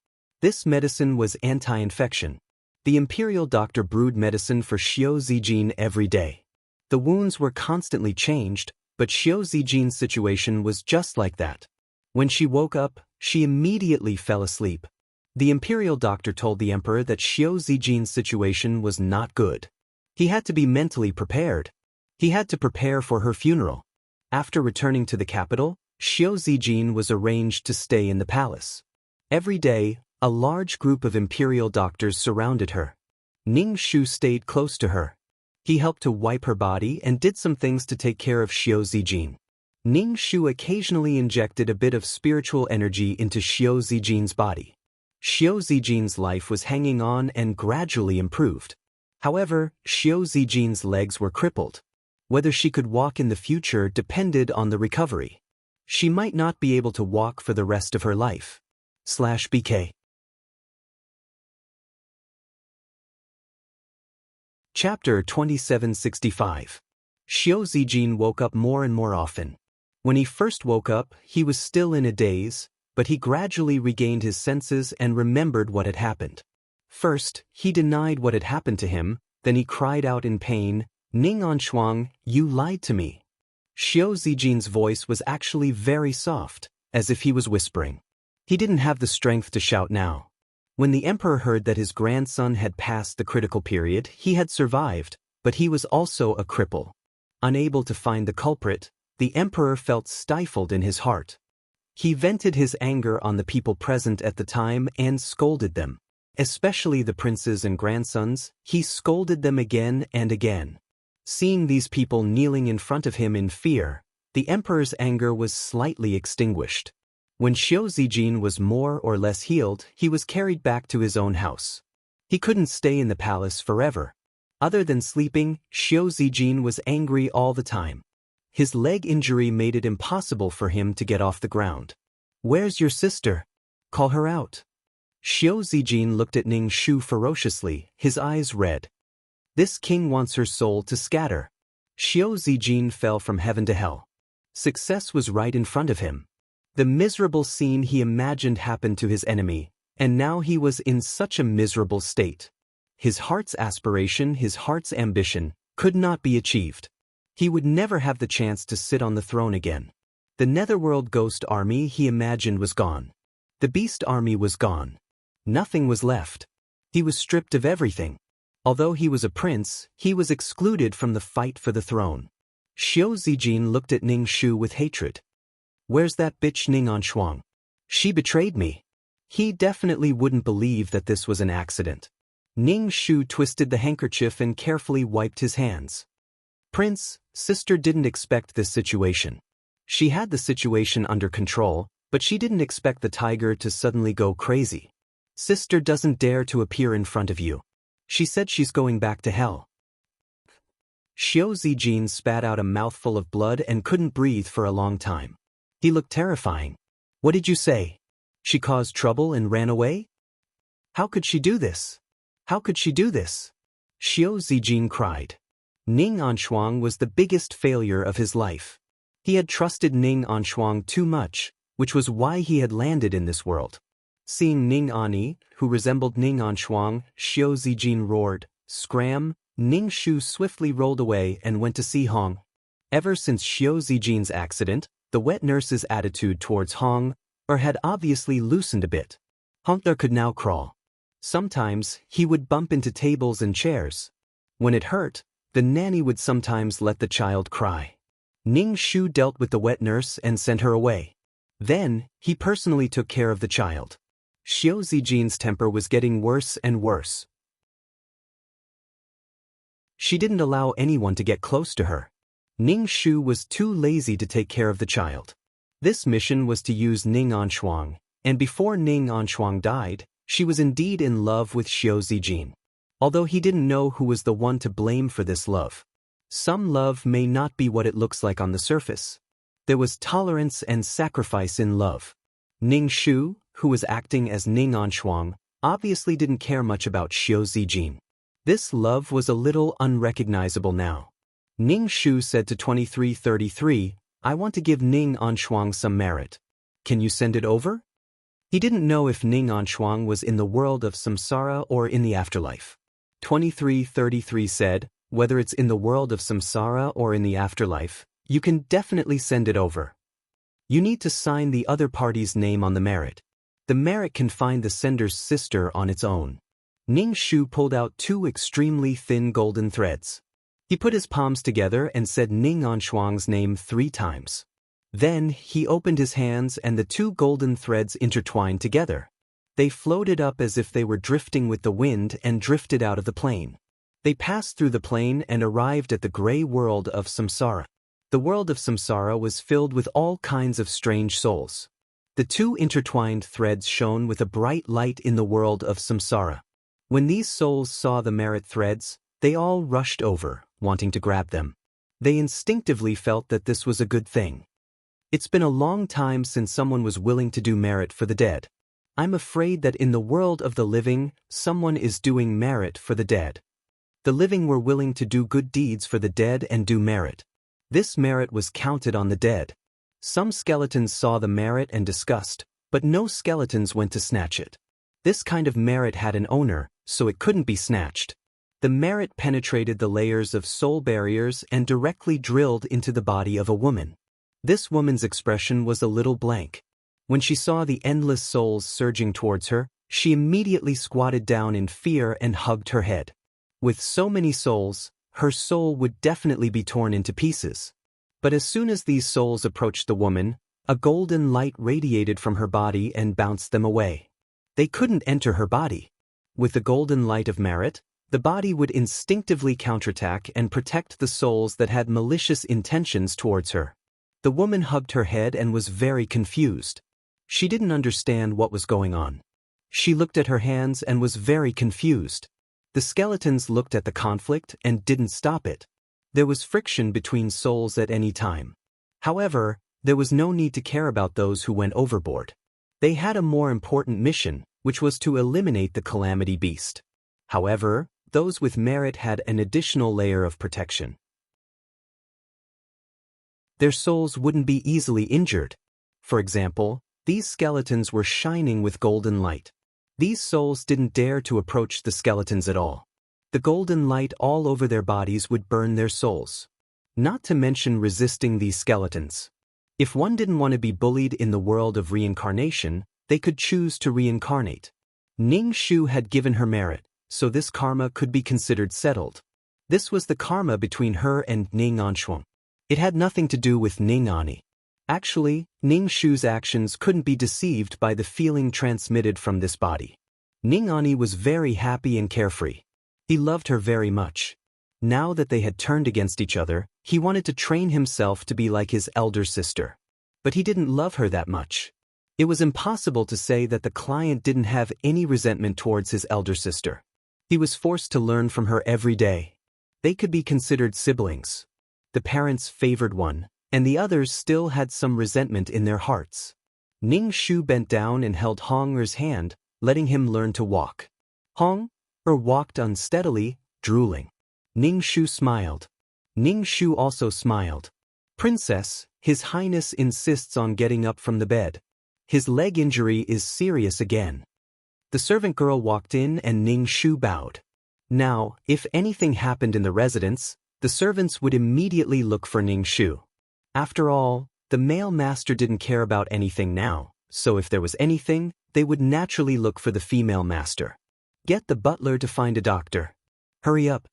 This medicine was anti-infection. The imperial doctor brewed medicine for Xiao Zijin every day. The wounds were constantly changed, but Xiao Zijin's situation was just like that. When she woke up, she immediately fell asleep. The imperial doctor told the emperor that Xiao Zijin's situation was not good. He had to be mentally prepared. He had to prepare for her funeral. After returning to the capital, Xiao Zijin was arranged to stay in the palace. Every day, a large group of imperial doctors surrounded her. Ning Shu stayed close to her. He helped to wipe her body and did some things to take care of Xiao Zijin. Ning Shu occasionally injected a bit of spiritual energy into Xiao Zijin's body. Xiao Zijin's life was hanging on and gradually improved. However, Xiao Zijin's legs were crippled. Whether she could walk in the future depended on the recovery. She might not be able to walk for the rest of her life. /BK Chapter 2765. Xiao Zijin woke up more and more often. When he first woke up, he was still in a daze, but he gradually regained his senses and remembered what had happened. First, he denied what had happened to him, then he cried out in pain, "Ning Anshuang, you lied to me." Xiao Zijin's voice was actually very soft, as if he was whispering. He didn't have the strength to shout now. When the emperor heard that his grandson had passed the critical period, he had survived, but he was also a cripple. Unable to find the culprit, the emperor felt stifled in his heart. He vented his anger on the people present at the time and scolded them. Especially the princes and grandsons, he scolded them again and again. Seeing these people kneeling in front of him in fear, the emperor's anger was slightly extinguished. When Xiao Zijin was more or less healed, he was carried back to his own house. He couldn't stay in the palace forever. Other than sleeping, Xiao Zijin was angry all the time. His leg injury made it impossible for him to get off the ground. "Where's your sister? Call her out." Xiao Zijin looked at Ning Shu ferociously, his eyes red. This king wants her soul to scatter. Xiao Zijin fell from heaven to hell. Success was right in front of him. The miserable scene he imagined happened to his enemy, and now he was in such a miserable state. His heart's aspiration, his heart's ambition, could not be achieved. He would never have the chance to sit on the throne again. The Netherworld ghost army he imagined was gone. The beast army was gone. Nothing was left. He was stripped of everything. Although he was a prince, he was excluded from the fight for the throne. Xiao Zijin looked at Ning Shu with hatred. Where's that bitch Ning Anshuang? She betrayed me. He definitely wouldn't believe that this was an accident. Ning Shu twisted the handkerchief and carefully wiped his hands. Prince, sister didn't expect this situation. She had the situation under control, but she didn't expect the tiger to suddenly go crazy. Sister doesn't dare to appear in front of you. She said she's going back to hell. Xiao Zijin spat out a mouthful of blood and couldn't breathe for a long time. He looked terrifying. What did you say? She caused trouble and ran away? How could she do this? How could she do this? Xiao Zijin cried. Ning Anshuang was the biggest failure of his life. He had trusted Ning Anshuang too much, which was why he had landed in this world. Seeing Ning Ani, who resembled Ning Anshuang, Xiao Zijin roared, "Scram!" Ning Shu swiftly rolled away and went to see Hong. Ever since Xiao Zijin's accident, the wet nurse's attitude towards Hong had obviously loosened a bit. Hong could now crawl. Sometimes, he would bump into tables and chairs. When it hurt, the nanny would sometimes let the child cry. Ning Shu dealt with the wet nurse and sent her away. Then, he personally took care of the child. Xiao Zijin's temper was getting worse and worse. She didn't allow anyone to get close to her. Ning Shu was too lazy to take care of the child. This mission was to use Ning Anshuang, and before Ning Anshuang died, she was indeed in love with Xiao Zijin. Although he didn't know who was the one to blame for this love. Some love may not be what it looks like on the surface. There was tolerance and sacrifice in love. Ning Shu, who was acting as Ning Anshuang, obviously didn't care much about Xiao Zijin. This love was a little unrecognizable now. Ning Shu said to 2333, "I want to give Ning Anshuang some merit. Can you send it over?" He didn't know if Ning Anshuang was in the world of samsara or in the afterlife. 2333 said, "Whether it's in the world of samsara or in the afterlife, you can definitely send it over. You need to sign the other party's name on the merit. The merit can find the sender's sister on its own." Ning Shu pulled out 2 extremely thin golden threads. He put his palms together and said Ning Anshuang's name 3 times. Then, he opened his hands and the 2 golden threads intertwined together. They floated up as if they were drifting with the wind and drifted out of the plane. They passed through the plane and arrived at the gray world of samsara. The world of samsara was filled with all kinds of strange souls. The 2 intertwined threads shone with a bright light in the world of samsara. When these souls saw the merit threads, they all rushed over, wanting to grab them. They instinctively felt that this was a good thing. It's been a long time since someone was willing to do merit for the dead. I'm afraid that in the world of the living, someone is doing merit for the dead. The living were willing to do good deeds for the dead and do merit. This merit was counted on the dead. Some skeletons saw the merit and disgust, but no skeletons went to snatch it. This kind of merit had an owner, so it couldn't be snatched. The merit penetrated the layers of soul barriers and directly drilled into the body of a woman. This woman's expression was a little blank. When she saw the endless souls surging towards her, she immediately squatted down in fear and hugged her head. With so many souls, her soul would definitely be torn into pieces. But as soon as these souls approached the woman, a golden light radiated from her body and bounced them away. They couldn't enter her body. With the golden light of merit, the body would instinctively counterattack and protect the souls that had malicious intentions towards her. The woman hugged her head and was very confused. She didn't understand what was going on. She looked at her hands and was very confused. The skeletons looked at the conflict and didn't stop it. There was friction between souls at any time. However, there was no need to care about those who went overboard. They had a more important mission, which was to eliminate the calamity beast. However, those with merit had an additional layer of protection. Their souls wouldn't be easily injured. For example, these skeletons were shining with golden light. These souls didn't dare to approach the skeletons at all. The golden light all over their bodies would burn their souls. Not to mention resisting these skeletons. If one didn't want to be bullied in the world of reincarnation, they could choose to reincarnate. Ning Shu had given her merit, so this karma could be considered settled. This was the karma between her and Ning Anshuang. It had nothing to do with Ning Ani. Actually, Ning Shu's actions couldn't be deceived by the feeling transmitted from this body. Ning Ani was very happy and carefree. He loved her very much. Now that they had turned against each other, he wanted to train himself to be like his elder sister. But he didn't love her that much. It was impossible to say that the client didn't have any resentment towards his elder sister. He was forced to learn from her every day. They could be considered siblings. The parents favored one, and the others still had some resentment in their hearts. Ning Shu bent down and held Hong Er's hand, letting him learn to walk. Hong Er walked unsteadily, drooling. Ning Shu smiled. Ning Shu also smiled. Princess, His Highness insists on getting up from the bed. His leg injury is serious again. The servant girl walked in and Ning Shu bowed. Now, if anything happened in the residence, the servants would immediately look for Ning Shu. After all, the male master didn't care about anything now, so if there was anything, they would naturally look for the female master. Get the butler to find a doctor. Hurry up.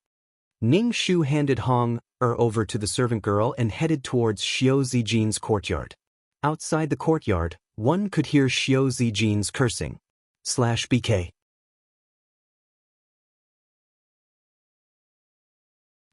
Ning Shu handed Hong Er over to the servant girl and headed towards Xiao Zijin's courtyard. Outside the courtyard, one could hear Xiao Zijin's cursing. /BK.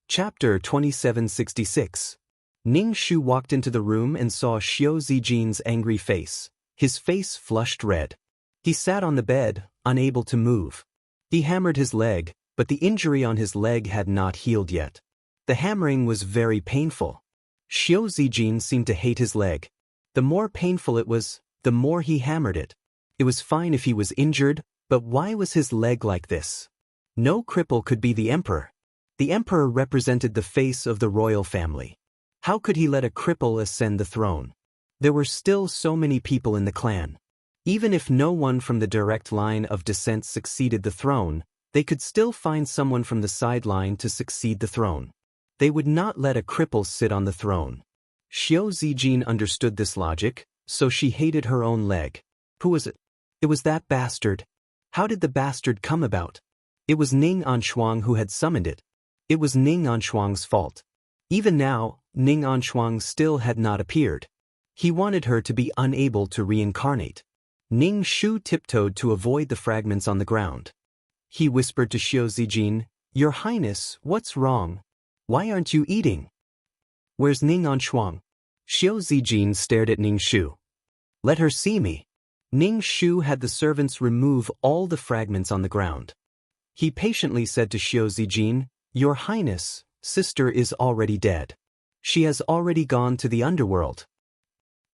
Chapter 2766. Ning Shu walked into the room and saw Xiao Zijin's angry face. His face flushed red. He sat on the bed, unable to move. He hammered his leg, but the injury on his leg had not healed yet. The hammering was very painful. Xiao Zijin seemed to hate his leg. The more painful it was, the more he hammered it. It was fine if he was injured, but why was his leg like this? No cripple could be the emperor. The emperor represented the face of the royal family. How could he let a cripple ascend the throne? There were still so many people in the clan. Even if no one from the direct line of descent succeeded the throne, they could still find someone from the sideline to succeed the throne. They would not let a cripple sit on the throne. Xiao Zijin understood this logic, so she hated her own leg. Who was it? It was that bastard. How did the bastard come about? It was Ning Anshuang who had summoned it. It was Ning Anshuang's fault. Even now, Ning Anshuang still had not appeared. He wanted her to be unable to reincarnate. Ning Shu tiptoed to avoid the fragments on the ground. He whispered to Xiao Zijin, "Your Highness, what's wrong? Why aren't you eating? Where's Ning Anshuang?" Xiao Zijin stared at Ning Shu. "Let her see me." Ning Shu had the servants remove all the fragments on the ground. He patiently said to Xiao Zijin, "Your Highness, sister is already dead. She has already gone to the underworld.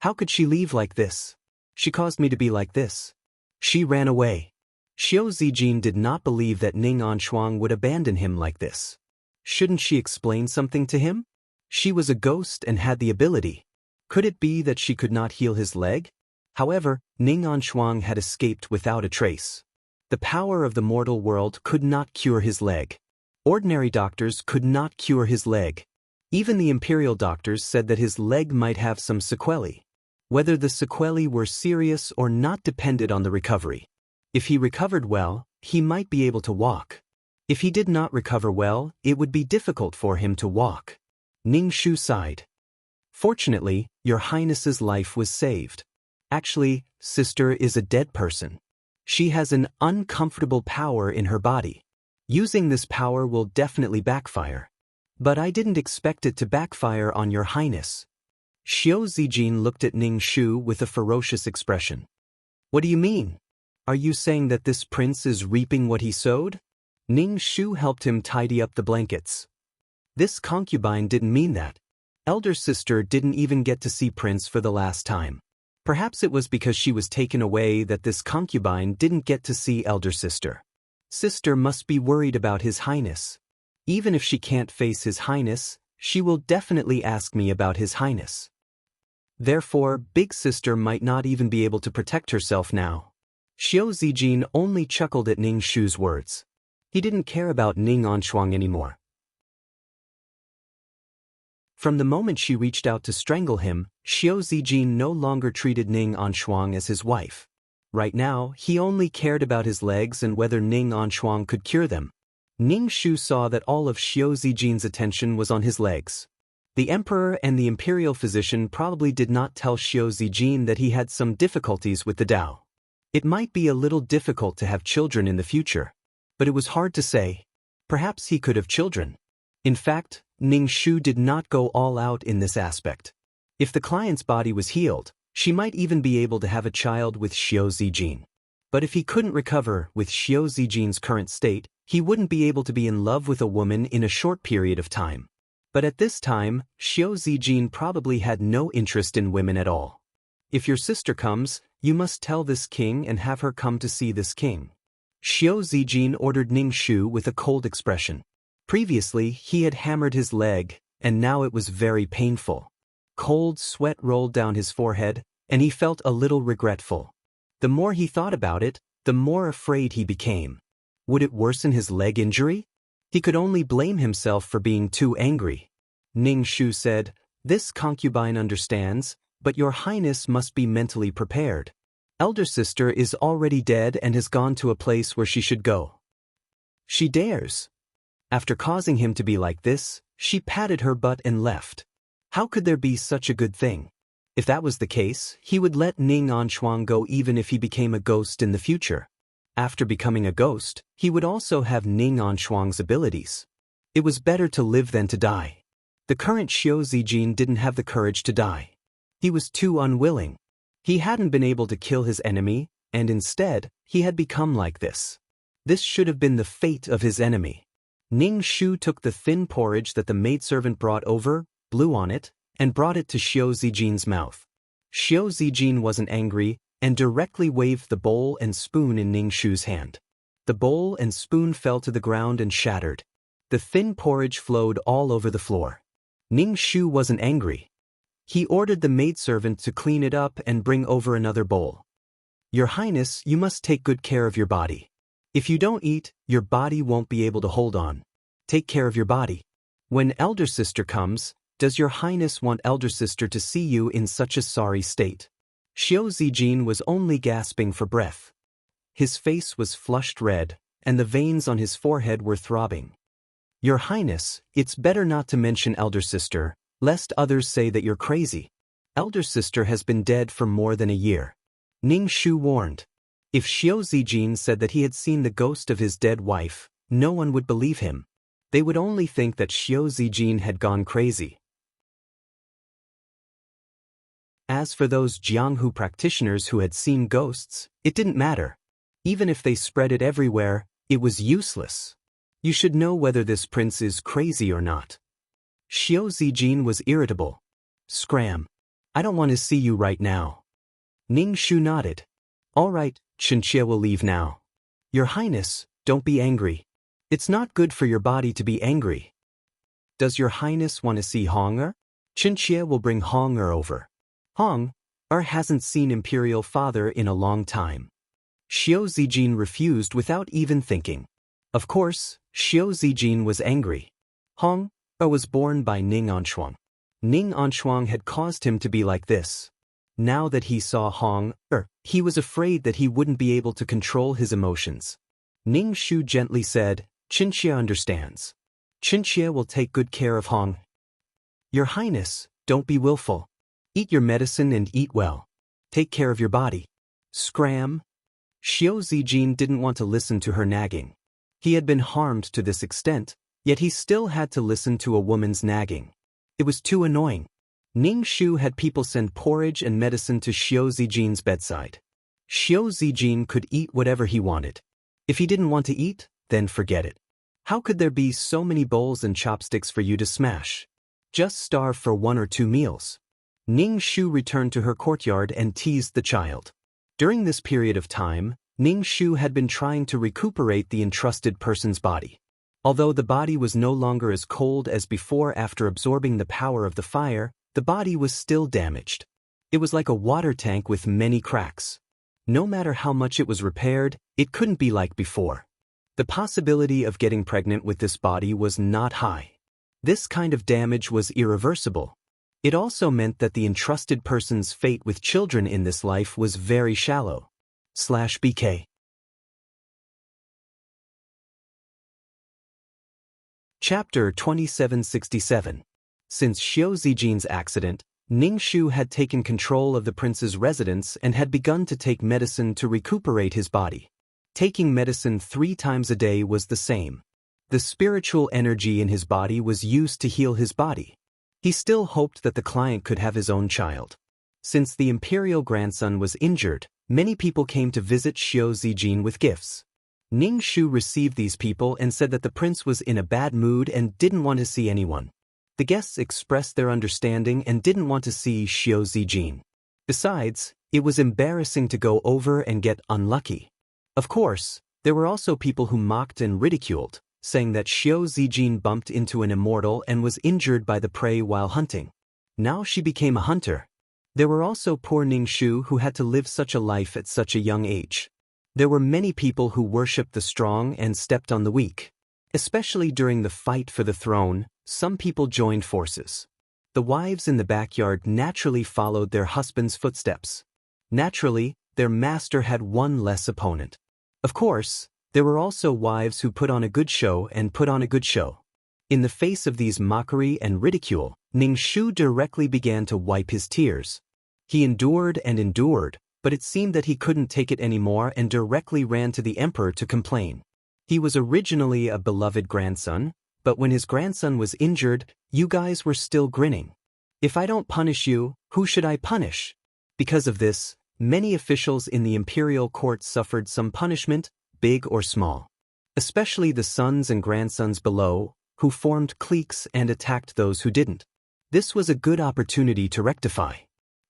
How could she leave like this? She caused me to be like this. She ran away." Xiao Zijin did not believe that Ning Anshuang would abandon him like this. Shouldn't she explain something to him? She was a ghost and had the ability. Could it be that she could not heal his leg? However, Ning Anshuang had escaped without a trace. The power of the mortal world could not cure his leg. Ordinary doctors could not cure his leg. Even the imperial doctors said that his leg might have some sequelae. Whether the sequelae were serious or not depended on the recovery. If he recovered well, he might be able to walk. If he did not recover well, it would be difficult for him to walk. Ning Shu sighed. "Fortunately, your Highness's life was saved. Actually, sister is a dead person. She has an uncomfortable power in her body. Using this power will definitely backfire. But I didn't expect it to backfire on your Highness." Xiao Zijin looked at Ning Shu with a ferocious expression. "What do you mean? Are you saying that this prince is reaping what he sowed?" Ning Shu helped him tidy up the blankets. This concubine didn't mean that. Elder sister didn't even get to see Prince for the last time. Perhaps it was because she was taken away that this concubine didn't get to see elder sister. Sister must be worried about His Highness. Even if she can't face His Highness, she will definitely ask me about His Highness. Therefore, big sister might not even be able to protect herself now. Xiao Zijin only chuckled at Ning Shu's words. He didn't care about Ning Anshuang anymore. From the moment she reached out to strangle him, Xiao Zijin no longer treated Ning Anshuang as his wife. Right now, he only cared about his legs and whether Ning Anshuang could cure them. Ning Shu saw that all of Xiao Zijin's attention was on his legs. The emperor and the imperial physician probably did not tell Xiao Zijin that he had some difficulties with the Tao. It might be a little difficult to have children in the future, but it was hard to say. Perhaps he could have children. In fact, Ning Shu did not go all out in this aspect. If the client's body was healed, she might even be able to have a child with Xiao Zijin. But if he couldn't recover with Xiao Zijin's current state, he wouldn't be able to be in love with a woman in a short period of time. But at this time, Xiao Zijin probably had no interest in women at all. If your sister comes, you must tell this king and have her come to see this king. Xiao Zijin ordered Ning Shu with a cold expression. Previously, he had hammered his leg, and now it was very painful. Cold sweat rolled down his forehead, and he felt a little regretful. The more he thought about it, the more afraid he became. Would it worsen his leg injury? He could only blame himself for being too angry. Ning Shu said, "This concubine understands, but your highness must be mentally prepared. Elder sister is already dead and has gone to a place where she should go. She dares." After causing him to be like this, she patted her butt and left. How could there be such a good thing? If that was the case, he would let Ning Anshuang go even if he became a ghost in the future. After becoming a ghost, he would also have Ning Anshuang's abilities. It was better to live than to die. The current Xiao Zijin didn't have the courage to die. He was too unwilling. He hadn't been able to kill his enemy, and instead, he had become like this. This should have been the fate of his enemy. Ning Shu took the thin porridge that the maidservant brought over, blew on it, and brought it to Xiao Zijin's mouth. Xiao Zijin wasn't angry, and directly waved the bowl and spoon in Ning Shu's hand. The bowl and spoon fell to the ground and shattered. The thin porridge flowed all over the floor. Ning Shu wasn't angry. He ordered the maidservant to clean it up and bring over another bowl. "Your Highness, you must take good care of your body. If you don't eat, your body won't be able to hold on. Take care of your body. When elder sister comes, does your Highness want elder sister to see you in such a sorry state?" Xiao Zijin was only gasping for breath. His face was flushed red, and the veins on his forehead were throbbing. "Your Highness, it's better not to mention elder sister, lest others say that you're crazy. Elder sister has been dead for more than a year." Ning Shu warned. If Xiao Zijin said that he had seen the ghost of his dead wife, no one would believe him. They would only think that Xiao Zijin had gone crazy. As for those Jianghu practitioners who had seen ghosts, it didn't matter. Even if they spread it everywhere, it was useless. You should know whether this prince is crazy or not. Xiao Zijin was irritable. "Scram. I don't want to see you right now." Ning Shu nodded. "All right, Chinchia will leave now." "Your Highness, don't be angry. It's not good for your body to be angry." "Does your Highness want to see Hong-er? Chinchia will bring Hong-er over." Hong-er hasn't seen Imperial Father in a long time. Xiao Zijin refused without even thinking. Of course, Xiao Zijin was angry. Hong-er was born by Ning Anshuang. Ning Anshuang had caused him to be like this. Now that he saw Hong-er, he was afraid that he wouldn't be able to control his emotions. Ning Shu gently said, "Chinchia understands. Chinchia will take good care of Hong." "Your Highness, don't be willful. Eat your medicine and eat well. Take care of your body." Scram. Xiao Zijin didn't want to listen to her nagging. He had been harmed to this extent, yet he still had to listen to a woman's nagging. It was too annoying. Ning Shu had people send porridge and medicine to Xiao Zijin's bedside. Xiao Zijin could eat whatever he wanted. If he didn't want to eat, then forget it. How could there be so many bowls and chopsticks for you to smash? Just starve for 1 or 2 meals. Ning Shu returned to her courtyard and teased the child. During this period of time, Ning Shu had been trying to recuperate the entrusted person's body. Although the body was no longer as cold as before after absorbing the power of the fire, the body was still damaged. It was like a water tank with many cracks. No matter how much it was repaired, it couldn't be like before. The possibility of getting pregnant with this body was not high. This kind of damage was irreversible. It also meant that the entrusted person's fate with children in this life was very shallow. /BK. Chapter 2767. Since Xiao Zijin's accident, Ning Shu had taken control of the prince's residence and had begun to take medicine to recuperate his body. Taking medicine 3 times a day was the same. The spiritual energy in his body was used to heal his body. He still hoped that the client could have his own child. Since the imperial grandson was injured, many people came to visit Xiao Zijin with gifts. Ning Shu received these people and said that the prince was in a bad mood and didn't want to see anyone. The guests expressed their understanding and didn't want to see Xiao Zijin. Besides, it was embarrassing to go over and get unlucky. Of course, there were also people who mocked and ridiculed, saying that Xiao Zijin bumped into an immortal and was injured by the prey while hunting. Now she became a hunter. There were also poor Ning Shu who had to live such a life at such a young age. There were many people who worshipped the strong and stepped on the weak. Especially during the fight for the throne, some people joined forces. The wives in the backyard naturally followed their husbands' footsteps. Naturally, their master had one less opponent. Of course, there were also wives who put on a good show and put on a good show. In the face of these mockery and ridicule, Ning Shu directly began to wipe his tears. He endured and endured, but it seemed that he couldn't take it anymore and directly ran to the emperor to complain. He was originally a beloved grandson, but when his grandson was injured, you guys were still grinning. If I don't punish you, who should I punish? Because of this, many officials in the imperial court suffered some punishment, big or small. Especially the sons and grandsons below, who formed cliques and attacked those who didn't. This was a good opportunity to rectify.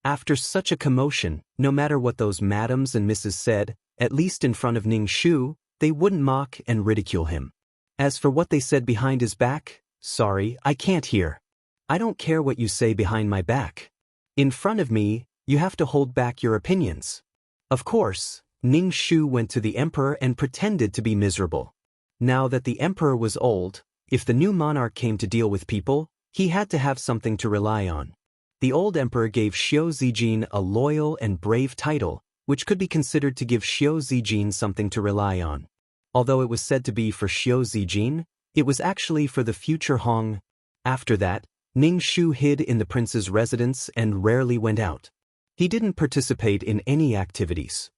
After such a commotion, no matter what those madams and misses said, at least in front of Ning Shu, they wouldn't mock and ridicule him. As for what they said behind his back, sorry, I can't hear. I don't care what you say behind my back. In front of me, you have to hold back your opinions. Of course, Ning Shu went to the emperor and pretended to be miserable. Now that the emperor was old, if the new monarch came to deal with people, he had to have something to rely on. The old emperor gave Xiao Zijin a loyal and brave title, which could be considered to give Xiao Zijin something to rely on. Although it was said to be for Xiao Zijin, it was actually for the future Hong. After that, Ning Shu hid in the prince's residence and rarely went out. He didn't participate in any activities.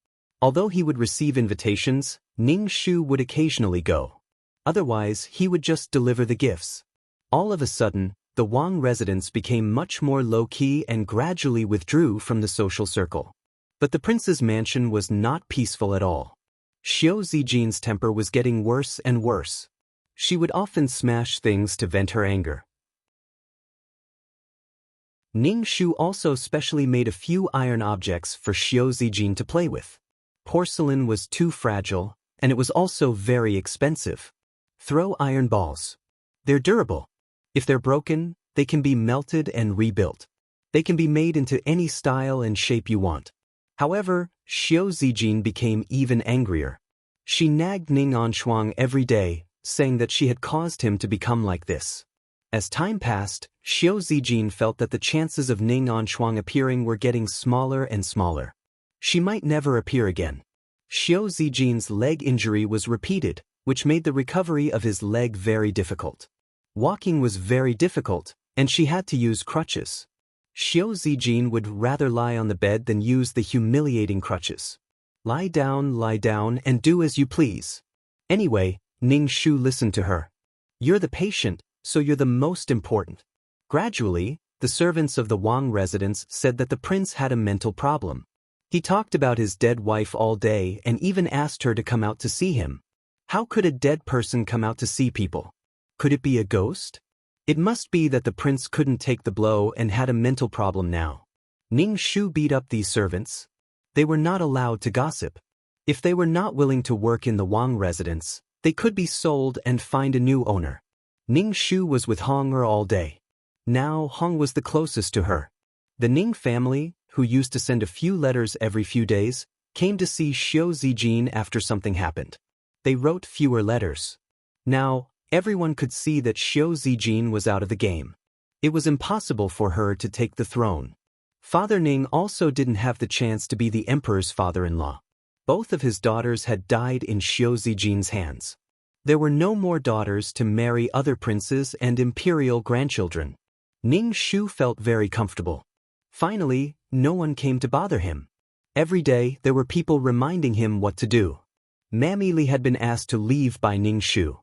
Although he would receive invitations, Ning Shu would occasionally go. Otherwise, he would just deliver the gifts. All of a sudden, the Wang residence became much more low-key and gradually withdrew from the social circle. But the prince's mansion was not peaceful at all. Xiao Zijin's temper was getting worse and worse. She would often smash things to vent her anger. Ning Shu also specially made a few iron objects for Xiao Zijin to play with. Porcelain was too fragile, and it was also very expensive. Throw iron balls. They're durable. If they're broken, they can be melted and rebuilt. They can be made into any style and shape you want. However, Xiao Zijin became even angrier. She nagged Ning Anshuang every day, saying that she had caused him to become like this. As time passed, Xiao Zijin felt that the chances of Ning Anshuang appearing were getting smaller and smaller. She might never appear again. Xiao Zijin's leg injury was repeated, which made the recovery of his leg very difficult. Walking was very difficult, and she had to use crutches. Xiao Zijin would rather lie on the bed than use the humiliating crutches. Lie down, and do as you please. Anyway, Ning Shu listened to her. You're the patient, so you're the most important. Gradually, the servants of the Wang residence said that the prince had a mental problem. He talked about his dead wife all day and even asked her to come out to see him. How could a dead person come out to see people? Could it be a ghost? It must be that the prince couldn't take the blow and had a mental problem now. Ning Shu beat up these servants. They were not allowed to gossip. If they were not willing to work in the Wang residence, they could be sold and find a new owner. Ning Shu was with Hong all day. Now Hong was the closest to her. The Ning family, who used to send a few letters every few days, came to see Xiao Zijin after something happened. They wrote fewer letters. Now, everyone could see that Xiao Zijin was out of the game. It was impossible for her to take the throne. Father Ning also didn't have the chance to be the emperor's father-in-law. Both of his daughters had died in Xiao Zijin's hands. There were no more daughters to marry other princes and imperial grandchildren. Ning Shu felt very comfortable. Finally, no one came to bother him. Every day, there were people reminding him what to do. Mammy Li had been asked to leave by Ning Shu.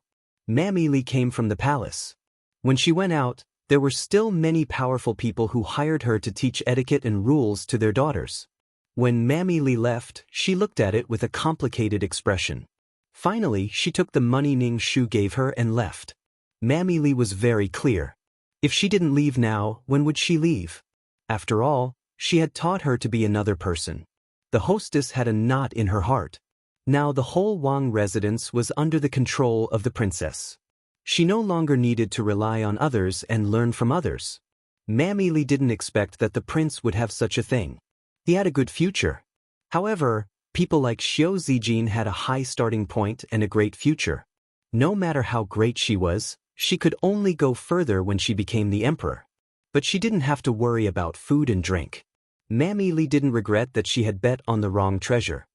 Mammy Li came from the palace. When she went out, there were still many powerful people who hired her to teach etiquette and rules to their daughters. When Mammy Li left, she looked at it with a complicated expression. Finally, she took the money Ning Shu gave her and left. Mammy Li was very clear. If she didn't leave now, when would she leave? After all, she had taught her to be another person. The hostess had a knot in her heart. Now the whole Wang residence was under the control of the princess. She no longer needed to rely on others and learn from others. Mammy Li didn't expect that the prince would have such a thing. He had a good future. However, people like Xiao Zijin had a high starting point and a great future. No matter how great she was, she could only go further when she became the emperor. But she didn't have to worry about food and drink. Mammy Li didn't regret that she had bet on the wrong treasure.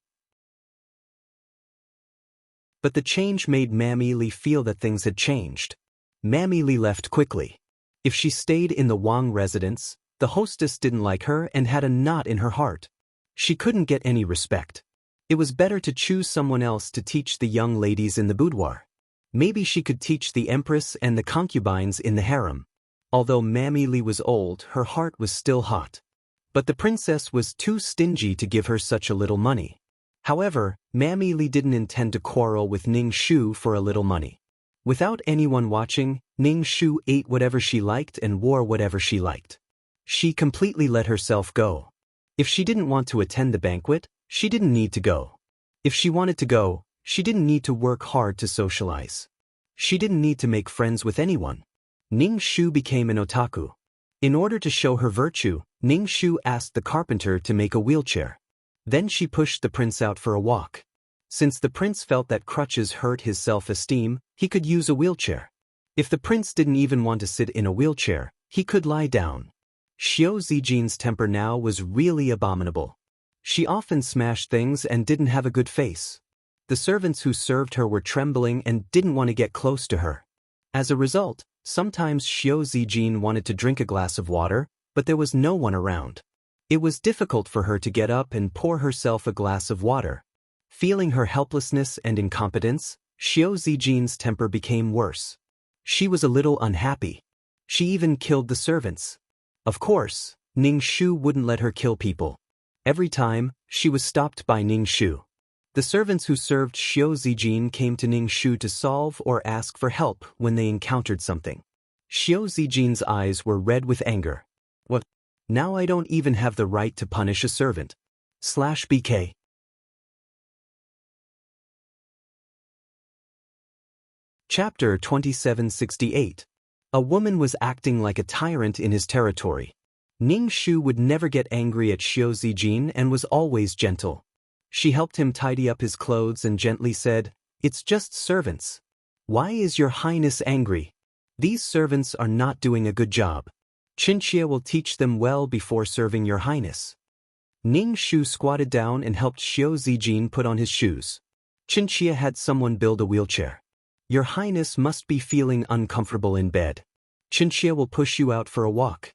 But the change made Mammy Li feel that things had changed. Mammy Li left quickly. If she stayed in the Wang residence, the hostess didn't like her and had a knot in her heart. She couldn't get any respect. It was better to choose someone else to teach the young ladies in the boudoir. Maybe she could teach the empress and the concubines in the harem. Although Mammy Li was old, her heart was still hot. But the princess was too stingy to give her such a little money. However, Mammy Li didn't intend to quarrel with Ning Shu for a little money. Without anyone watching, Ning Shu ate whatever she liked and wore whatever she liked. She completely let herself go. If she didn't want to attend the banquet, she didn't need to go. If she wanted to go, she didn't need to work hard to socialize. She didn't need to make friends with anyone. Ning Shu became an otaku. In order to show her virtue, Ning Shu asked the carpenter to make a wheelchair. Then she pushed the prince out for a walk. Since the prince felt that crutches hurt his self-esteem, he could use a wheelchair. If the prince didn't even want to sit in a wheelchair, he could lie down. Xiao Zijin's temper now was really abominable. She often smashed things and didn't have a good face. The servants who served her were trembling and didn't want to get close to her. As a result, sometimes Xiao Zijin wanted to drink a glass of water, but there was no one around. It was difficult for her to get up and pour herself a glass of water. Feeling her helplessness and incompetence, Xiao Zijin's temper became worse. She was a little unhappy. She even killed the servants. Of course, Ning Shu wouldn't let her kill people. Every time, she was stopped by Ning Shu. The servants who served Xiao Zijin came to Ning Shu to solve or ask for help when they encountered something. Xiao Zijin's eyes were red with anger. What? Now I don't even have the right to punish a servant. /BK. Chapter 2768. A woman was acting like a tyrant in his territory. Ning Shu would never get angry at Xiao Zijin and was always gentle. She helped him tidy up his clothes and gently said, "It's just servants. Why is your highness angry? These servants are not doing a good job. Qinxie will teach them well before serving your highness." Ning Shu squatted down and helped Xiao Zijin put on his shoes. Qinxie had someone build a wheelchair. "Your highness must be feeling uncomfortable in bed. Qinxie will push you out for a walk."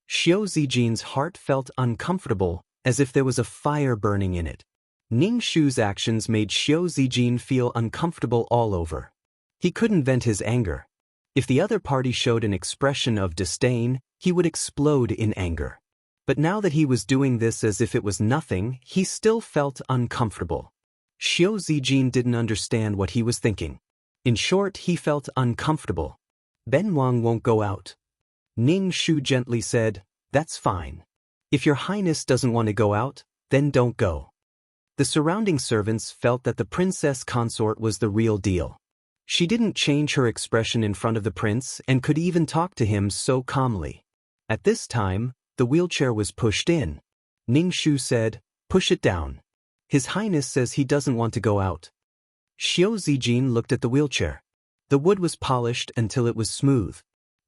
Xiao Zijin's heart felt uncomfortable, as if there was a fire burning in it. Ning Shu's actions made Xiao Zijin feel uncomfortable all over. He couldn't vent his anger. If the other party showed an expression of disdain, he would explode in anger. But now that he was doing this as if it was nothing, he still felt uncomfortable. Xiao Zijin didn't understand what he was thinking. In short, he felt uncomfortable. "Ben Wang won't go out." Ning Shu gently said, "That's fine. If your highness doesn't want to go out, then don't go." The surrounding servants felt that the princess consort was the real deal. She didn't change her expression in front of the prince and could even talk to him so calmly. At this time, the wheelchair was pushed in. Ning Shu said, "Push it down." His Highness says he doesn't want to go out. Xiao Zijin looked at the wheelchair. The wood was polished until it was smooth.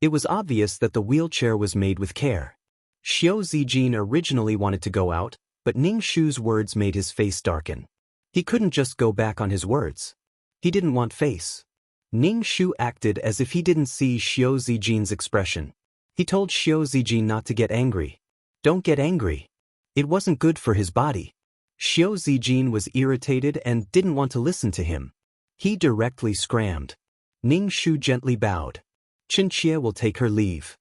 It was obvious that the wheelchair was made with care. Xiao Zijin originally wanted to go out, but Ning Shu's words made his face darken. He couldn't just go back on his words. He didn't want face. Ning Shu acted as if he didn't see Xiao Zijin's expression. He told Xiao Zijin not to get angry. Don't get angry. It wasn't good for his body. Xiao Zijin was irritated and didn't want to listen to him. He directly scrammed. Ning Shu gently bowed. Qinxie will take her leave.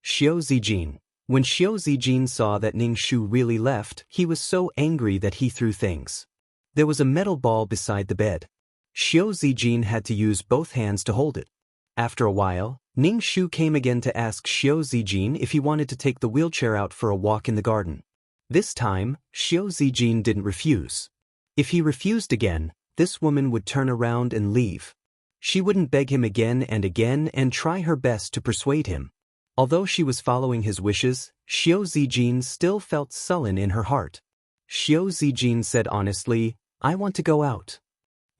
Xiao Zijin. When Xiao Zijin saw that Ning Shu really left, he was so angry that he threw things. There was a metal ball beside the bed. Xiao Zijin had to use both hands to hold it. After a while, Ning Shu came again to ask Xiao Zijin if he wanted to take the wheelchair out for a walk in the garden. This time, Xiao Zijin didn't refuse. If he refused again, this woman would turn around and leave. She wouldn't beg him again and try her best to persuade him. Although she was following his wishes, Xiao Zijin still felt sullen in her heart. Xiao Zijin said honestly, I want to go out.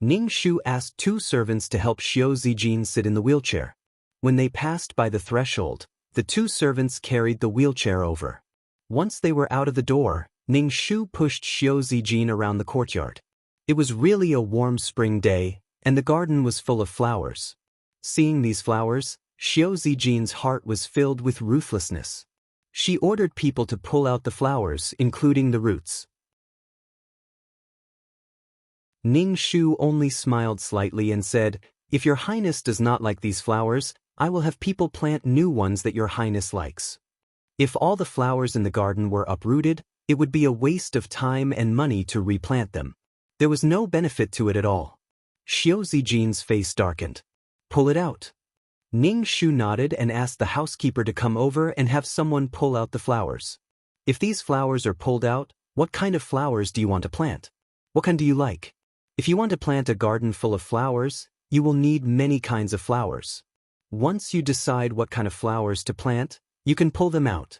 Ning Shu asked 2 servants to help Xiao Zijin sit in the wheelchair. When they passed by the threshold, the 2 servants carried the wheelchair over. Once they were out of the door, Ning Shu pushed Xiao Zijin around the courtyard. It was really a warm spring day, and the garden was full of flowers. Seeing these flowers, Xiao Zijin's heart was filled with ruthlessness. She ordered people to pull out the flowers, including the roots. Ning Shu only smiled slightly and said, If your Highness does not like these flowers, I will have people plant new ones that your Highness likes. If all the flowers in the garden were uprooted, it would be a waste of time and money to replant them. There was no benefit to it at all. Xiao Zijin's face darkened. Pull it out. Ning Shu nodded and asked the housekeeper to come over and have someone pull out the flowers. If these flowers are pulled out, what kind of flowers do you want to plant? What kind do you like? If you want to plant a garden full of flowers, you will need many kinds of flowers. Once you decide what kind of flowers to plant, you can pull them out.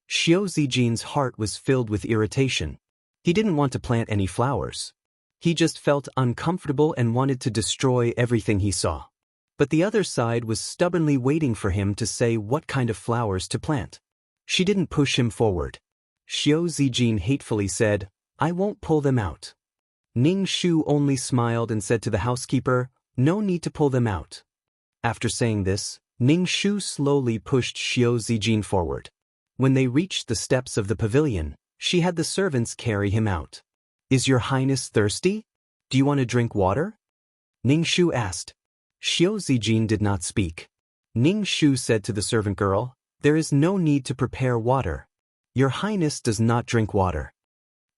Xiao Zijin's heart was filled with irritation. He didn't want to plant any flowers. He just felt uncomfortable and wanted to destroy everything he saw. But the other side was stubbornly waiting for him to say what kind of flowers to plant. She didn't push him forward. Xiao Zijin hatefully said, I won't pull them out. Ning Shu only smiled and said to the housekeeper, No need to pull them out. After saying this, Ning Shu slowly pushed Xiao Zijin forward. When they reached the steps of the pavilion, she had the servants carry him out. Is your Highness thirsty? Do you want to drink water? Ning Shu asked. Xiao Zijin did not speak. Ning Shu said to the servant girl, There is no need to prepare water. Your Highness does not drink water.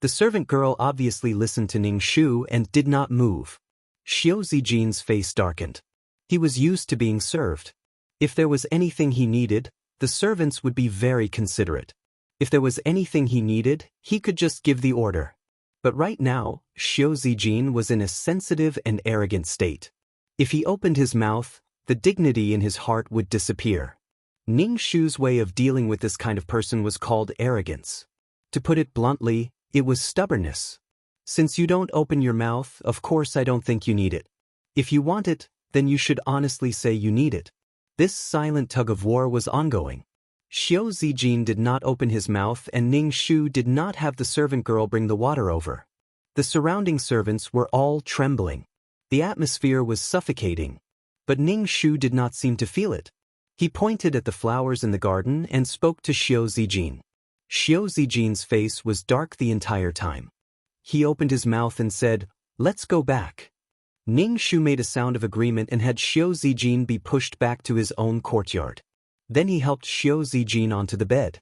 The servant girl obviously listened to Ning Shu and did not move. Xiao Zijin's face darkened. He was used to being served. If there was anything he needed, the servants would be very considerate. If there was anything he needed, he could just give the order. But right now, Xiao Zijin was in a sensitive and arrogant state. If he opened his mouth, the dignity in his heart would disappear. Ning Shu's way of dealing with this kind of person was called arrogance. To put it bluntly, it was stubbornness. Since you don't open your mouth, of course I don't think you need it. If you want it, then you should honestly say you need it. This silent tug-of-war was ongoing. Xiao Zijin did not open his mouth and Ning Shu did not have the servant girl bring the water over. The surrounding servants were all trembling. The atmosphere was suffocating. But Ning Shu did not seem to feel it. He pointed at the flowers in the garden and spoke to Xiao Zijin. Xiao Zijin's face was dark the entire time. He opened his mouth and said, Let's go back. Ning Shu made a sound of agreement and had Xiao Zijin be pushed back to his own courtyard. Then he helped Xiao Zijin onto the bed.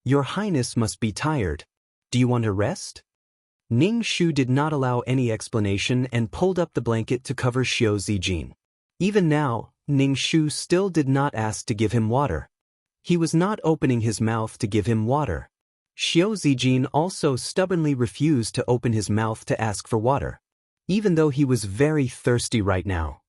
Your Highness must be tired. Do you want to rest? Ning Shu did not allow any explanation and pulled up the blanket to cover Xiao Zijin. Even now, Ning Shu still did not ask to give him water. He was not opening his mouth to give him water. Xiao Zijin also stubbornly refused to open his mouth to ask for water, even though he was very thirsty right now.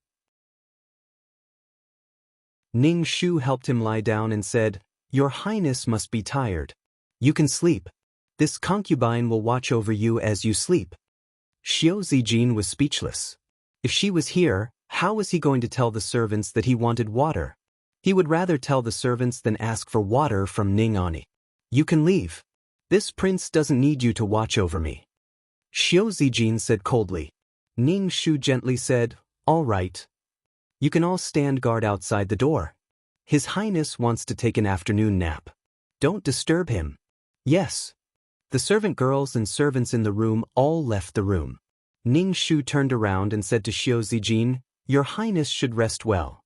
Ning Shu helped him lie down and said, Your Highness must be tired. You can sleep. This concubine will watch over you as you sleep. Xiao Zijin was speechless. If she was here, how was he going to tell the servants that he wanted water? He would rather tell the servants than ask for water from Ning Ani. You can leave. This prince doesn't need you to watch over me. Xiao Zijin said coldly. Ning Shu gently said, all right. You can all stand guard outside the door. His Highness wants to take an afternoon nap. Don't disturb him. Yes. The servant girls and servants in the room all left the room. Ning Shu turned around and said to Xiao Zijin, Your Highness should rest well.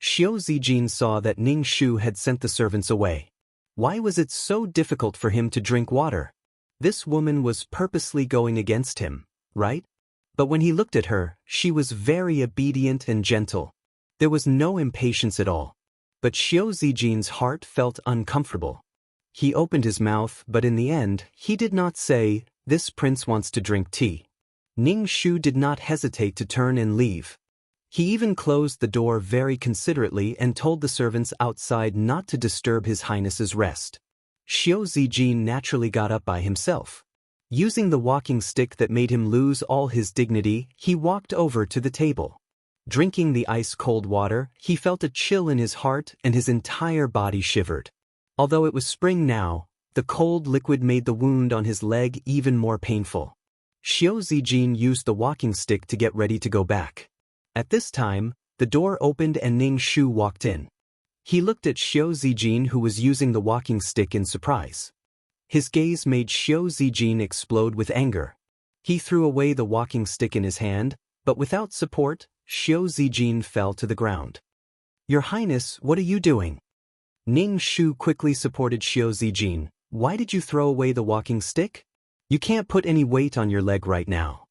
Xiao Zijin saw that Ning Shu had sent the servants away. Why was it so difficult for him to drink water? This woman was purposely going against him, right? But when he looked at her, she was very obedient and gentle. There was no impatience at all. But Xiao Zijin's heart felt uncomfortable. He opened his mouth, but in the end, he did not say, This prince wants to drink tea. Ning Shu did not hesitate to turn and leave. He even closed the door very considerately and told the servants outside not to disturb His Highness's rest. Xiao Zijin naturally got up by himself. Using the walking stick that made him lose all his dignity, he walked over to the table. Drinking the ice-cold water, he felt a chill in his heart and his entire body shivered. Although it was spring now, the cold liquid made the wound on his leg even more painful. Xiao Zijin used the walking stick to get ready to go back. At this time, the door opened and Ning Shu walked in. He looked at Xiao Zijin, who was using the walking stick, in surprise. His gaze made Xiao Zijin explode with anger. He threw away the walking stick in his hand, but without support, Xiao Zijin fell to the ground. Your Highness, what are you doing? Ning Shu quickly supported Xiao Zijin. Why did you throw away the walking stick? You can't put any weight on your leg right now.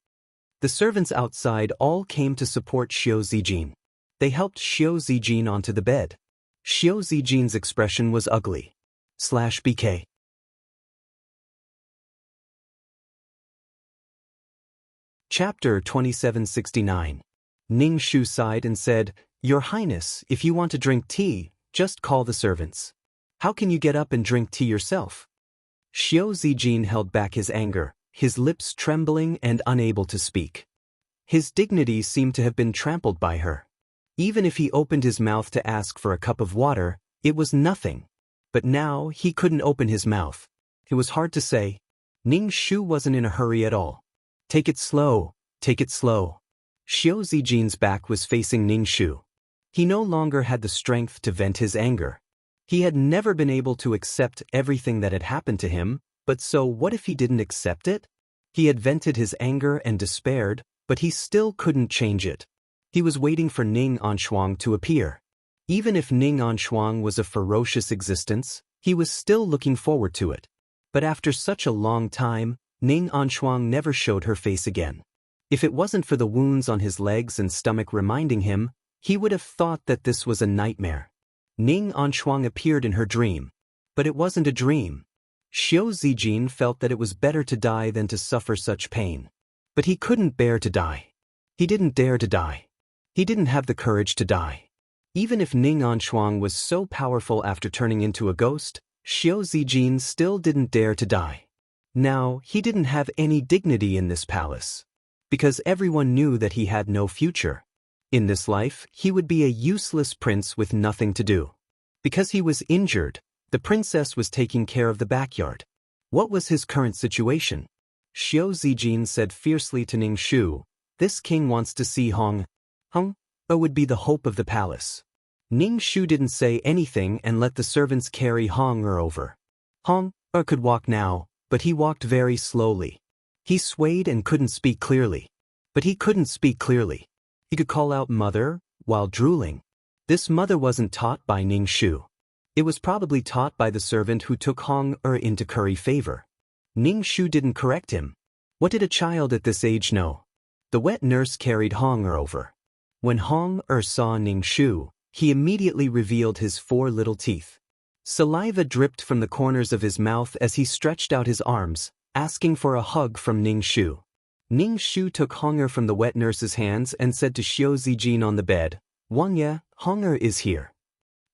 The servants outside all came to support Xiao Zijin. They helped Xiao Zijin onto the bed. Xiao Zijin's expression was ugly. /BK. Chapter 2769. Ning Shu sighed and said, Your Highness, if you want to drink tea, just call the servants. How can you get up and drink tea yourself? Xiao Zijin held back his anger, his lips trembling and unable to speak. His dignity seemed to have been trampled by her. Even if he opened his mouth to ask for a cup of water, it was nothing. But now he couldn't open his mouth. It was hard to say. Ning Shu wasn't in a hurry at all. Take it slow, take it slow. Xiao Zijin's back was facing Ning Shu. He no longer had the strength to vent his anger. He had never been able to accept everything that had happened to him, but so what if he didn't accept it? He had vented his anger and despaired, but he still couldn't change it. He was waiting for Ning Anshuang to appear. Even if Ning Anshuang was a ferocious existence, he was still looking forward to it. But after such a long time, Ning Anshuang never showed her face again. If it wasn't for the wounds on his legs and stomach reminding him, he would have thought that this was a nightmare. Ning Anshuang appeared in her dream. But it wasn't a dream. Xiao Zijin felt that it was better to die than to suffer such pain. But he couldn't bear to die. He didn't dare to die. He didn't have the courage to die. Even if Ning Anshuang was so powerful after turning into a ghost, Xiao Zijin still didn't dare to die. Now, he didn't have any dignity in this palace. Because everyone knew that he had no future. In this life, he would be a useless prince with nothing to do. Because he was injured, the princess was taking care of the backyard. What was his current situation? Xiao Zijin said fiercely to Ning Shu, This king wants to see Hong would be the hope of the palace. Ning Shu didn't say anything and let the servants carry Hong over. Hong could walk now, but he walked very slowly. He swayed and couldn't speak clearly. But he couldn't speak clearly. He could call out mother, while drooling. This mother wasn't taught by Ning Shu. It was probably taught by the servant who took Hong into curry favor. Ning Shu didn't correct him. What did a child at this age know? The wet nurse carried Hong over. When Hong saw Ning Shu, he immediately revealed his 4 little teeth. Saliva dripped from the corners of his mouth as he stretched out his arms, asking for a hug from Ning Shu. Ning Shu took Hong from the wet nurse's hands and said to Xiao Zijin on the bed, Wang Ye, Hong is here.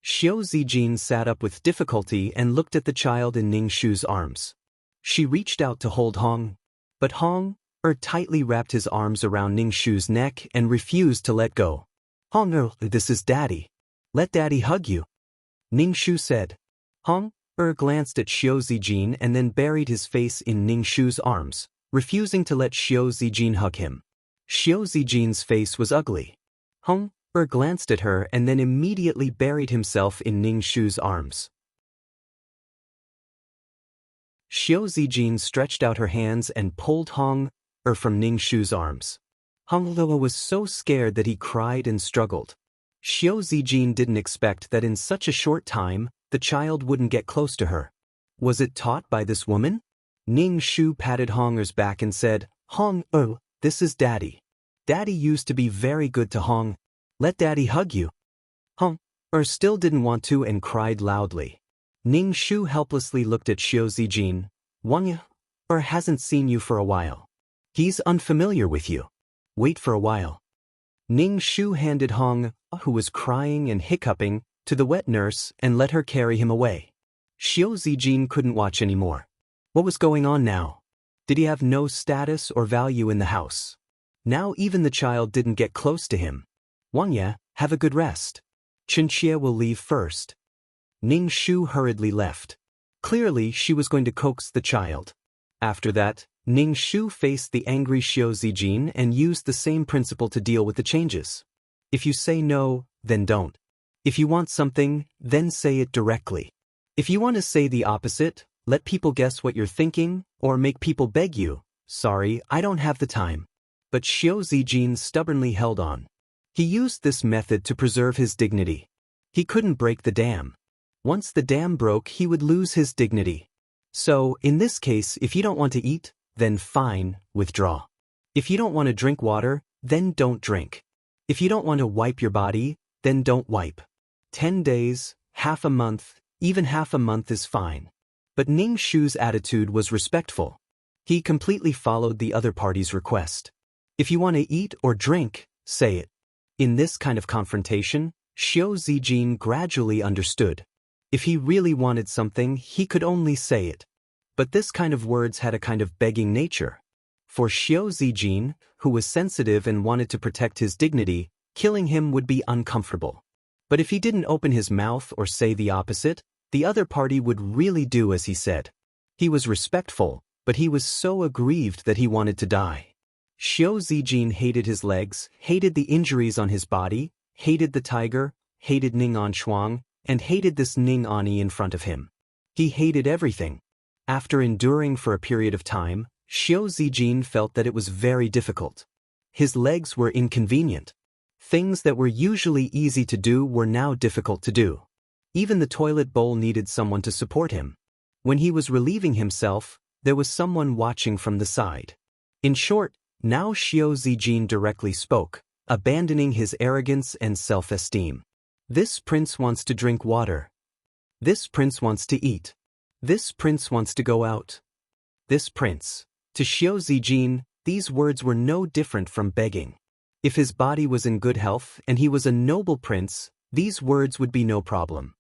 Xiao Zijin sat up with difficulty and looked at the child in Ning Shu's arms. She reached out to hold Hong. But Hong tightly wrapped his arms around Ning Shu's neck and refused to let go. Hong, this is Daddy. Let Daddy hug you. Ning Shu said. Hong glanced at Xiao Zijin and then buried his face in Ning Shu's arms, refusing to let Xiao Zijin hug him. Xiao Zijin's face was ugly. Hong glanced at her and then immediately buried himself in Ning Shu's arms. Xiao Zijin stretched out her hands and pulled Hong from Ning Shu's arms. Hong Luo was so scared that he cried and struggled. Xiao Zijin didn't expect that in such a short time, the child wouldn't get close to her. Was it taught by this woman? Ning Shu patted Honger's back and said, Hong, this is Daddy. Daddy used to be very good to Hong. Let Daddy hug you. Hong still didn't want to and cried loudly. Ning Shu helplessly looked at Xiao Zijin. Wang hasn't seen you for a while. He's unfamiliar with you. Wait for a while. Ning Shu handed Hong, who was crying and hiccuping, to the wet nurse and let her carry him away. Xiao Zijin couldn't watch anymore. What was going on now? Did he have no status or value in the house? Now even the child didn't get close to him. Wang Ye, have a good rest. Chen Xie will leave first. Ning Shu hurriedly left. Clearly she was going to coax the child. After that, Ning Shu faced the angry Xiao Zijin and used the same principle to deal with the changes. If you say no, then don't. If you want something, then say it directly. If you want to say the opposite, let people guess what you're thinking, or make people beg you, sorry, I don't have the time. But Xiao Zijin stubbornly held on. He used this method to preserve his dignity. He couldn't break the dam. Once the dam broke, he would lose his dignity. So, in this case, if you don't want to eat, then fine, withdraw. If you don't want to drink water, then don't drink. If you don't want to wipe your body, then don't wipe. 10 days, half a month, even half a month is fine. But Ning Shu's attitude was respectful. He completely followed the other party's request. If you want to eat or drink, say it. In this kind of confrontation, Xiao Zijin gradually understood. If he really wanted something, he could only say it. But this kind of words had a kind of begging nature. For Xiao Zijin, who was sensitive and wanted to protect his dignity, killing him would be uncomfortable. But if he didn't open his mouth or say the opposite, the other party would really do as he said. He was respectful, but he was so aggrieved that he wanted to die. Xiao Zijin hated his legs, hated the injuries on his body, hated the tiger, hated Ning Anshuang, and hated this Ning Ani in front of him. He hated everything. After enduring for a period of time, Xiao Zijin felt that it was very difficult. His legs were inconvenient. Things that were usually easy to do were now difficult to do. Even the toilet bowl needed someone to support him. When he was relieving himself, there was someone watching from the side. In short, now Xiao Zijin directly spoke, abandoning his arrogance and self-esteem. This prince wants to drink water. This prince wants to eat. This prince wants to go out. This prince. To Xiao Zijin, these words were no different from begging. If his body was in good health and he was a noble prince, these words would be no problem.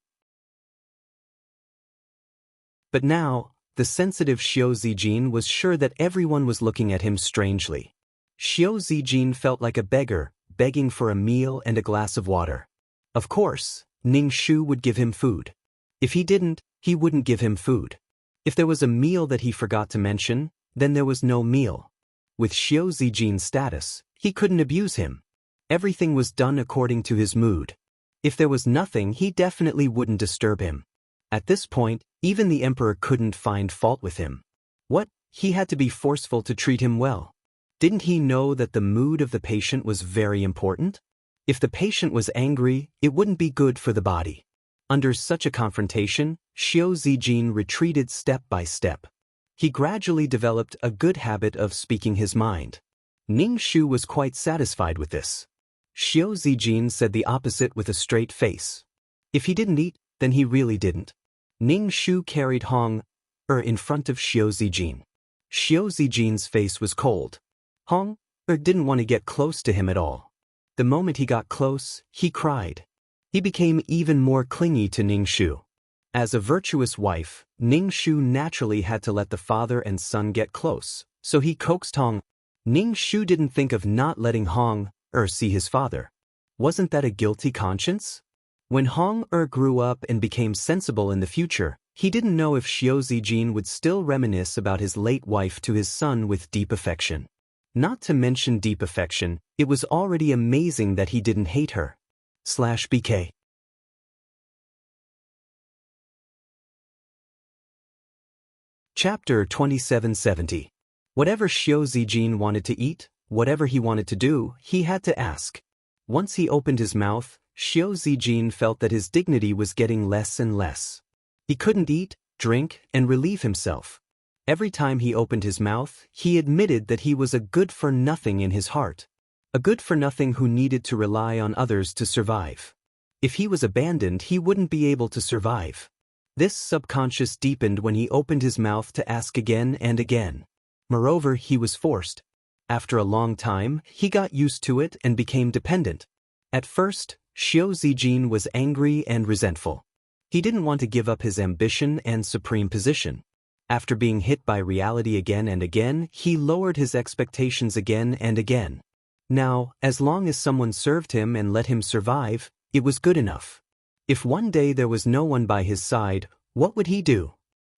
But now, the sensitive Xiao Zijin was sure that everyone was looking at him strangely. Xiao Zijin felt like a beggar, begging for a meal and a glass of water. Of course, Ning Shu would give him food. If he didn't, he wouldn't give him food. If there was a meal that he forgot to mention, then there was no meal. With Xiao Zijin's status, he couldn't abuse him. Everything was done according to his mood. If there was nothing, he definitely wouldn't disturb him. At this point, even the emperor couldn't find fault with him. What? He had to be forceful to treat him well. Didn't he know that the mood of the patient was very important? If the patient was angry, it wouldn't be good for the body. Under such a confrontation, Xiao Zijin retreated step by step. He gradually developed a good habit of speaking his mind. Ning Shu was quite satisfied with this. Xiao Zijin said the opposite with a straight face. If he didn't eat, then he really didn't. Ning Shu carried Hong in front of Xiao Zijin. Xiao Zijin's face was cold. Hong didn't want to get close to him at all. The moment he got close, he cried. He became even more clingy to Ning Shu. As a virtuous wife, Ning Shu naturally had to let the father and son get close, so he coaxed Hong. Ning Shu didn't think of not letting Hong see his father. Wasn't that a guilty conscience? When Hong grew up and became sensible in the future, he didn't know if Xiao Zijin would still reminisce about his late wife to his son with deep affection. Not to mention deep affection, it was already amazing that he didn't hate her. /BK. Chapter 2770. Whatever Xiao Zijin wanted to eat, whatever he wanted to do, he had to ask. Once he opened his mouth, Xiao Zijin felt that his dignity was getting less and less. He couldn't eat, drink, and relieve himself. Every time he opened his mouth, he admitted that he was a good-for-nothing in his heart. A good-for-nothing who needed to rely on others to survive. If he was abandoned, he wouldn't be able to survive. This subconscious deepened when he opened his mouth to ask again and again. Moreover, he was forced. After a long time, he got used to it and became dependent. At first, Xiao Zijin was angry and resentful. He didn't want to give up his ambition and supreme position. After being hit by reality again and again, he lowered his expectations again and again. Now, as long as someone served him and let him survive, it was good enough. If one day there was no one by his side, what would he do?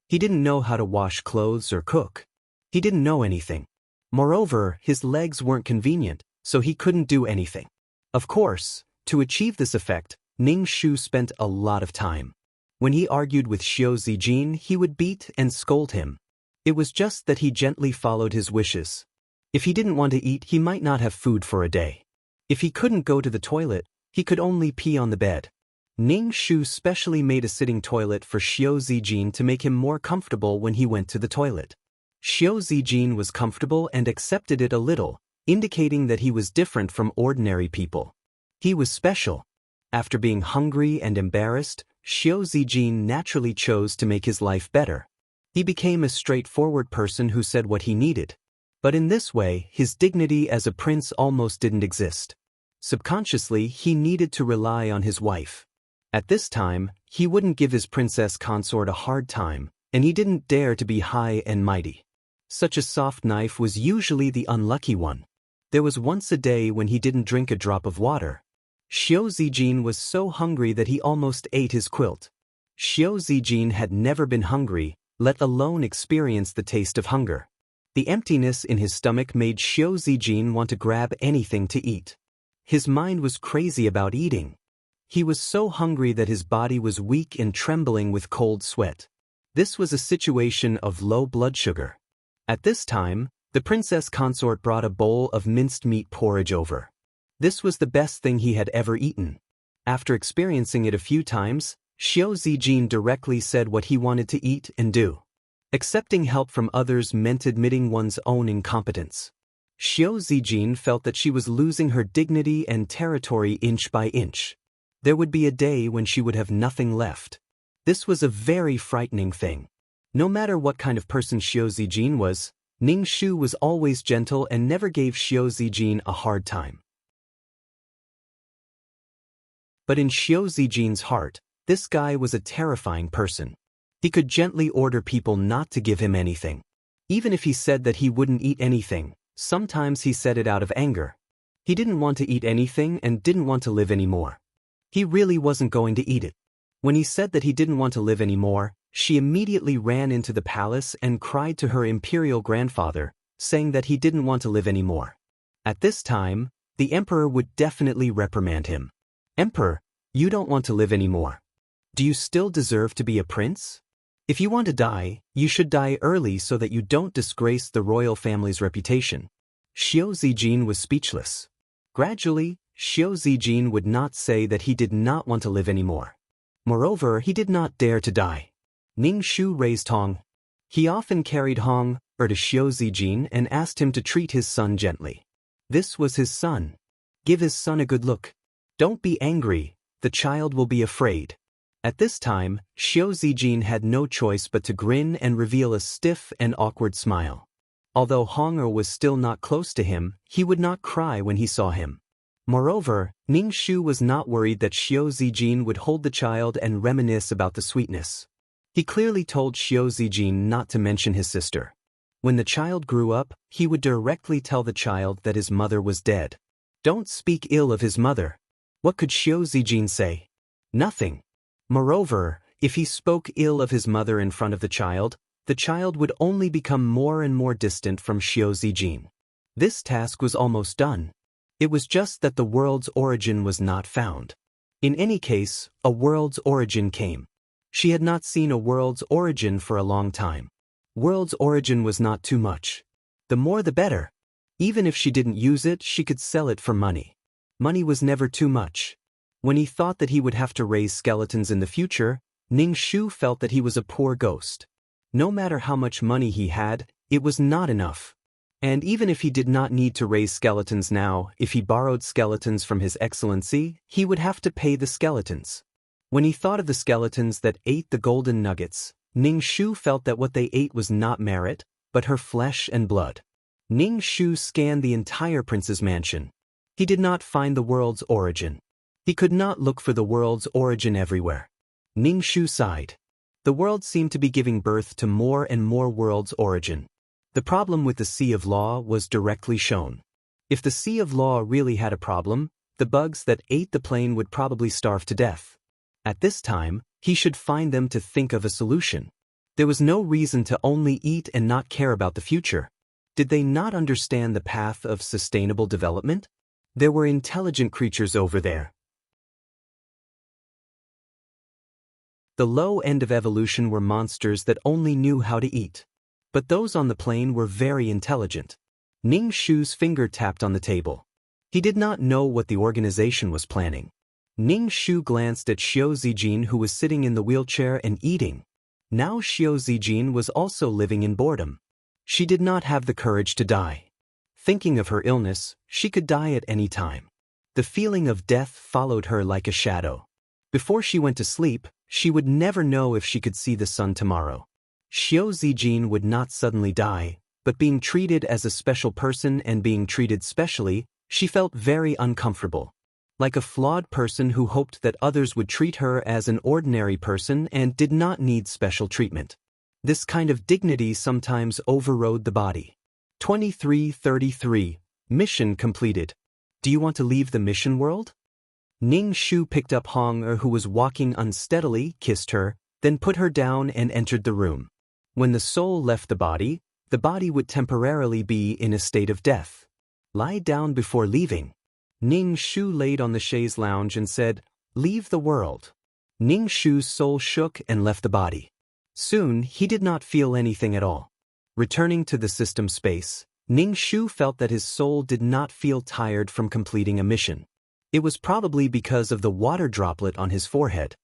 He didn't know how to wash clothes or cook. He didn't know anything. Moreover, his legs weren't convenient, so he couldn't do anything. Of course, to achieve this effect, Ning Shu spent a lot of time. When he argued with Xiao Zijin, he would beat and scold him. It was just that he gently followed his wishes. If he didn't want to eat, he might not have food for a day. If he couldn't go to the toilet, he could only pee on the bed. Ning Shu specially made a sitting toilet for Xiao Zijin to make him more comfortable when he went to the toilet. Xiao Zijin was comfortable and accepted it a little, indicating that he was different from ordinary people. He was special. After being hungry and embarrassed, Xiao Zijin naturally chose to make his life better. He became a straightforward person who said what he needed. But in this way, his dignity as a prince almost didn't exist. Subconsciously, he needed to rely on his wife. At this time, he wouldn't give his princess consort a hard time, and he didn't dare to be high and mighty. Such a soft knife was usually the unlucky one. There was once a day when he didn't drink a drop of water. Xiao Zijin was so hungry that he almost ate his quilt. Xiao Zijin had never been hungry, let alone experience the taste of hunger. The emptiness in his stomach made Xiao Zijin want to grab anything to eat. His mind was crazy about eating. He was so hungry that his body was weak and trembling with cold sweat. This was a situation of low blood sugar. At this time, the princess consort brought a bowl of minced meat porridge over. This was the best thing he had ever eaten. After experiencing it a few times, Xiao Zijin directly said what he wanted to eat and do. Accepting help from others meant admitting one's own incompetence. Xiao Zijin felt that she was losing her dignity and territory inch by inch. There would be a day when she would have nothing left. This was a very frightening thing. No matter what kind of person Xiao Zijin was, Ning Shu was always gentle and never gave Xiao Zijin a hard time. But in Xiao Zijin's heart, this guy was a terrifying person. He could gently order people not to give him anything. Even if he said that he wouldn't eat anything, sometimes he said it out of anger. He didn't want to eat anything and didn't want to live anymore. He really wasn't going to eat it. When he said that he didn't want to live anymore, she immediately ran into the palace and cried to her imperial grandfather, saying that he didn't want to live anymore. At this time, the emperor would definitely reprimand him. "Emperor, you don't want to live anymore. Do you still deserve to be a prince? If you want to die, you should die early so that you don't disgrace the royal family's reputation." Xiao Zijin was speechless. Gradually, Xiao Zijin would not say that he did not want to live anymore. Moreover, he did not dare to die. Ning Shu raised Hong. He often carried Hong to Xiao Zijin and asked him to treat his son gently. This was his son. Give his son a good look. Don't be angry, the child will be afraid. At this time, Xiao Zijin had no choice but to grin and reveal a stiff and awkward smile. Although Hong was still not close to him, he would not cry when he saw him. Moreover, Ning Shu was not worried that Xiao Zijin would hold the child and reminisce about the sweetness. He clearly told Xiao Zijin not to mention his sister. When the child grew up, he would directly tell the child that his mother was dead. Don't speak ill of his mother. What could Xiao Zijin say? Nothing. Moreover, if he spoke ill of his mother in front of the child would only become more and more distant from Xiao Zijin. This task was almost done. It was just that the world's origin was not found. In any case, a world's origin came. She had not seen a world's origin for a long time. World's origin was not too much. The more the better. Even if she didn't use it, she could sell it for money. Money was never too much. When he thought that he would have to raise skeletons in the future, Ning Shu felt that he was a poor ghost. No matter how much money he had, it was not enough. And even if he did not need to raise skeletons now, if he borrowed skeletons from His Excellency, he would have to pay the skeletons. When he thought of the skeletons that ate the golden nuggets, Ning Shu felt that what they ate was not merit, but her flesh and blood. Ning Shu scanned the entire prince's mansion. He did not find the world's origin. He could not look for the world's origin everywhere. Ning Shu sighed. The world seemed to be giving birth to more and more world's origin. The problem with the Sea of Law was directly shown. If the Sea of Law really had a problem, the bugs that ate the plane would probably starve to death. At this time, he should find them to think of a solution. There was no reason to only eat and not care about the future. Did they not understand the path of sustainable development? There were intelligent creatures over there. The low end of evolution were monsters that only knew how to eat. But those on the plane were very intelligent. Ning Shu's finger tapped on the table. He did not know what the organization was planning. Ning Shu glanced at Xiao Zijin, who was sitting in the wheelchair and eating. Now Xiao Zijin was also living in boredom. She did not have the courage to die. Thinking of her illness, she could die at any time. The feeling of death followed her like a shadow. Before she went to sleep, she would never know if she could see the sun tomorrow. Xiao Zijin would not suddenly die, but being treated as a special person and being treated specially, she felt very uncomfortable. Like a flawed person who hoped that others would treat her as an ordinary person and did not need special treatment. This kind of dignity sometimes overrode the body. 2333. Mission completed. Do you want to leave the mission world? Ning Shu picked up Hong Er, who was walking unsteadily, kissed her, then put her down and entered the room. When the soul left the body would temporarily be in a state of death. Lie down before leaving. Ning Shu laid on the chaise lounge and said, "Leave the world." Ning Shu's soul shook and left the body. Soon, he did not feel anything at all. Returning to the system space, Ning Shu felt that his soul did not feel tired from completing a mission. It was probably because of the water droplet on his forehead.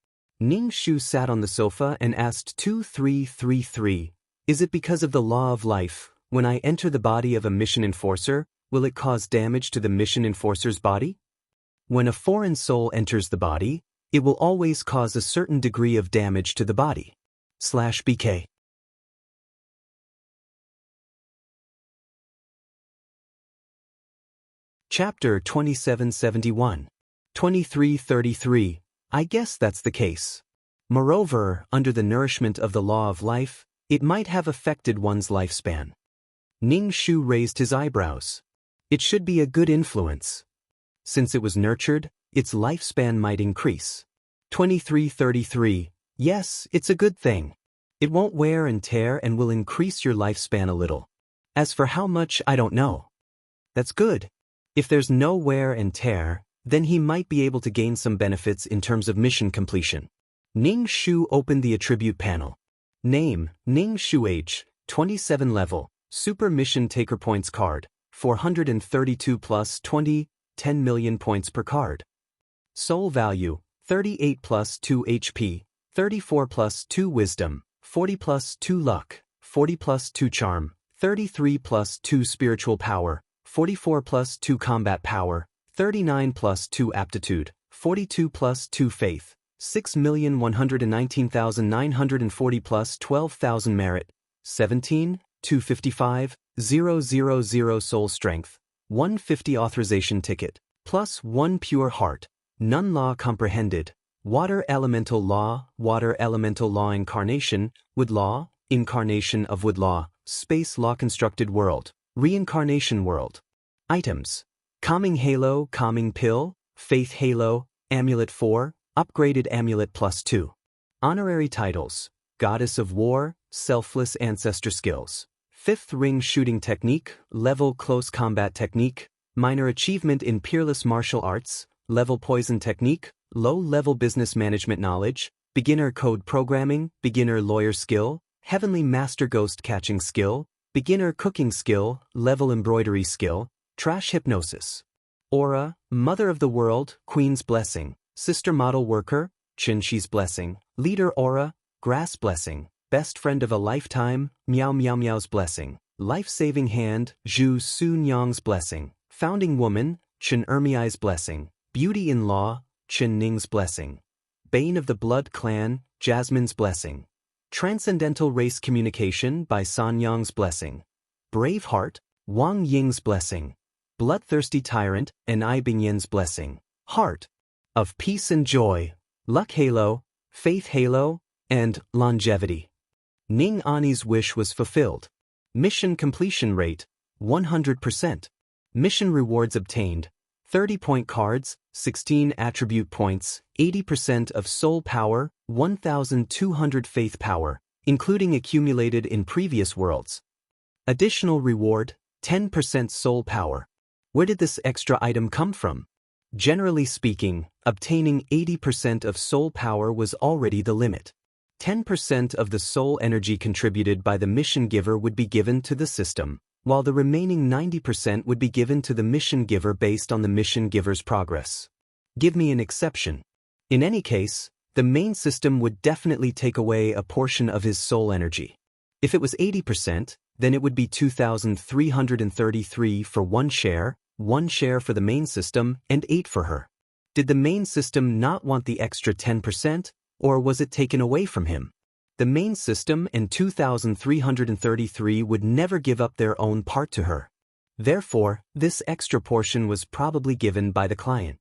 Ning Shu sat on the sofa and asked 2333, "Is it because of the law of life, when I enter the body of a mission enforcer, will it cause damage to the mission enforcer's body?" When a foreign soul enters the body, it will always cause a certain degree of damage to the body. /BK. Chapter 2771. 2333. I guess that's the case. Moreover, under the nourishment of the law of life, it might have affected one's lifespan. Ning Shu raised his eyebrows. It should be a good influence. Since it was nurtured, its lifespan might increase. 2333. Yes, it's a good thing. It won't wear and tear and will increase your lifespan a little. As for how much, I don't know. That's good. If there's no wear and tear, then he might be able to gain some benefits in terms of mission completion. Ning Shu opened the attribute panel. Name, Ning Shu, age, 27 level, Super Mission Taker Points card, 432 plus 20, 10 million points per card. Soul value, 38 plus 2 HP, 34 plus 2 Wisdom, 40 plus 2 Luck, 40 plus 2 Charm, 33 plus 2 Spiritual Power, 44 plus 2 Combat Power, 39 plus 2 Aptitude, 42 plus 2 Faith, 6,119,940 plus 12,000 Merit, 17, 255, 000 Soul Strength, 150 Authorization Ticket, plus 1 Pure Heart, None Law Comprehended, Water Elemental Law Incarnation, Wood Law, Incarnation of Wood Law, space law-constructed world, reincarnation world. Items: calming halo, calming pill, faith halo, amulet 4, upgraded amulet +2. Honorary titles: goddess of war, selfless ancestor skills. 5th ring shooting technique, level close combat technique, minor achievement in peerless martial arts, level poison technique, low-level business management knowledge, beginner code programming, beginner lawyer skill, heavenly master ghost catching skill, beginner cooking skill, level embroidery skill, trash hypnosis. Aura, mother of the world, queen's blessing, sister model worker, Qinshi's blessing, leader aura, grass blessing, best friend of a lifetime, Miao Miao Miao's blessing, life-saving hand, Zhu Su Nyang's blessing, founding woman, Chen Ermiai's blessing, beauty-in-law, Chen Ning's blessing, bane of the blood clan, Jasmine's blessing, transcendental race communication by San Yang's blessing, brave heart, Wang Ying's blessing, bloodthirsty tyrant, and I Bingyan's blessing, heart of peace and joy, luck halo, faith halo, and longevity. Ning Ani's wish was fulfilled. Mission completion rate, 100%. Mission rewards obtained, 30-point cards, 16 attribute points, 80% of soul power, 1,200 faith power, including accumulated in previous worlds. Additional reward, 10% soul power. Where did this extra item come from? Generally speaking, obtaining 80% of soul power was already the limit. 10% of the soul energy contributed by the mission giver would be given to the system, while the remaining 90% would be given to the mission giver based on the mission giver's progress. Give me an exception. In any case, the main system would definitely take away a portion of his soul energy. If it was 80%, then it would be 2,333 for one share for the main system, and 8 for her. Did the main system not want the extra 10%? Or was it taken away from him? The main system and 2,333 would never give up their own part to her. Therefore, this extra portion was probably given by the client.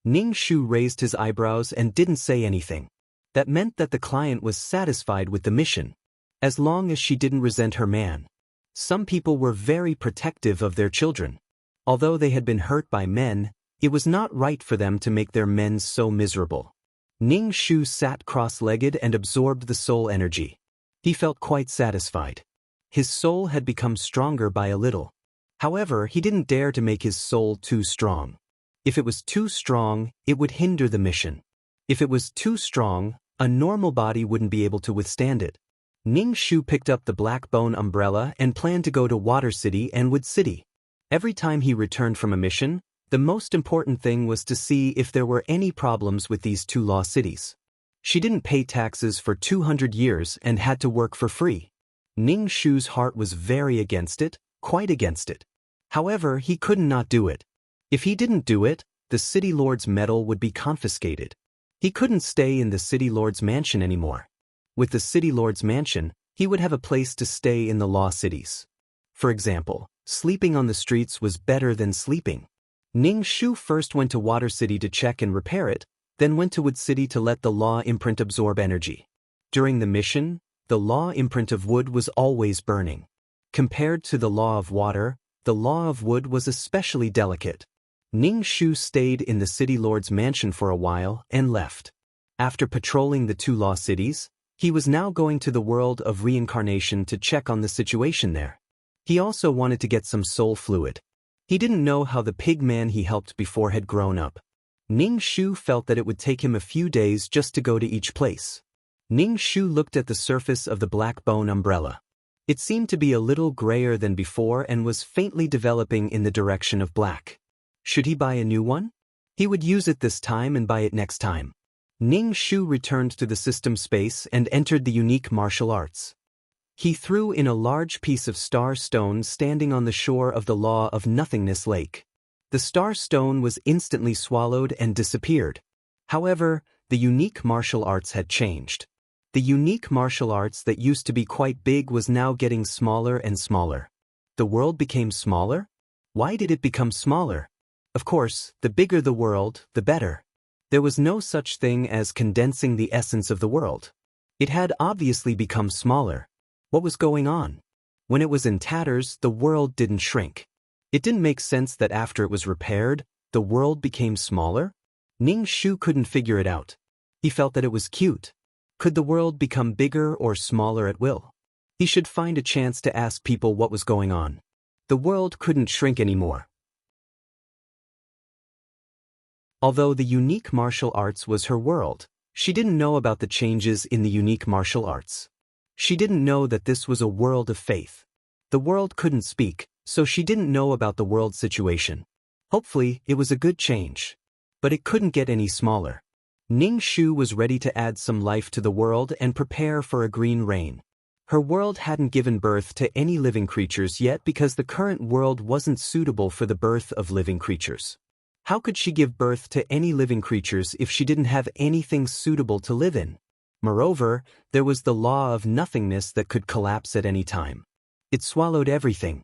Ning Shu raised his eyebrows and didn't say anything. That meant that the client was satisfied with the mission, as long as she didn't resent her man. Some people were very protective of their children. Although they had been hurt by men, it was not right for them to make their men so miserable. Ning Shu sat cross-legged and absorbed the soul energy. He felt quite satisfied. His soul had become stronger by a little. However, he didn't dare to make his soul too strong. If it was too strong, it would hinder the mission. If it was too strong, a normal body wouldn't be able to withstand it. Ning Shu picked up the black bone umbrella and planned to go to Water City and Wood City. Every time he returned from a mission, the most important thing was to see if there were any problems with these two law cities. She didn't pay taxes for 200 years and had to work for free. Ning Shu's heart was very against it, quite against it. However, he couldn't not do it. If he didn't do it, the city lord's medal would be confiscated. He couldn't stay in the city lord's mansion anymore. With the city lord's mansion, he would have a place to stay in the law cities. For example, sleeping on the streets was better than sleeping. Ning Shu first went to Water City to check and repair it, then went to Wood City to let the law imprint absorb energy. During the mission, the law imprint of wood was always burning. Compared to the law of water, the law of wood was especially delicate. Ning Shu stayed in the city lord's mansion for a while and left. After patrolling the two law cities, he was now going to the world of reincarnation to check on the situation there. He also wanted to get some soul fluid. He didn't know how the pig man he helped before had grown up. Ning Shu felt that it would take him a few days just to go to each place. Ning Shu looked at the surface of the black bone umbrella. It seemed to be a little grayer than before and was faintly developing in the direction of black. Should he buy a new one? He would use it this time and buy it next time. Ning Shu returned to the system space and entered the unique martial arts. He threw in a large piece of star stone standing on the shore of the Law of Nothingness Lake. The star stone was instantly swallowed and disappeared. However, the unique martial arts had changed. The unique martial arts that used to be quite big was now getting smaller and smaller. The world became smaller? Why did it become smaller? Of course, the bigger the world, the better. There was no such thing as condensing the essence of the world. It had obviously become smaller. What was going on? When it was in tatters, the world didn't shrink. It didn't make sense that after it was repaired, the world became smaller? Ning Shu couldn't figure it out. He felt that it was cute. Could the world become bigger or smaller at will? He should find a chance to ask people what was going on. The world couldn't shrink anymore. Although the unique martial arts was her world, she didn't know about the changes in the unique martial arts. She didn't know that this was a world of faith. The world couldn't speak, so she didn't know about the world's situation. Hopefully, it was a good change. But it couldn't get any smaller. Ning Shu was ready to add some life to the world and prepare for a green rain. Her world hadn't given birth to any living creatures yet because the current world wasn't suitable for the birth of living creatures. How could she give birth to any living creatures if she didn't have anything suitable to live in? Moreover, there was the law of nothingness that could collapse at any time. It swallowed everything.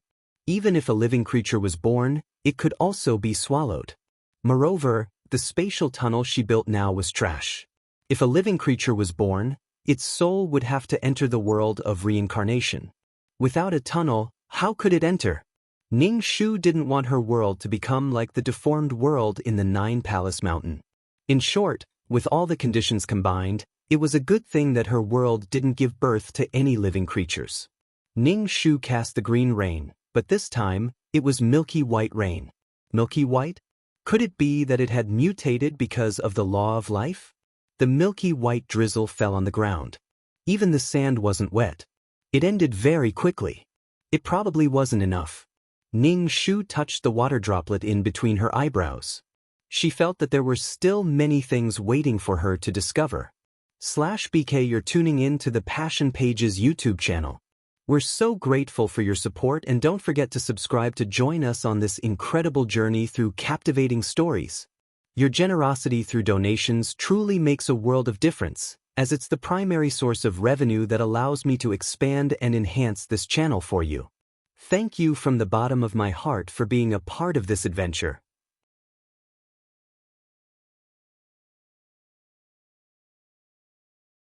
Even if a living creature was born, it could also be swallowed. Moreover, the spatial tunnel she built now was trash. If a living creature was born, its soul would have to enter the world of reincarnation. Without a tunnel, how could it enter? Ning Shu didn't want her world to become like the deformed world in the Nine-Palace Mountain. In short, with all the conditions combined, it was a good thing that her world didn't give birth to any living creatures. Ning Shu cast the green rain, but this time, it was milky white rain. Milky white? Could it be that it had mutated because of the law of life? The milky white drizzle fell on the ground. Even the sand wasn't wet. It ended very quickly. It probably wasn't enough. Ning Shu touched the water droplet in between her eyebrows. She felt that there were still many things waiting for her to discover. /BK, you're tuning in to the Passion Pages YouTube channel. We're so grateful for your support, and don't forget to subscribe to join us on this incredible journey through captivating stories. Your generosity through donations truly makes a world of difference, as it's the primary source of revenue that allows me to expand and enhance this channel for you. Thank you from the bottom of my heart for being a part of this adventure.